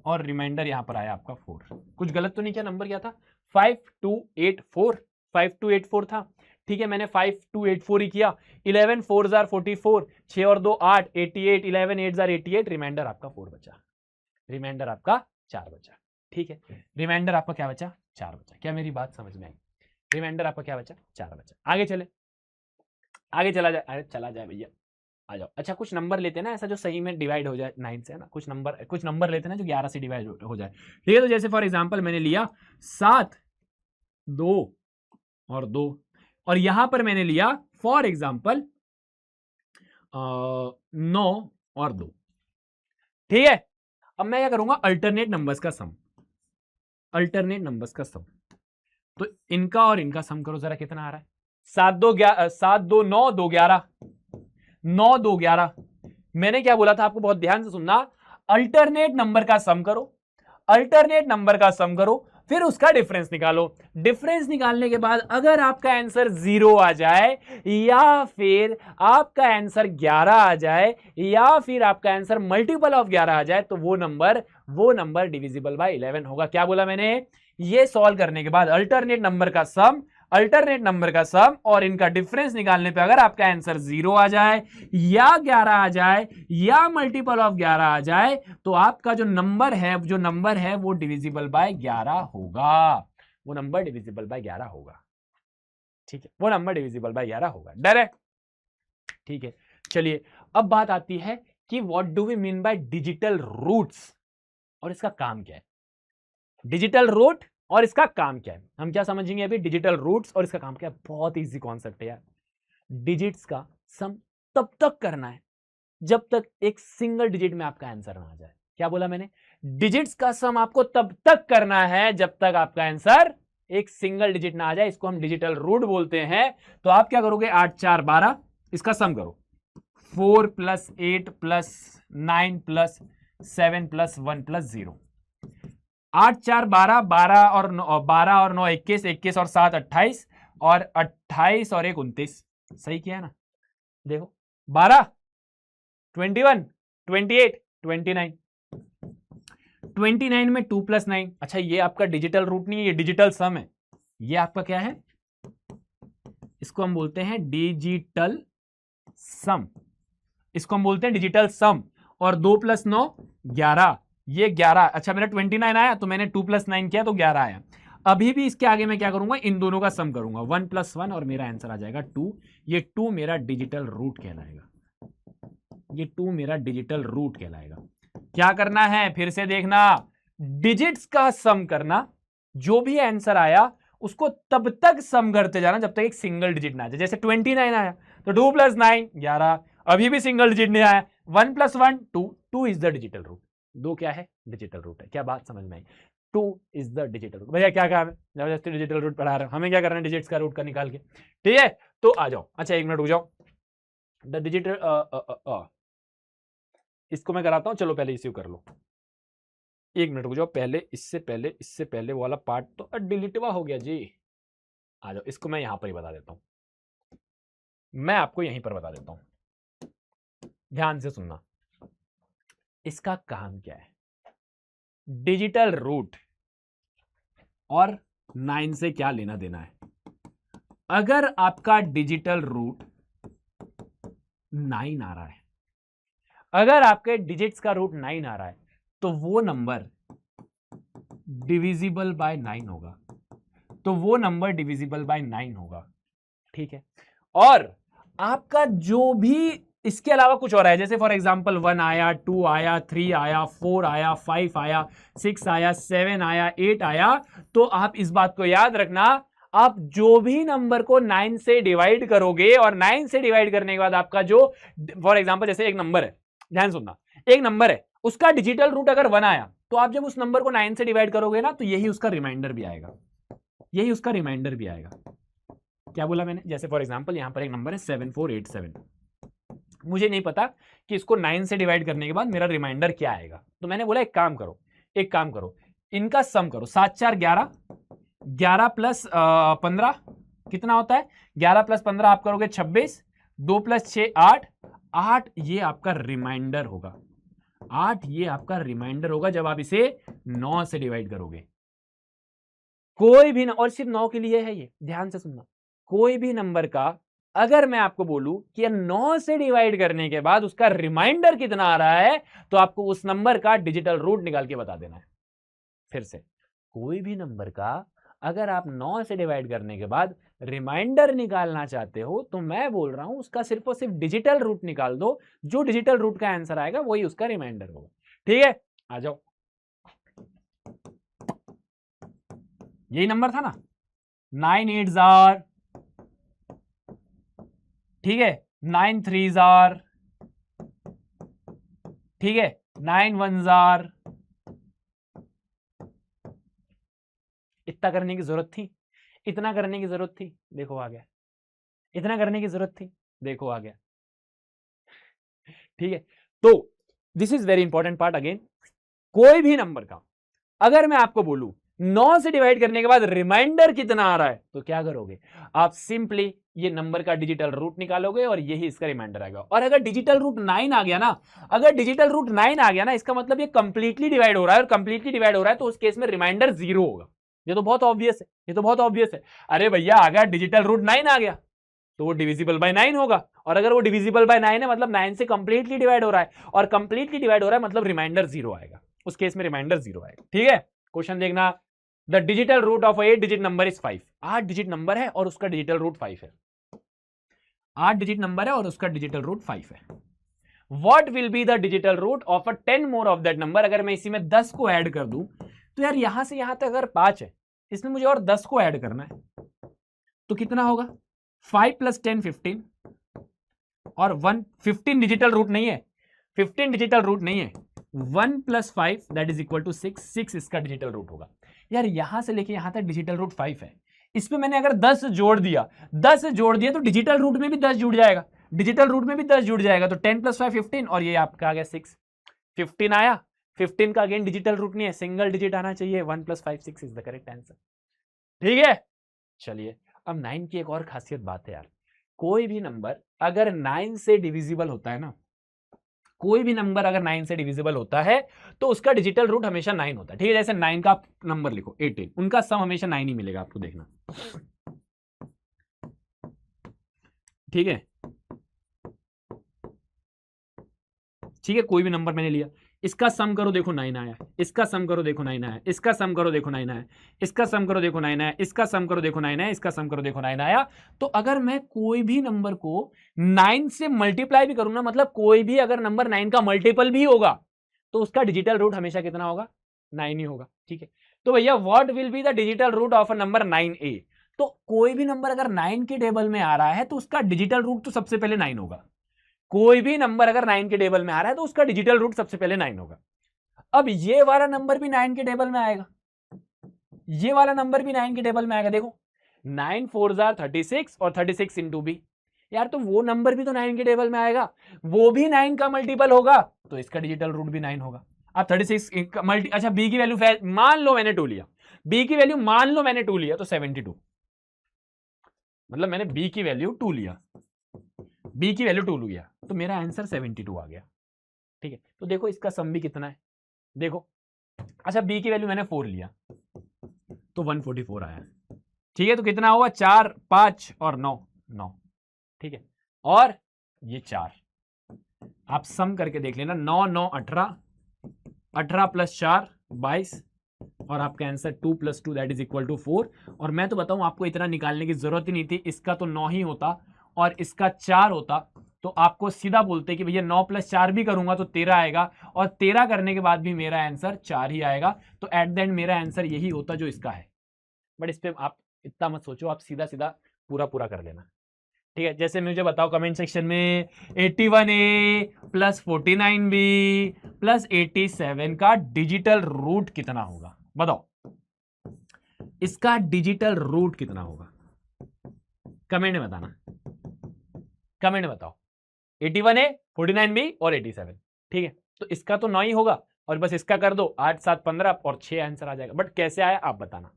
और रिमाइंडर यहां पर आया आपका 4। कुछ गलत तो नहीं किया? नंबर क्या था? 5 2 8 4, 5 2 8 4 था। ठीक है, मैंने 5 2 8 4 ही किया। 11 4 जार 44, 6 और 2 8, 88, 11 8 जार 88, रिमाइंडर आपका 4 बचा, रिमाइंडर आपका 4 बचा। ठीक है, रिमाइंडर आपका क्या बचा? 4 बचा। क्या मेरी बात समझ में आई? रिमाइंडर आपका क्या बचा? 4 बचा। आगे चले, आगे चला जाए, अरे चला जाए भैया, आ जाओ। अच्छा कुछ नंबर लेते हैं ना ऐसा जो सही में डिवाइड हो जाए 9 से, है ना, कुछ नंबर लेते हैं ना जो 11 से डिवाइड हो जाए। ठीक है, तो जैसे फॉर एग्जांपल मैंने लिया 7 2 और 2, और यहां पर मैंने लिया फॉर एग्जांपल 9 और 2। ठीक है, अब मैं क्या करूंगा? अल्टरनेट नंबर्स का सम, अल्टरनेट नंबर्स का सम, तो इनका और इनका सम करो जरा, कितना आ रहा है? 7 2 9 2 11, 9 2 11। मैंने क्या बोला था आपको? बहुत ध्यान से सुनना, अल्टरनेट नंबर का सम करो, अल्टरनेट नंबर का सम करो, फिर उसका डिफरेंस निकालो। डिफरेंस निकालने के बाद अगर आपका आंसर 0 आ जाए, या फिर आपका आंसर 11 आ जाए, या फिर आपका आंसर मल्टीपल ऑफ 11 आ जाए, तो वो नंबर डिविजिबल बाय 11 होगा। क्या बोला मैंने? ये सॉल्व करने के बाद अल्टरनेट नंबर का सम, अल्टरनेट नंबर का सम और इनका डिफरेंस निकालने पे अगर आपका आंसर 0 आ जाए, या 11 आ जाए, या मल्टीपल ऑफ 11 आ जाए, तो आपका जो नंबर है वो डिविजिबल बाय 11 होगा, वो नंबर डिविजिबल बाय 11 होगा। ठीक है, वो नंबर डिविजिबल बाय 11 होगा। डर है? ठीक है, चलिए अब बात आती है कि what do we mean by digital roots और इसका काम क्या है। डिजिटल रूट और इसका काम क्या है, हम क्या समझेंगे अभी। डिजिटल रूट्स और इसका काम क्या है, बहुत इजी कॉन्सेप्ट है यार। डिजिट्स का सम तब तक करना है जब तक एक सिंगल डिजिट में आपका आंसर ना आ जाए। क्या बोला मैंने? डिजिट्स का सम आपको तब तक करना है जब तक आपका आंसर एक सिंगल डिजिट ना आ जाए, इसको हम डिजिटल रूट बोलते हैं। तो आप क्या करोगे, 8 4 12 इसका सम करो, 4 + 8 + 9 + 7 + 1 + 0। 8 4 12, 12 और 9 21, 21 और 7 28 और 28 और 1 29। सही किया है ना? देखो 12 21 28 29, 29 में 2 + 9। अच्छा ये आपका डिजिटल रूट नहीं है, ये डिजिटल सम है। ये आपका क्या है, इसको हम बोलते हैं डिजिटल सम, इसको हम बोलते हैं डिजिटल सम। और 2 + 9 11, ये 11। अच्छा मेरा 29 आया तो मैंने 2 + 9 किया तो 11 आया। अभी भी इसके आगे मैं क्या करूंगा, इन दोनों का सम करूंगा, 1 + 1 और मेरा आंसर आ जाएगा 2। ये 2 मेरा डिजिटल रूट कहलाएगा, ये 2 मेरा डिजिटल रूट कहलाएगा। क्या करना है, फिर से देखना, डिजिट्स का सम करना, जो भी आंसर आया उसको तब तक सम करते जाना जब तक एक सिंगल डिजिट ना आ जाए। जैसे 29 आया तो 2 + 9 11, अभी भी सिंगल डिजिट नहीं आया, 1 + 1 2, 2 इज द डिजिटल रूट। 2 क्या है, डिजिटल रूट है। क्या बात समझ में आई? 2 इज द डिजिटल रूट। भैया क्या काम है, जबरदस्ती डिजिटल रूट पढ़ा रहे हो, हमें क्या करना है, डिजिट्स का रूट का निकाल के। ठीक है, तो आ जाओ। अच्छा 1 मिनट रुक जाओ, द डिजिटल इसको मैं कराता हूं, चलो पहले इसी को कर लो। 1 मिनट रुक जाओ, पहले इससे पहले वो वाला पार्ट तो डिलीटवा हो गया जी। आ जाओ, इसको मैं यहां पर ही बता देता हूं, मैं आपको यहीं पर बता देता हूं, ध्यान से सुनना। इसका काम क्या है, डिजिटल रूट और 9 से क्या लेना देना है। अगर आपका डिजिटल रूट 9 आ रहा है, अगर आपके डिजिट्स का रूट 9 आ रहा है तो वो नंबर डिविजिबल बाय 9 होगा, तो वो नंबर डिविजिबल बाय 9 होगा। ठीक है, और आपका जो भी इसके अलावा कुछ और है, जैसे फॉर एग्जांपल 1 आया, 2 आया, 3 आया, 4 आया, 5 आया, 6 आया, 7 आया, 8 आया, तो आप इस बात को याद रखना, आप जो भी नंबर को 9 से डिवाइड करोगे और 9 से डिवाइड करने के बाद आपका जो, फॉर एग्जांपल जैसे एक नंबर है, ध्यान सुनना, एक नंबर है उसका डिजिटल रूट अगर 1 आया तो आप जब उस नंबर को 9 से डिवाइड करोगे ना, तो यही उसका रिमाइंडर भी आएगा, यही उसका रिमाइंडर भी आएगा। क्या बोला मैंने, जैसे फॉर एग्जांपल यहां पर एक नंबर है 7487, मुझे नहीं पता कि इसको 9 से डिवाइड करने के बाद मेरा रिमाइंडर क्या आएगा, तो मैंने बोला एक काम करो, इनका सम करो, 7 4 11, 11 + 15 कितना होता है, 11 + 15 आप करोगे 26, 2 + 6 8, 8 ये आपका रिमाइंडर होगा, 8 ये आपका रिमाइंडर होगा जब आप इसे 9 से डिवाइड करोगे। कोई भी और सिर्फ 9 के लिए है ये, ध्यान से सुनना, कोई भी नंबर का अगर मैं आपको बोलूं कि 9 से डिवाइड करने के बाद उसका रिमाइंडर कितना आ रहा है, तो आपको उस नंबर का डिजिटल रूट निकाल के बता देना है। फिर से, कोई भी नंबर का अगर आप 9 से डिवाइड करने के बाद रिमाइंडर निकालना चाहते हो, तो मैं बोल रहा हूं उसका सिर्फ और सिर्फ डिजिटल रूट निकाल दो, जो डिजिटल रूट का आंसर आएगा वही उसका रिमाइंडर होगा। ठीक है, आ जाओ, यही नंबर था ना, 9 8 आर, ठीक है, 9 3 आर, ठीक है, 9 1 आर। इतना करने की जरूरत थी, इतना करने की जरूरत थी, देखो आ गया, इतना करने की जरूरत थी, देखो आ गया। ठीक है, तो this is very important part again, कोई भी नंबर का अगर मैं आपको बोलूं 9 से डिवाइड करने के बाद रिमाइंडर कितना आ रहा है, तो क्या करोगे आप, सिंपली ये नंबर का डिजिटल रूट निकालोगे और यही इसका रिमाइंडर आएगा। और अगर डिजिटल रूट 9 आ गया ना, अगर डिजिटल रूट 9 आ गया ना, इसका मतलब ये कंप्लीटली डिवाइड हो रहा है, और कंप्लीटली डिवाइड हो रहा है तो उस केस में रिमाइंडर 0 होगा। ये तो बहुत ऑब्वियस है, ये तो बहुत ऑब्वियस है। अरे भैया अगर डिजिटल रूट 9 आ गया तो वो डिविजिबल बाय 9 होगा, और अगर वो डिविजिबल बाय 9 है मतलब 9 से कंप्लीटली डिवाइड हो रहा है, और कंप्लीटली डिवाइड हो रहा है मतलब रिमाइंडर 0 आएगा, उस केस में रिमाइंडर 0 आएगा। ठीक है, क्वेश्चन देखना, the digital root of 8 digit number is 5। 8 digit number है और उसका डिजिटल रूट 5 है। 8 डिजिट नंबर है और उसका डिजिटल रूट 5 है। What will be the digital root of a 10 more of that number. अगर मैं इसी में 10 को ऐड कर दूं तो यार यहां से यहां तक अगर 5 है, इसमें मुझे और 10 को ऐड करना है तो कितना होगा? 5 + 10 15 और 1 15 डिजिटल रूट नहीं है, 15 डिजिटल रूट नहीं है। 1 + 5 दैट इज इक्वल टू 6। 6 इसका डिजिटल रूट होगा। यार यहां से लेके यहां तक डिजिटल रूट 5 है। इस पे मैंने अगर 10 जोड़ दिया, 10 जोड़ दिया तो डिजिटल रूट में भी 10 जुड़ जाएगा, डिजिटल रूट में भी 10 जुड़ जाएगा। तो 10 + 5 15 और ये आपका आ गया 6। 15 आया। 15 का अगेन डिजिटल रूट नहीं है, सिंगल डिजिट आना चाहिए। 1 + 5 6 इज द करेक्ट आंसर। ठीक है, चलिए अब 9 की एक और खासियत बात है यार। कोई भी नंबर अगर 9 से डिविजिबल होता है ना, कोई भी नंबर अगर 9 से डिविजिबल होता है तो उसका डिजिटल रूट हमेशा 9 होता है। ठीक है, जैसे 9 का नंबर लिखो 18, उनका सम हमेशा 9 ही मिलेगा आपको, देखना। ठीक है, ठीक है, कोई भी नंबर मैंने लिया, इसका सम करो देखो 9 आया, इसका सम करो देखो 9 आया, इसका सम करो देखो 9 आया, इसका सम करो देखो 9 आया, इसका सम करो देखो 9 आया, इसका सम करो देखो 9 आया। तो अगर मैं कोई भी नंबर को 9 से मल्टीप्लाई भी करूं ना, मतलब कोई भी अगर नंबर 9 का मल्टीपल भी होगा तो उसका डिजिटल रूट हमेशा कितना होगा? 9 ही होगा। ठीक है, तो भैया what will be the digital root of a number 9a। तो कोई भी नंबर अगर 9 के टेबल में आ रहा है तो उसका डिजिटल रूट तो सबसे पहले 9 होगा। कोई भी नंबर अगर 9 के टेबल में आ रहा है तो उसका डिजिटल रूट सबसे पहले 9 होगा। अब ये वाला नंबर भी 9 के टेबल में आएगा, ये वाला नंबर भी 9 के टेबल में आएगा। देखो 9 4 36 और 36 इंटू बी। यार तो वो नंबर भी तो 9 के टेबल में आएगा, वो भी 9 का मल्टीपल होगा, तो इसका डिजिटल रूट भी 9 होगा। अब 36 मल्टी, अच्छा बी की वैल्यू मान लो मैंने 2 लिया, बी की वैल्यू मान लो मैंने 2 लिया तो 72, मतलब मैंने बी की वैल्यू 2 लिया, बी की वैल्यू 2 लिया तो मेरा आंसर 72 आ गया। ठीक है, तो देखो इसका सम भी कितना है, देखो। अच्छा बी की वैल्यू मैंने 4 लिया तो 144 आया। ठीक है, तो कितना हुआ? 4 5 और 9 9। ठीक है, और ये 4 आप सम करके देख लेना। 9 9 18, 18 + 4 22 और आपका answer 2 + 2 that is equal to 4। और मैं तो बताऊं आपको इतना निकालने की जरूरत ही नहीं थी, इसका तो 9 ही होता और इसका 4 होता तो आपको सीधा बोलते कि भैया 9 + 4 भी करूंगा तो 13 आएगा और 13 करने के बाद भी मेरा आंसर 4 ही आएगा। तो एट द एंड मेरा आंसर यही होता जो इसका है। बट इस पे आप इतना मत सोचो, आप सीधा सीधा पूरा पूरा कर लेना। ठीक है, जैसे मुझे बताओ कमेंट सेक्शन में 81A + 49B + 87 का डिजिटल रूट कितना होगा? बताओ इसका डिजिटल रूट कितना होगा, कमेंट में बताना, कमेंट में बताओ। 81A 49B और 87। ठीक है, तो इसका तो 9 ही होगा और बस इसका कर दो 8 7 15 और 6 आंसर आ जाएगा। बट कैसे आया आप बताना,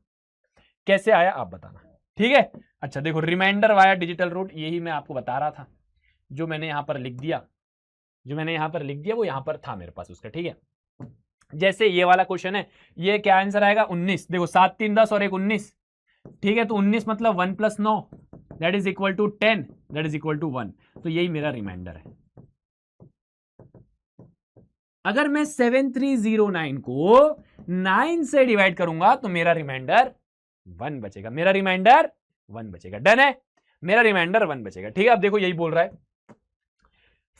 कैसे आया आप बताना। ठीक है, अच्छा देखो रिमाइंडर वाया डिजिटल रूट, यही मैं आपको बता रहा था, जो मैंने यहां पर लिख दिया, जो मैंने यहां पर लिख दिया वो यहां पर था मेरे पास उसका। ठीक है, जैसे ये वाला क्वेश्चन है, ये क्या आंसर आएगा? 19। देखो 7 3 10 और 1 19। ठीक है, तो 19 मतलब 1 + 9 that is equal to 10 that is equal to 1। तो यही मेरा रिमाइंडर है। अगर मैं 7309 को 9 से डिवाइड करूंगा तो मेरा रिमाइंडर 1 बचेगा, मेरा रिमाइंडर 1 बचेगा। डन है, मेरा रिमाइंडर 1 बचेगा। ठीक है, अब देखो यही बोल रहा है,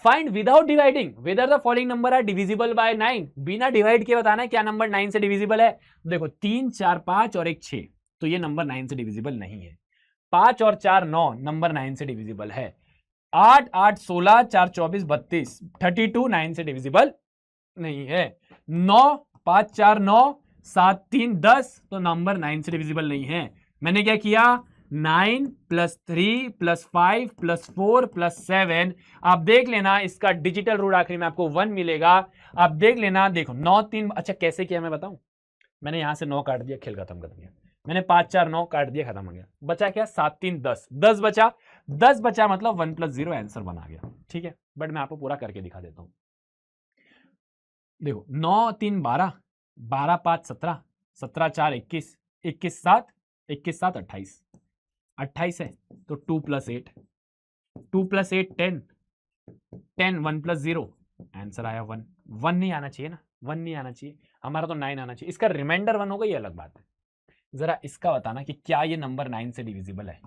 find without dividing whether the following number are divisible by 9। बिना डिवाइड के बताना है क्या नंबर 9 से डिविजिबल है। देखो 3 4 5 और 1 6, तो ये नंबर 9 से डिविजिबल नहीं है। 5 और 4 9, नंबर 9 से डिविजिबल है। 8 8 16 4 24 32 32 9 से डिविजिबल नहीं है। 9 5 4 9 7 3 10, तो नंबर 9 से डिविजिबल नहीं है। मैंने क्या किया? 9 + 3 + 5 + 4 + 7। आप देख लेना इसका डिजिटल रूट आखिरी में आपको 1 मिलेगा। आप देख लेना, देखो 9 3, अच्छा कैसे किया मैं बताऊं। मैंने यहां से 9 काट दिया, खेल खत्म कर दिया। मैंने 5 4 9 काट दिया, खत्म हो गया। बचा क्या? 7 3 10, 10 बचा। 10 बचा मतलब 1 + 0 आंसर बना गया। ठीक है, बट मैं आपको पूरा करके दिखा देता हूं। देखो 9 3 12, 12 5 17, 17 4 21, 21 7, 21 7 28, 28 है तो 2 + 8, 2 + 8 10, 10 1 + 0 आंसर आया 1। 1 नहीं आना चाहिए ना, 1 नहीं आना चाहिए, हमारा तो 9 आना चाहिए। इसका रिमाइंडर 1 होगा, ये अलग बात है। जरा इसका बताना कि क्या ये नंबर 9 से डिविजिबल है,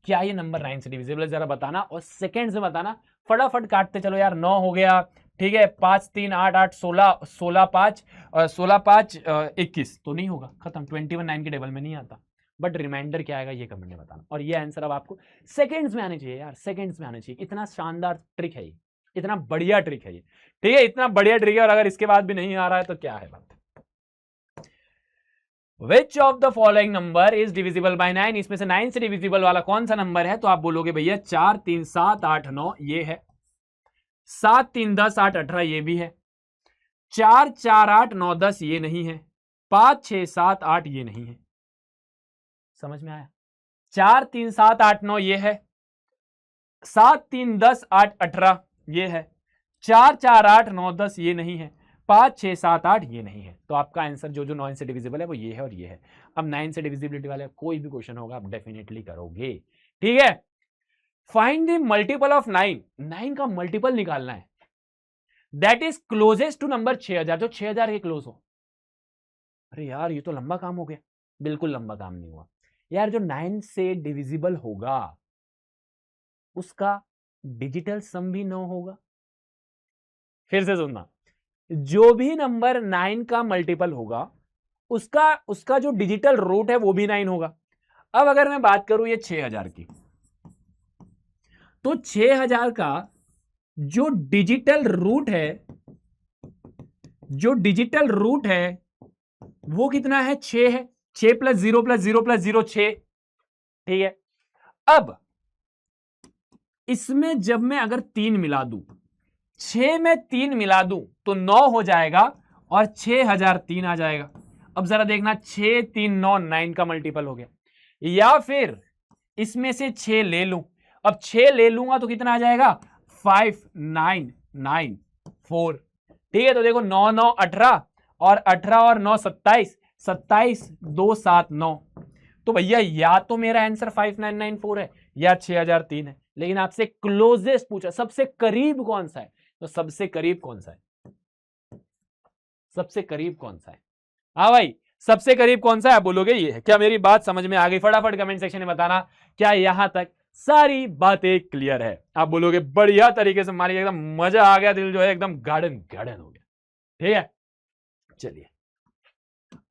क्या ये नंबर 9 से डिविजिबल है, जरा बताना और सेकेंड्स में बताना। फटाफट काटते चलो यार। 9 हो गया, ठीक है, 5 3 8 8 16, 16 5 16 5 21 तो नहीं होगा, खत्म। 21 9 के टेबल में नहीं आता, बट रिमाइंडर क्या आएगा ये कमेंट में बताना। और ये आंसर अब आपको सेकंड्स में आने चाहिए यार, सेकंड्स में आने चाहिए। इतना शानदार ट्रिक है ये, इतना बढ़िया ट्रिक है ये, ठीक है, इतना बढ़िया ट्रिक है। और अगर इसके बाद भी नहीं आ रहा है तो क्या है बात। Which of the following number is divisible by 9? इसमें से 9 से डिविजिबल वाला कौन सा नंबर है? तो आप बोलोगे भैया 4 3 7 8 9 ये है, 7 3 10 8 18 ये भी है, 4 4 8 9 10 ये नहीं है, 5 6 7 8 ये नहीं है। समझ में आया? 4 3 7 8 9 ये है, 7 3 10 8 18 ये है, 4 4 8 9 10 ये नहीं है, 5 6 7 8 ये नहीं है। तो आपका आंसर जो जो 9 से डिविजिबल है वो ये है और ये है। अब 9 से डिविजिबिलिटी वाले कोई भी क्वेश्चन होगा आप डेफिनेटली करोगे, ठीक है। फाइंड द मल्टीपल ऑफ 9, 9 का मल्टीपल निकालना है that is closest to number 6000, जो 6000 के क्लोज हो। अरे यार ये तो लंबा काम हो गया। बिल्कुल लंबा काम नहीं हुआ यार। जो 9 से डिविजिबल होगा उसका डिजिटल सम भी 9 होगा। फिर से सुनना, जो भी नंबर 9 का मल्टीपल होगा उसका जो डिजिटल रूट है वो भी 9 होगा। अब अगर मैं बात करूं ये 6000 की, तो 6000 का जो डिजिटल रूट है, जो डिजिटल रूट है वो कितना है? 6 है। 6 + 0 + 0 + 0 6, ठीक है। अब इसमें जब मैं अगर 3 मिला दूं, 6 में 3 मिला दूं तो 9 हो जाएगा और 6003 आ जाएगा। अब जरा देखना, 6 3 9 9 का मल्टीपल हो गया। या फिर इसमें से 6 ले लूं, अब 6 ले लूंगा तो कितना आ जाएगा? 5 9 9 4, ठीक है। तो देखो 9 9 18 और 18 और 9 27, 27 2 7 9। तो भैया या तो मेरा आंसर 5994 है या 6003 है, लेकिन आपसे क्लोजेस्ट पूछा, सबसे करीब कौन सा है। तो सबसे करीब कौन सा है? सबसे करीब कौन सा है? हाँ भाई, सबसे करीब कौन सा है? आप बोलोगे ये है। क्या मेरी बात समझ में आ गई? फटाफट कमेंट सेक्शन में बताना, क्या यहां तक सारी बातें क्लियर है? आप बोलोगे बढ़िया तरीके से मारिए, एकदम मजा आ गया, दिल जो है एकदम गार्डन गार्डन हो गया, ठीक है। चलिए,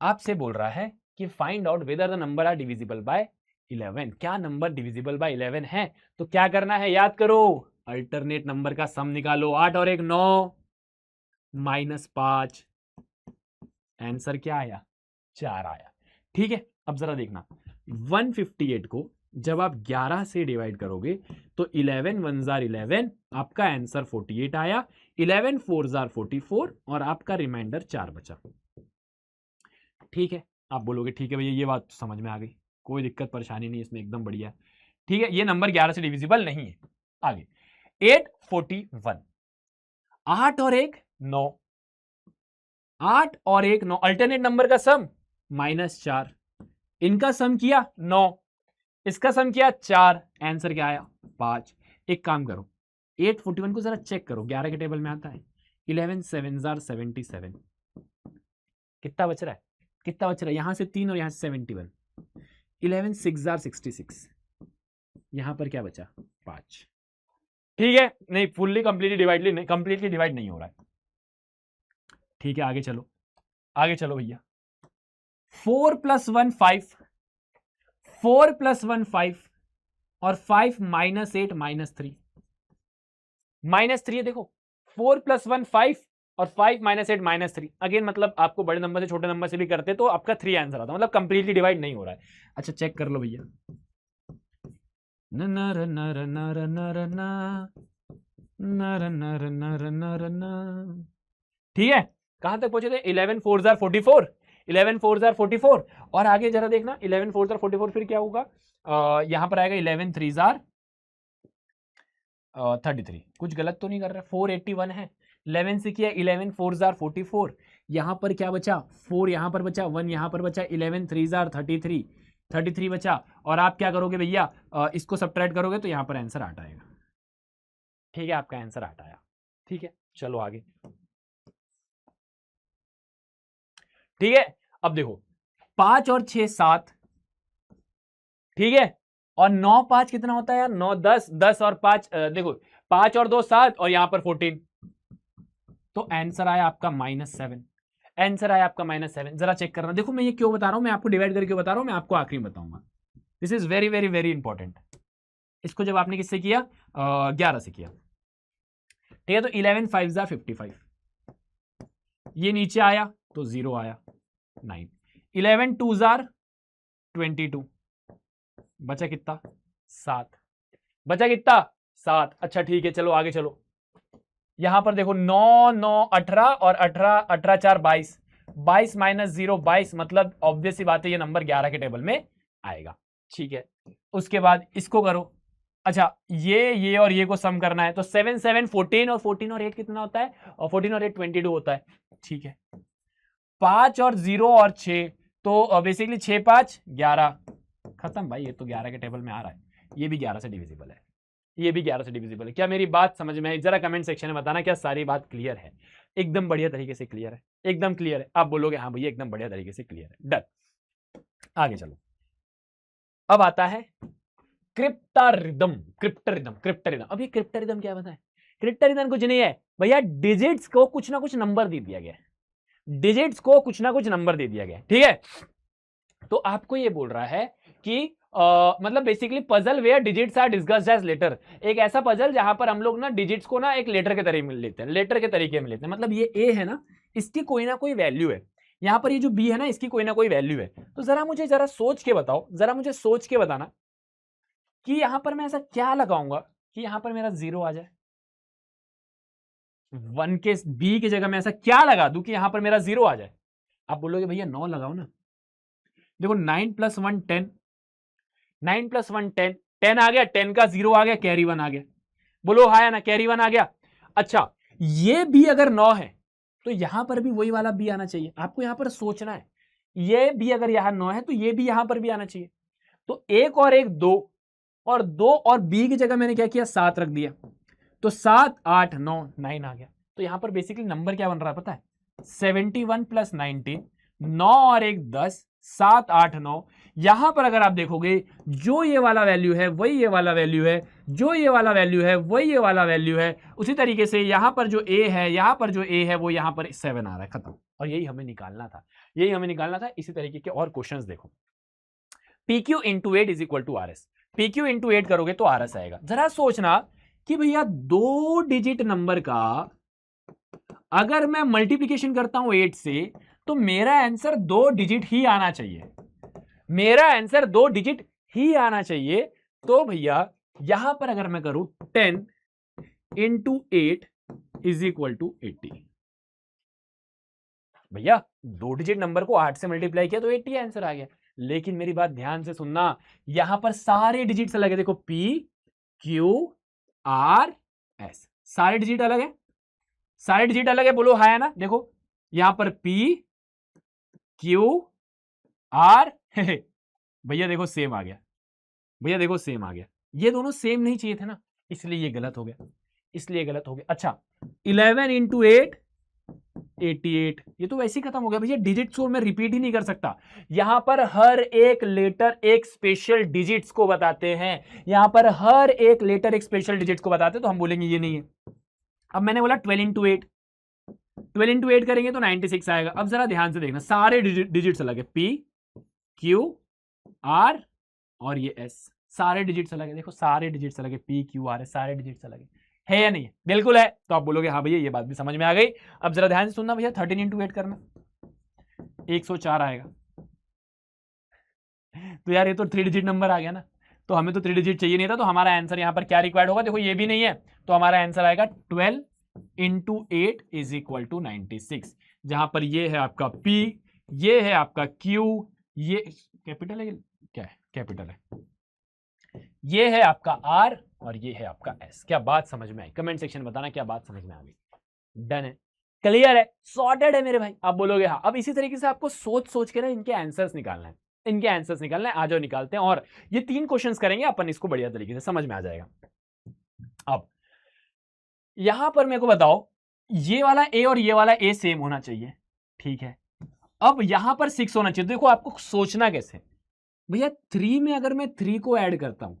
आपसे बोल रहा है कि find out whether the number are divisible by 11। क्या नंबर डिविजिबल बाय 11 है? तो क्या करना है, याद करो, अल्टरनेट नंबर का सम निकालो। 8 और 1 9 -5, आंसर क्या आया? 4 आया, ठीक है। अब जरा देखना, 158 को जब आप 11 से डिवाइड करोगे तो 11 1 जार 11, आपका आंसर 48 आया। 11 4 जार 44 और आपका रिमाइंडर 4 बचा, ठीक है। आप बोलोगे ठीक है भैया ये बात समझ में आ गई, कोई दिक्कत परेशानी नहीं इसमें, एकदम बढ़िया, ठीक है। ये नंबर 11 से डिविजिबल नहीं है। आगे 841, 8 और 1 9, 8 और 1 9, अल्टरनेट नंबर का सम -4, इनका सम किया 9, इसका सम किया 4, आंसर क्या आया? 5। एक काम करो, 841 को जरा चेक करो, 11 के टेबल में आता है। 11 7 जार 77, कितना बच रहा है? कितना बच रहा है? यहां से 3 और यहां से 71। 11 6 जार 66, यहां पर क्या बचा? 5, ठीक है। नहीं, फुल्ली कंप्लीटली डिवाइड नहीं, कंप्लीटली डिवाइड नहीं हो रहा है, ठीक है। आगे चलो, आगे चलो भैया। 4 + 1 5, 4 + 1 5 और 5 -8 -3, -3 है। देखो 4 + 1 5 और 5 -8 -3, अगेन मतलब आपको बड़े नंबर से छोटे नंबर से भी करते तो आपका 3 आंसर आता, मतलब कंप्लीटली डिवाइड नहीं हो रहा है। अच्छा चेक कर लो भैया, नर नर नर नर नर नर नर नर नर, ठीक है। कहां तक पहुंचे थे? 11 4 जार 44, 11 4 जार 44 और आगे जरा देखना, 11 4 जार 44 फिर क्या होगा? यहां पर आएगा 11 3 जार 33, कुछ गलत तो नहीं कर रहा? 481 है, 11 से किया 11 4 जार 44, यहां पर क्या बचा? 4 यहां पर बचा, 1 यहां पर बचा, 11 3 जार 33, 33 बचा। और आप क्या करोगे भैया, इसको सब्ट्रैक्ट करोगे तो यहां पर आंसर 8 आएगा, ठीक है। आपका आंसर 8 आया, ठीक है। चलो आगे, ठीक है। अब देखो 5 और 6 7, ठीक है, और 9 5 कितना होता है यार, 9 10, 10 और 5 देखो 5 और 2 7 और यहां पर 14, तो आंसर आया आपका -7। आंसर आया आपका -7। जरा चेक करना, देखो मैं ये क्यों बता रहा हूं, मैं आपको डिवाइड करके बता रहा हूं, मैं आपको आखिरी में बताऊंगा। This is very very very important. इसको जब आपने किससे किया, 11 से किया, ठीक है, तो 11 5 जा 55, ये नीचे आया तो 0 आया 9, 11 2 जार 22, बचा कितना 7, बचा कितना 7। अच्छा ठीक है, चलो आगे चलो, यहां पर देखो 9 9 18 और 18 18 4 22, 22 माइनस 0 22, मतलब ऑब्वियस सी बात है ये नंबर 11 के टेबल में आएगा, ठीक है। उसके बाद इसको करो, अच्छा ये और ये को सम करना है, तो 7 7 14 और 14 और 8 कितना होता है, और 14 और 8 22 होता है, ठीक है। 5 और 0 और 6, तो बेसिकली 6 5 11, खत्म भाई, ये तो 11 के टेबल में आ रहा है, ये भी 11 से डिविजिबल है, ये भी 11 से डिविजिबल है। क्या मेरी बात समझ में आई? जरा कमेंट सेक्शन में बताना क्या सारी बात क्लियर है? एकदम बढ़िया तरीके से क्लियर है, एकदम क्लियर है। आप बोलोगे हाँ भैया एकदम बढ़िया तरीके से क्लियर है, डन। आगे चलो, अब आता है क्रिप्टारिदम। क्रिप्टारिदम, क्रिप्टारिदम, अब ये क्रिप्टारिदम क्या बताए? क्रिप्टारिदम कुछ नहीं है भैया, डिजिट्स को कुछ ना कुछ नंबर दे दिया गया, डिजिट्स को कुछ ना कुछ नंबर दे दिया गया, ठीक है। तो आपको ये बोल रहा है कि मतलब basically puzzle where digits are discussed as letter, एक ऐसा पजल जहां पर हम लोग ना डिजिट्स को ना एक लेटर के तरीके में लेते हैं, लेटर के तरीके में लेते हैं। मतलब ये ए है ना, इसकी कोई ना कोई वैल्यू है, यहां पर ये जो बी है ना, इसकी कोई ना कोई वैल्यू है। तो जरा मुझे जरा सोच के बताओ, जरा मुझे सोच के बताना कि यहां पर मैं ऐसा क्या लगाऊंगा कि यहां पर मेरा 0 आ जाए, 1 के बी की जगह मैं ऐसा क्या लगा दूं कि यहां पर मेरा 0 आ जाए। आप बोलोगे भैया 9 लगाओ ना, देखो 9 + 1 10, 9 + 1 10, 10 आ गया, 10 का 0 आ गया, कैरी 1 आ गया, बोलो हाँ या ना, कैरी 1 आ गया। अच्छा ये भी अगर 9 है तो यहां पर भी वही वाला बी आना चाहिए, आपको यहां पर सोचना है। ये भी अगर यहां 9 है तो ये भी यहां पर भी आना चाहिए। तो 1 और 1 2, और 2 और बी की जगह मैंने क्या किया, 7 रख दिया, तो 7 8 9 9 आ गया। तो यहां पर बेसिकली नंबर क्या बन रहा है पता है, 71 + 19, 9 और 1 10, 7 8 9। यहां पर अगर आप देखोगे जो ये वाला वैल्यू है वही ये वाला वैल्यू है, जो ये वाला वैल्यू है वही ये वाला वैल्यू है। उसी तरीके से यहां पर जो ए है, यहां पर जो ए है वो यहां पर 7 आ रहा है, खत्म। और यही हमें निकालना था, यही हमें निकालना था। इसी तरीके के और क्वेश्चंस देखो, PQ × 8 = RS, PQ × 8 करोगे तो RS आएगा। जरा सोचना कि भैया 2 डिजिट नंबर का अगर मैं मल्टीप्लीकेशन करता हूं 8 से तो मेरा आंसर 2 डिजिट ही आना चाहिए, मेरा आंसर 2 डिजिट ही आना चाहिए। तो भैया यहां पर अगर मैं करूं 10 × 8 = 80, भैया 2 डिजिट नंबर को 8 से मल्टीप्लाई किया तो 80 आंसर आ गया। लेकिन मेरी बात ध्यान से सुनना, यहां पर सारे डिजिट्स अलग है, देखो P Q R S, सारे डिजिट अलग है, सारे डिजिट अलग है, बोलो हाँ है ना। देखो यहां पर P Q R भैया देखो सेम आ गया, भैया देखो सेम आ गया, ये दोनों सेम नहीं चाहिए थे ना, इसलिए ये गलत हो गया, इसलिए गलत हो गया। अच्छा 11 × 8 88, ये तो वैसे ही खत्म हो गया भैया, डिजिट्स को मैं रिपीट ही नहीं कर सकता। यहां पर हर एक लेटर एक स्पेशल डिजिट्स को बताते हैं, यहां पर हर एक लेटर एक स्पेशल डिजिट्स को बताते हैं, तो हम बोलेंगे ये नहीं है। अब मैंने बोला 12 × 8, 12 × 8 करेंगे तो 96 आएगा। अब जरा ध्यान से देखना, सारे डिजिट्स अलग है, P Q R और ये S, सारे डिजिट्स अलग है, देखो सारे डिजिट्स अलग है, P Q R S, सारे डिजिट्स अलग है या नहीं है? बिल्कुल है। तो आप बोलोगे हाँ भैया ये बात भी समझ में आ गई। अब जरा ध्यान से सुनना भैया, 13 × 8 करना 104 आएगा। तो यार ये तो 3 डिजिट नंबर आ गया ना, तो हमें तो 3 डिजिट चाहिए नहीं था, तो हमारा आंसर यहां पर क्या रिक्वायर्ड होगा, देखो ये भी नहीं है, तो हमारा आंसर आएगा 12 × 8 = 96, जहां पर ये है आपका P, ये है आपका Q, ये कैपिटल है क्या है, कैपिटल है, ये है आपका R और ये है आपका S। क्या बात समझ में आई? कमेंट सेक्शन में बताना क्या बात समझ में आ गई। डन है, क्लियर है, सॉर्टेड है मेरे भाई। आप बोलोगे हाँ। अब इसी तरीके से आपको सोच सोच के ना इनके आंसर्स निकालना है, इनके आंसर्स निकालना है। आ जाओ निकालते हैं, और ये 3 क्वेश्चंस करेंगे अपन, इसको बढ़िया तरीके से समझ में आ जाएगा। अब यहां पर मेरे को बताओ, ये वाला A और ये वाला A सेम होना चाहिए, ठीक है। अब यहां पर 6 होना चाहिए। देखो आपको सोचना कैसे, भैया 3 में अगर मैं 3 को ऐड करता हूं,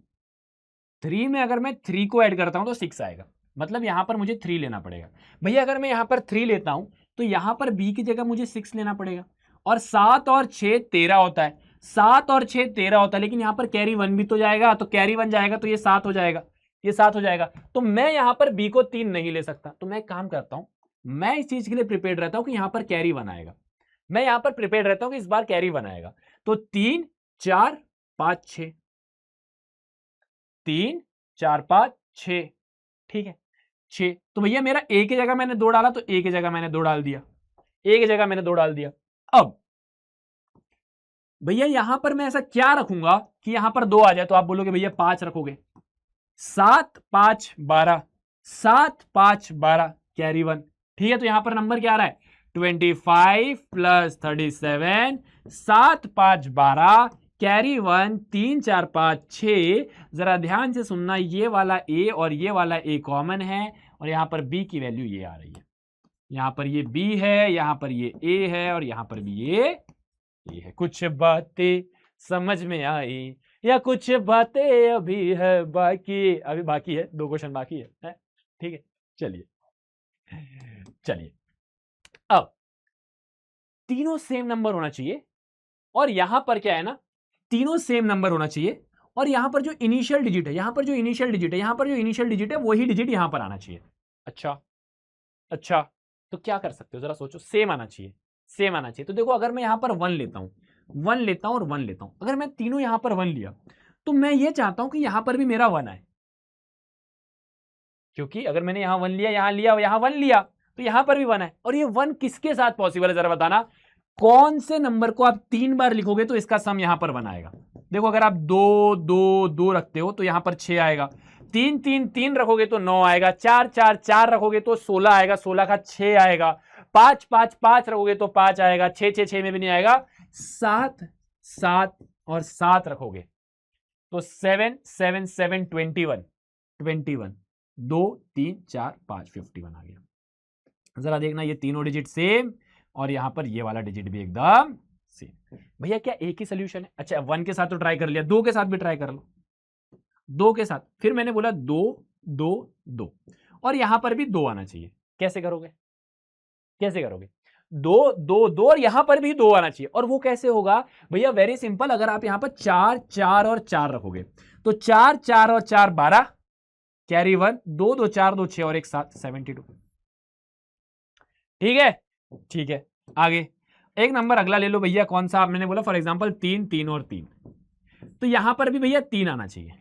3 में अगर मैं 3 को ऐड करता हूं तो 6 आएगा, मतलब यहां पर मुझे 3 लेना पड़ेगा। भैया अगर मैं यहां पर 3 लेता हूं तो यहां पर b की जगह मुझे 6 लेना पड़ेगा। और 7 और 6 13 होता है, 7 और 6 13 होता है, लेकिन यहां पर कैरी 1 भी तो जाएगा, तो कैरी 1 जाएगा तो ये 7 हो जाएगा, ये 7 हो जाएगा। तो मैं यहां पर b को 3 नहीं ले सकता। तो मैं एक काम करता हूं, मैं इस चीज के लिए प्रिपेयर्ड रहता हूं कि यहां पर कैरी 1 आएगा। मैं यहां पर प्रिपेयर्ड रहता हूं कि इस बार कैरी 1 आएगा। तो 3 4 5 6, 3 4 5 6, ठीक है 6। तो भैया मेरा ए की जगह मैंने 2 डाला, तो ए की जगह मैंने 2 डाल दिया, ए की जगह मैंने 2 डाल दिया। अब भैया यहां पर मैं ऐसा क्या रखूंगा कि यहां पर 2 आ जाए, तो आप बोलोगे भैया 5 रखोगे। 7 5 12, 7 5 12 कैरी 1, ठीक है। तो यहां पर नंबर क्या आ रहा है 25 प्लस 37, 7 5 12 कैरी 1, 3 4 5 6। जरा ध्यान से सुनना, ये वाला ए और ये वाला ए कॉमन है, और यहां पर बी की वैल्यू ये आ रही है। यहां पर ये बी है, यहां पर ये ए है, और यहां पर भी ये है। कुछ बातें समझ में आई या कुछ बातें अभी है बाकी, अभी बाकी है, 2 क्वेश्चन बाकी है? ठीक है, चलिए चलिए। अब तीनों सेम नंबर होना चाहिए, और यहां पर क्या है ना, तीनों सेम नंबर होना चाहिए, और यहां पर जो इनिशियल डिजिट है, यहां पर जो इनिशियल डिजिट है, यहां पर जो इनिशियल डिजिट है वही डिजिट यहां पर आना चाहिए। अच्छा अच्छा, तो क्या कर सकते हो जरा सोचो, सेम आना चाहिए, सेम आना चाहिए। तो देखो अगर मैं यहां पर 1 लेता हूं, 1 लेता हूं और 1 लेता हूं, अगर मैं तीनों यहां पर 1 लिया, तो मैं ये चाहता हूं कि यहां पर भी मेरा 1 आए, क्योंकि अगर मैंने यहां 1 लिया, यहां लिया, यहां 1 लिया, तो यहां पर भी 1 है। और ये 1 किसके साथ पॉसिबल है जरा बताना, कौन से नंबर को आप 3 बार लिखोगे तो इसका सम यहां पर 1 आएगा। देखो अगर आप 2 2 2 रखते हो तो यहां पर 6 आएगा, 3 3 3 रखोगे तो 9 आएगा, 4 4 4 रखोगे तो 16 आएगा, 16 का 6 आएगा, 5 5 5 रखोगे तो 5 आएगा, 6 6 6 में भी नहीं आएगा, 7 7 और 7 रखोगे तो 7 7 7 21 21, 2 3 4 5 51 आ गया। जरा देखना ये तीनों डिजिट सेम, और यहां पर ये वाला डिजिट भी एकदम सेम। भैया क्या एक ही सोल्यूशन है? अच्छा 1 के साथ तो ट्राई कर लिया, 2 के साथ भी ट्राई कर लो, 2 के साथ, फिर मैंने बोला 2 2 2, और यहां पर भी 2 आना चाहिए। कैसे करोगे, कैसे करोगे, 2 2 2 और यहां पर भी 2 आना चाहिए। और वो कैसे होगा भैया, वेरी सिंपल, अगर आप यहां पर 4 4 और 4 रखोगे तो 4 4 और 4 12, कैरी 1, 2 2 4 2 6 और 1 7 72, ठीक है, ठीक है। आगे एक नंबर अगला ले लो भैया, कौन सा, मैंने बोला फॉर एग्जांपल 3 3 और 3, तो यहां पर भी भैया 3 आना चाहिए,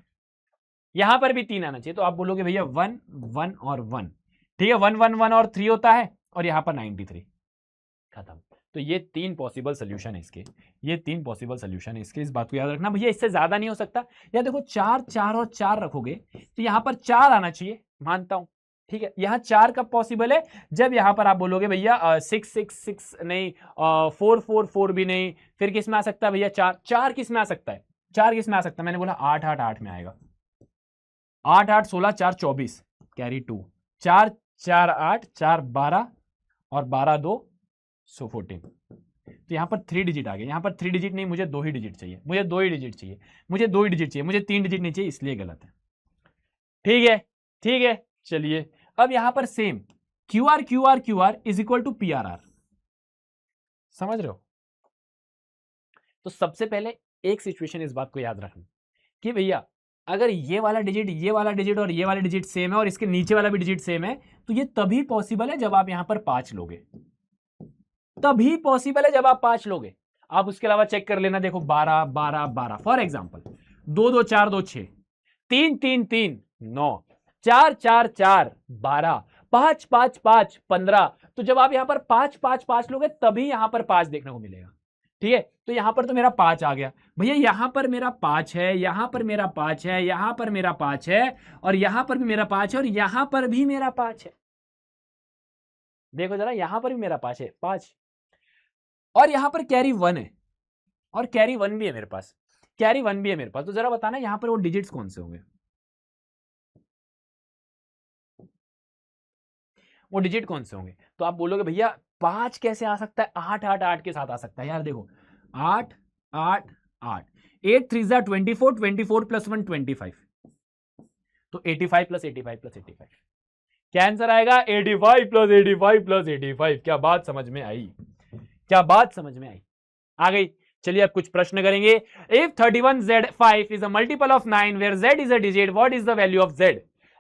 यहां पर भी 3 आना चाहिए। तो आप बोलोगे भैया 1 1 और 1, ठीक है, 1 1 1 और 3 होता है, और यहां पर 93, खत्म। तो ये 3 पॉसिबल सोल्यूशन है इसके, ये 3 पॉसिबल सोल्यूशन है इसके, इस बात को याद रखना भैया, इससे ज्यादा नहीं हो सकता। या देखो 4 4 और 4 रखोगे तो यहां पर 4 आना चाहिए, मानता हूं, ठीक है। यहां 4 कब पॉसिबल है, जब यहां पर आप बोलोगे भैया 6 6 6 नहीं, 4 4 4 भी नहीं, फिर किस में आ सकता है भैया, 4 4 किस में आ सकता है, 4 किस में आ सकता है, मैंने बोला 8 8 8 में आएगा, 8 8 16 4 24 कैरी 2, 4 4 8 4 12 और 12 2 सो 14। तो यहां पर 3 डिजिट आ गए, यहां पर 3 डिजिट नहीं, मुझे 2 ही डिजिट चाहिए, मुझे 2 ही डिजिट चाहिए, मुझे 2 ही डिजिट चाहिए, मुझे 3 डिजिट नहीं चाहिए, इसलिए गलत है, ठीक है, ठीक है। चलिए अब यहां पर same Q R is equal to P R R, समझ रहे हो। तो सबसे पहले एक सिचुएशन इस बात को याद रखना कि भैया अगर ये वाला डिजिट, ये वाला डिजिट और ये वाला डिजिट सेम है, और इसके नीचे वाला भी डिजिट सेम है, तो ये तभी पॉसिबल है जब आप यहां पर 5 लोगे, तभी पॉसिबल है जब आप 5 लोगे। आप उसके अलावा चेक कर लेना, देखो 12 12 12 फॉर एग्जांपल, 2 2 4 2 6, 3 3 3 9, 4 4 4 12, 5 5 5 15। तो जब आप यहां पर 5 5 5 लोगे तभी यहां पर 5 देखने को मिलेगा, ठीक है। तो यहां पर तो मेरा 5 आ गया भैया, यहां पर मेरा 5 है, यहां पर मेरा 5 है, यहां पर मेरा 5 है, और यहां पर भी मेरा 5 है, और यहां पर भी मेरा 5 है। देखो जरा, यहां पर भी मेरा 5 है, 5, और यहां पर कैरी 1 है, और कैरी 1 भी है मेरे पास, कैरी 1 भी है मेरे पास। तो जरा बताना यहां पर वो डिजिट्स कौन से होंगे, वो डिजिट कौन से होंगे। तो आप बोलोगे भैया 5 कैसे आ सकता है? 8 8 8 के साथ आ सकता है यार। देखो 8 8 8, 8 3 जा 24, 24 प्लस 1 25, तो 85 प्लस 85 प्लस 85, क्या आंसर आएगा? 85 प्लस 85 प्लस 85। क्या बात समझ में आई? क्या बात समझ में आई? आ गई। चलिए अब कुछ प्रश्न करेंगे। If 31z5 is a multiple of 9 where z is a digit, what is the value of z?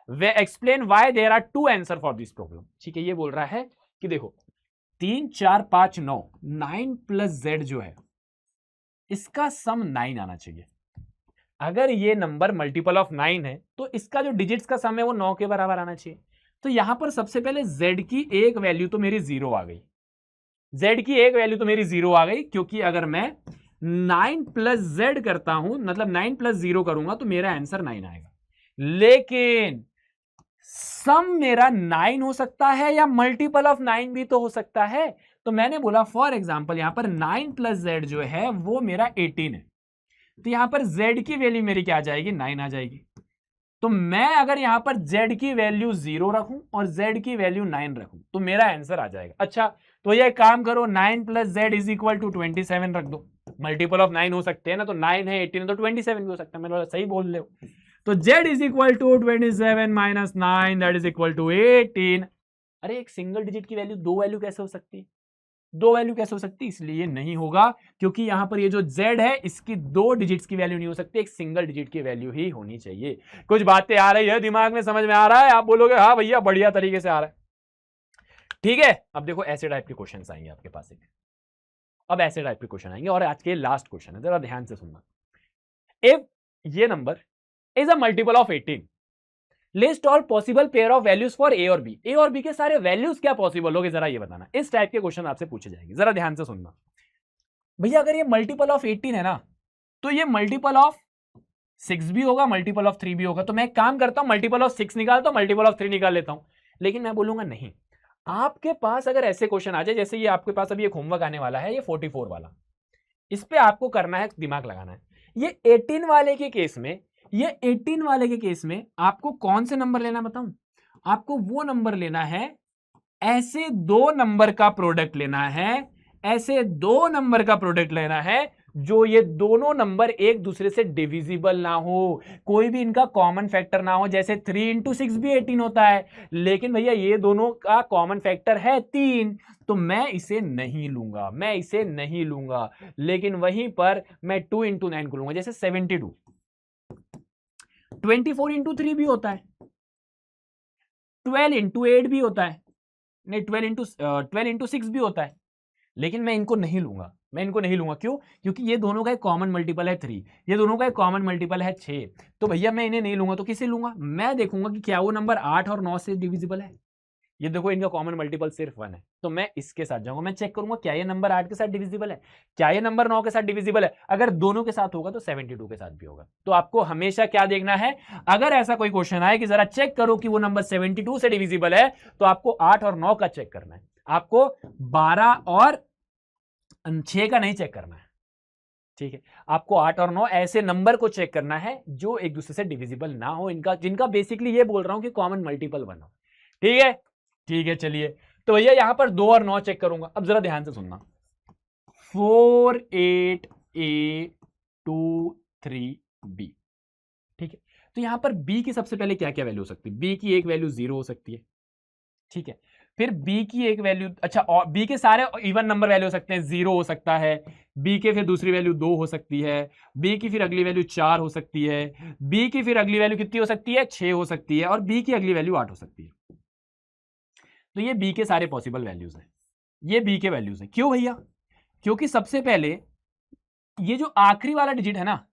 We explain why there are two answer for this problem. ठीक है, ये बोल रहा है कि देखो 3 4 5 9, 9 प्लस z जो है इसका सम 9 आना चाहिए। अगर ये नंबर मल्टीपल ऑफ 9 है तो इसका जो डिजिट्स का सम है वो 9 के बराबर आना चाहिए। तो यहां पर सबसे पहले z की एक वैल्यू तो मेरी 0 आ गई, z की एक वैल्यू तो मेरी 0 आ गई, क्योंकि अगर मैं 9 प्लस z करता हूं, मतलब 9 प्लस 0 करूंगा तो मेरा आंसर 9 आएगा। लेकिन सम मेरा 9 हो सकता है या मल्टीपल ऑफ 9 भी तो हो सकता है। तो मैंने बोला फॉर एग्जांपल यहां पर 9 प्लस z जो है वो मेरा 18 है, तो यहां पर z की वैल्यू मेरी क्या आ जाएगी? 9 आ जाएगी। तो मैं अगर यहां पर z की वैल्यू 0 रखूं और z की वैल्यू 9 रखूं तो मेरा आंसर आ जाएगा। अच्छा, तो ये काम करो, 9 plus z is equal to 27 रख दो। मल्टीपल ऑफ 9 हो सकते हैं ना, तो 9 है 18 है तो 27 भी हो सकता है। मैंने सही बोल रहे हो। तो z is equal to 27 minus 9 that is equal to 18। अरे एक सिंगल डिजिट की वैल्यू दो वैल्यू कैसे हो सकती है? दो वैल्यू कैसे हो सकती है? इसलिए नहीं होगा, क्योंकि यहां पर ये जो z है इसकी दो डिजिट्स की वैल्यू नहीं हो सकती, एक सिंगल डिजिट की वैल्यू ही होनी चाहिए। कुछ बातें आ रही है दिमाग में, समझ में आ रहा है? आप बोलोगे हाँ भैया बढ़िया तरीके से आ रहा है। ठीक है, अब देखो ऐसे टाइप के क्वेश्चन आएंगे आपके पास। अब ऐसे टाइप के क्वेश्चन आएंगे और आज के लास्ट क्वेश्चन है, जरा ध्यान से सुनना। इफ ये number is a multiple of 18, list all possible pair of values for a और बी। ए और बी के सारे वैल्यूज क्या पॉसिबल होंगे, जरा ये बताना। इस टाइप के क्वेश्चन आपसे पूछे जाएंगे, जरा ध्यान से सुनना। भैया अगर ये मल्टीपल ऑफ 18 है ना, तो ये मल्टीपल ऑफ 6 भी होगा, मल्टीपल ऑफ 3 भी होगा। तो मैं एक काम करता हूं, मल्टीपल ऑफ 6 निकालता हूं, मल्टीपल ऑफ 3 निकाल लेता हूं। लेकिन मैं बोलूंगा नहीं, आपके पास अगर ऐसे क्वेश्चन आ जाए, जैसे ये आपके पास अभी एक होमवर्क आने वाला है, ये 44 वाला, इस पे आपको करना है, दिमाग लगाना है। ये 18 वाले के केस में, ये 18 वाले के केस में आपको कौन से नंबर लेना बताऊं? आपको वो नंबर लेना है, ऐसे दो नंबर का प्रोडक्ट लेना है, ऐसे दो नंबर का प्रोडक्ट लेना है जो ये दोनों नंबर एक दूसरे से डिविजिबल ना हो, कोई भी इनका कॉमन फैक्टर ना हो। जैसे 3 इंटू 6 भी 18 होता है, लेकिन भैया ये दोनों का कॉमन फैक्टर है 3, तो मैं इसे नहीं लूंगा, मैं इसे नहीं लूंगा। लेकिन वहीं पर मैं 2 इंटू 9 को लूंगा, जैसे 72। 24 इंटू 3 भी होता है, 12 इंटू 8 भी होता है, नहीं 12 इंटू 6 भी होता है। लेकिन मैं इनको नहीं लूंगा, मैं इनको नहीं लूंगा। क्यों? क्योंकि ये दोनों का एक कॉमन मल्टीपल है 3, ये दोनों का एक कॉमन मल्टीपल है 6। तो भैया मैं इन्हें नहीं लूंगा, तो किसे लूंगा? मैं देखूंगा कि क्या वो नंबर 8 और 9 से डिविजिबल है। ये देखो इनका कॉमन मल्टीपल सिर्फ 1 है, तो मैं इसके साथ जाऊंगा। मैं चेक करूंगा क्या ये नंबर 8 के साथ डिविजिबल है, क्या ये नंबर 9 के साथ डिविजिबल है। अगर दोनों के साथ होगा तो 72 के साथ भी होगा। तो आपको हमेशा क्या देखना है, अगर ऐसा कोई क्वेश्चन आए कि जरा चेक करो कि वो नंबर 72 से डिविजिबल है, तो आपको 8 और 9 का चेक करना है, आपको 12 और 6 का नहीं चेक करना है। ठीक है, आपको 8 और 9 ऐसे नंबर को चेक करना है जो एक दूसरे से डिविजिबल ना हो, इनका जिनका बेसिकली ये बोल रहा हूं कि कॉमन मल्टीपल बना। ठीक है, ठीक है। चलिए, तो भैया यहां पर 2 और 9 चेक करूंगा। अब जरा ध्यान से सुनना, 4 8 A 2 3 B। ठीक है, तो यहां पर B की सबसे पहले क्या क्या वैल्यू हो सकती है? B की एक वैल्यू 0 हो सकती है। ठीक है, फिर B की एक वैल्यू, अच्छा, और B के सारे इवन नंबर वैल्यू हो सकते हैं, 0 हो सकता है। B के फिर दूसरी वैल्यू 2 हो सकती है। B की फिर अगली वैल्यू 4 हो सकती है। B की फिर अगली वैल्यू कितनी हो सकती है? 6 हो सकती है। और B की अगली वैल्यू 8 हो सकती है। तो ये B के सारे पॉसिबल वैल्यूज हैं, ये B के वैल्यूज हैं। क्यों भैया? क्योंकि सबसे पहले ये जो आखिरी वाला डिजिट है ना,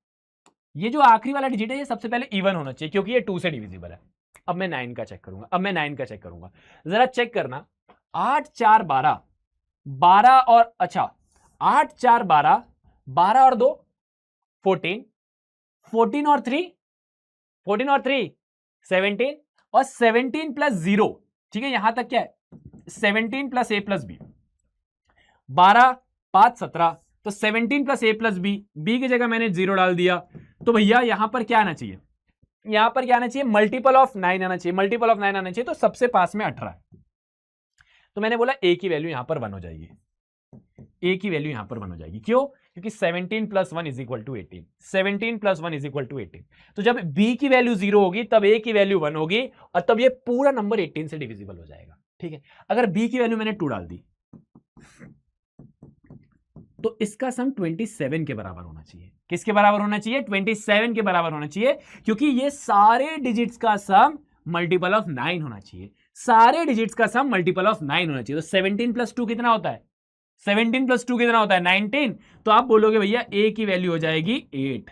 ये जो आखिरी वाला डिजिट है, ये सबसे पहले इवन होना चाहिए, क्योंकि ये 2 से डिविजिबल है। अब मैं 9 का चेक करूंगा, अब मैं 9 का चेक करूंगा। जरा चेक करना, 8 4 12, 12 और, अच्छा 8 4 12, 12 और 2 14, 14 और 3, 14 और 3 17, और 17 प्लस 0। ठीक है, यहां तक क्या है? 17 प्लस ए प्लस बी, 12 5 17, तो 17 प्लस ए प्लस बी, बी की जगह मैंने 0 डाल दिया। तो भैया यहां पर क्या आना चाहिए? यहां पर क्या आना चाहिए? मल्टीपल ऑफ 9 आना चाहिए, मल्टीपल ऑफ 9 आना चाहिए। तो सबसे पास में 18 है, तो मैंने बोला a की वैल्यू यहां पर 1 हो जाएगी, a की वैल्यू यहां पर 1 हो जाएगी। क्यों? क्योंकि 17 + 1 = 18, 17 + 1 = 18। तो जब b की वैल्यू 0 होगी तब a की वैल्यू 1 होगी और तब ये पूरा नंबर 18 से डिविजिबल हो जाएगा। ठीक है, अगर b की वैल्यू मैंने 2 डाल दी तो इसका सम 27 के बराबर होना चाहिए। किसके बराबर होना चाहिए? 27 के बराबर होना चाहिए, क्योंकि ये सारे डिजिट्स का सम मल्टीपल ऑफ 9 होना चाहिए। सारे डिजिट्स का सम मल्टीपल ऑफ 9 होना चाहिए। तो 17 + 2 कितना होता है? 17 + 2 कितना होता है? 19। तो आप बोलोगे भैया a की वैल्यू हो जाएगी 8।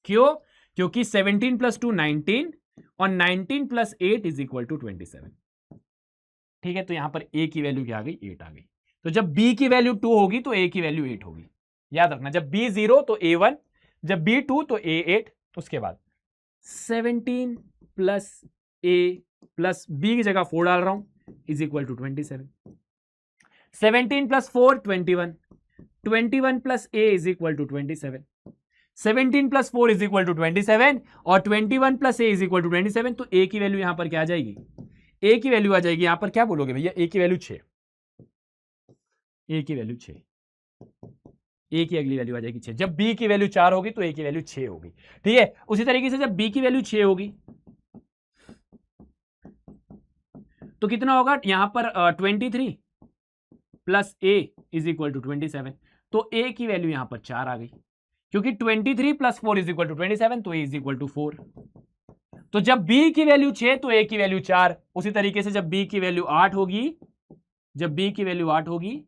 क्यों? क्योंकि 17 + 2 19 और 19 + 8 = 27। ठीक है, तो यहां पर a की वैल्यू क्या आ गई? 8 आ गई। तो जब b की वैल्यू 2 होगी तो a की वैल्यू 8 होगी। याद रखना, जब b 0 तो a 1, जब b 2 तो a 8। उसके बाद 17 + a + b की जगह 4 डाल रहा हूं = 27। 17 + 4 21, 21 + a = 27। 17 + 4 = 27 और 21 + a = 27। तो a की वैल्यू यहां पर क्या आ जाएगी? a की वैल्यू आ जाएगी यहां पर, क्या बोलोगे भैया? a की वैल्यू 6। a की वैल्यू 6, a की अगली वैल्यू आ जाएगी 6। जब b की वैल्यू 4 होगी तो a की वैल्यू 6 होगी। ठीक है, उसी तरीके से जब b की वैल्यू 6 होगी तो कितना होगा यहां पर? 23 + a = 27। तो a की वैल्यू यहां पर 4 आ गई, क्योंकि 23 + 4 = 27, तो a = 4। तो जब b की वैल्यू 6 तो a की वैल्यू 4। उसी तरीके से जब b की वैल्यू 8 होगी, जब b की वैल्यू 8 होगी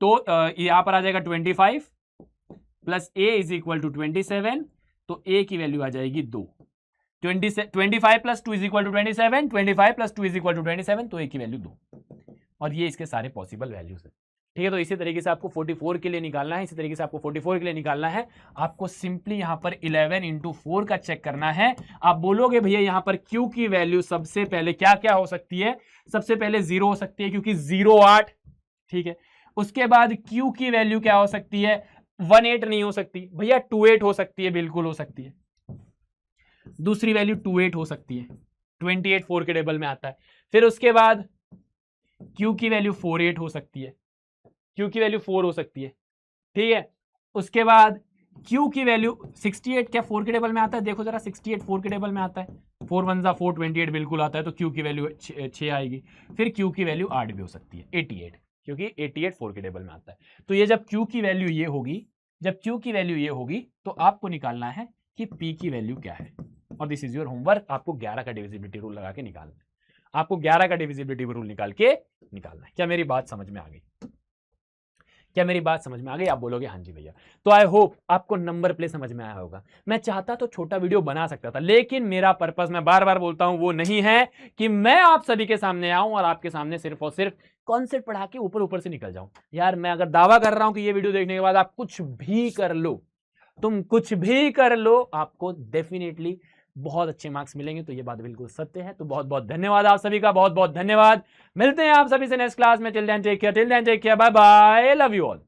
तो यहां पर आ जाएगा 25 + a = 27। तो a की वैल्यू आ जाएगी 2। 25 + 2 = 27, 25 + 2 = 27। तो a की वैल्यू 2। और ये इसके सारे पॉसिबल वैल्यूज है। ठीक है, तो इसी तरीके से आपको 44 के लिए निकालना है। इसी तरीके से आपको 44 के लिए निकालना है। आपको सिंपली यहां पर 11 × 4 का चेक करना है। आप बोलोगे भैया यहां पर q की वैल्यू सबसे पहले क्या क्या हो सकती है? सबसे पहले 0 हो सकती है, क्योंकि 0 8। ठीक है, उसके बाद q की वैल्यू क्या हो सकती है? 18 नहीं हो सकती भैया, 28 हो सकती है, बिल्कुल हो सकती है। दूसरी वैल्यू 28 हो सकती है, 28 4 के टेबल में आता है। फिर उसके बाद q की वैल्यू 48 हो सकती है, q की वैल्यू 4 हो सकती है। ठीक है, उसके बाद q की वैल्यू 68 क्या 4 के टेबल में आता है? देखो जरा, 68 4 के टेबल में आता है। 4 1 = 4, 28 बिल्कुल आता है। तो q की वैल्यू 6 आएगी। फिर q की वैल्यू 8 भी हो सकती है, 88, क्योंकि 88 4 के टेबल में आता है। तो ये जब q की वैल्यू ये होगी, जब q की वैल्यू ये होगी तो आपको निकालना है कि p की वैल्यू क्या है। और दिस इज योर होमवर्क। आपको 11 का डिविजिबिलिटी रूल लगा के निकालना है। आपको 11 का डिविजिबिलिटी रूल निकालना है। क्या मेरी बात समझ में आ गई? क्या मेरी बात समझ में आ गई? आप बोलोगे हाँ जी भैया। तो आई होप आपको नंबर प्ले समझ में आया होगा। मैं चाहता तो छोटा वीडियो बना सकता था, लेकिन मेरा पर्पस, मैं बार बार बोलता हूं, वो नहीं है कि मैं आप सभी के सामने आऊं और आपके सामने सिर्फ और सिर्फ कॉन्सेप्ट पढ़ा के ऊपर ऊपर से निकल जाऊं। यार मैं अगर दावा कर रहा हूं कि ये वीडियो देखने के बाद आप कुछ भी कर लो, तुम कुछ भी कर लो, आपको डेफिनेटली बहुत अच्छे मार्क्स मिलेंगे। तो ये बात बिल्कुल सत्य है। तो बहुत बहुत धन्यवाद आप सभी का, बहुत बहुत धन्यवाद। मिलते हैं आप सभी से नेक्स्ट क्लास में। Till then take care, bye bye, love you all.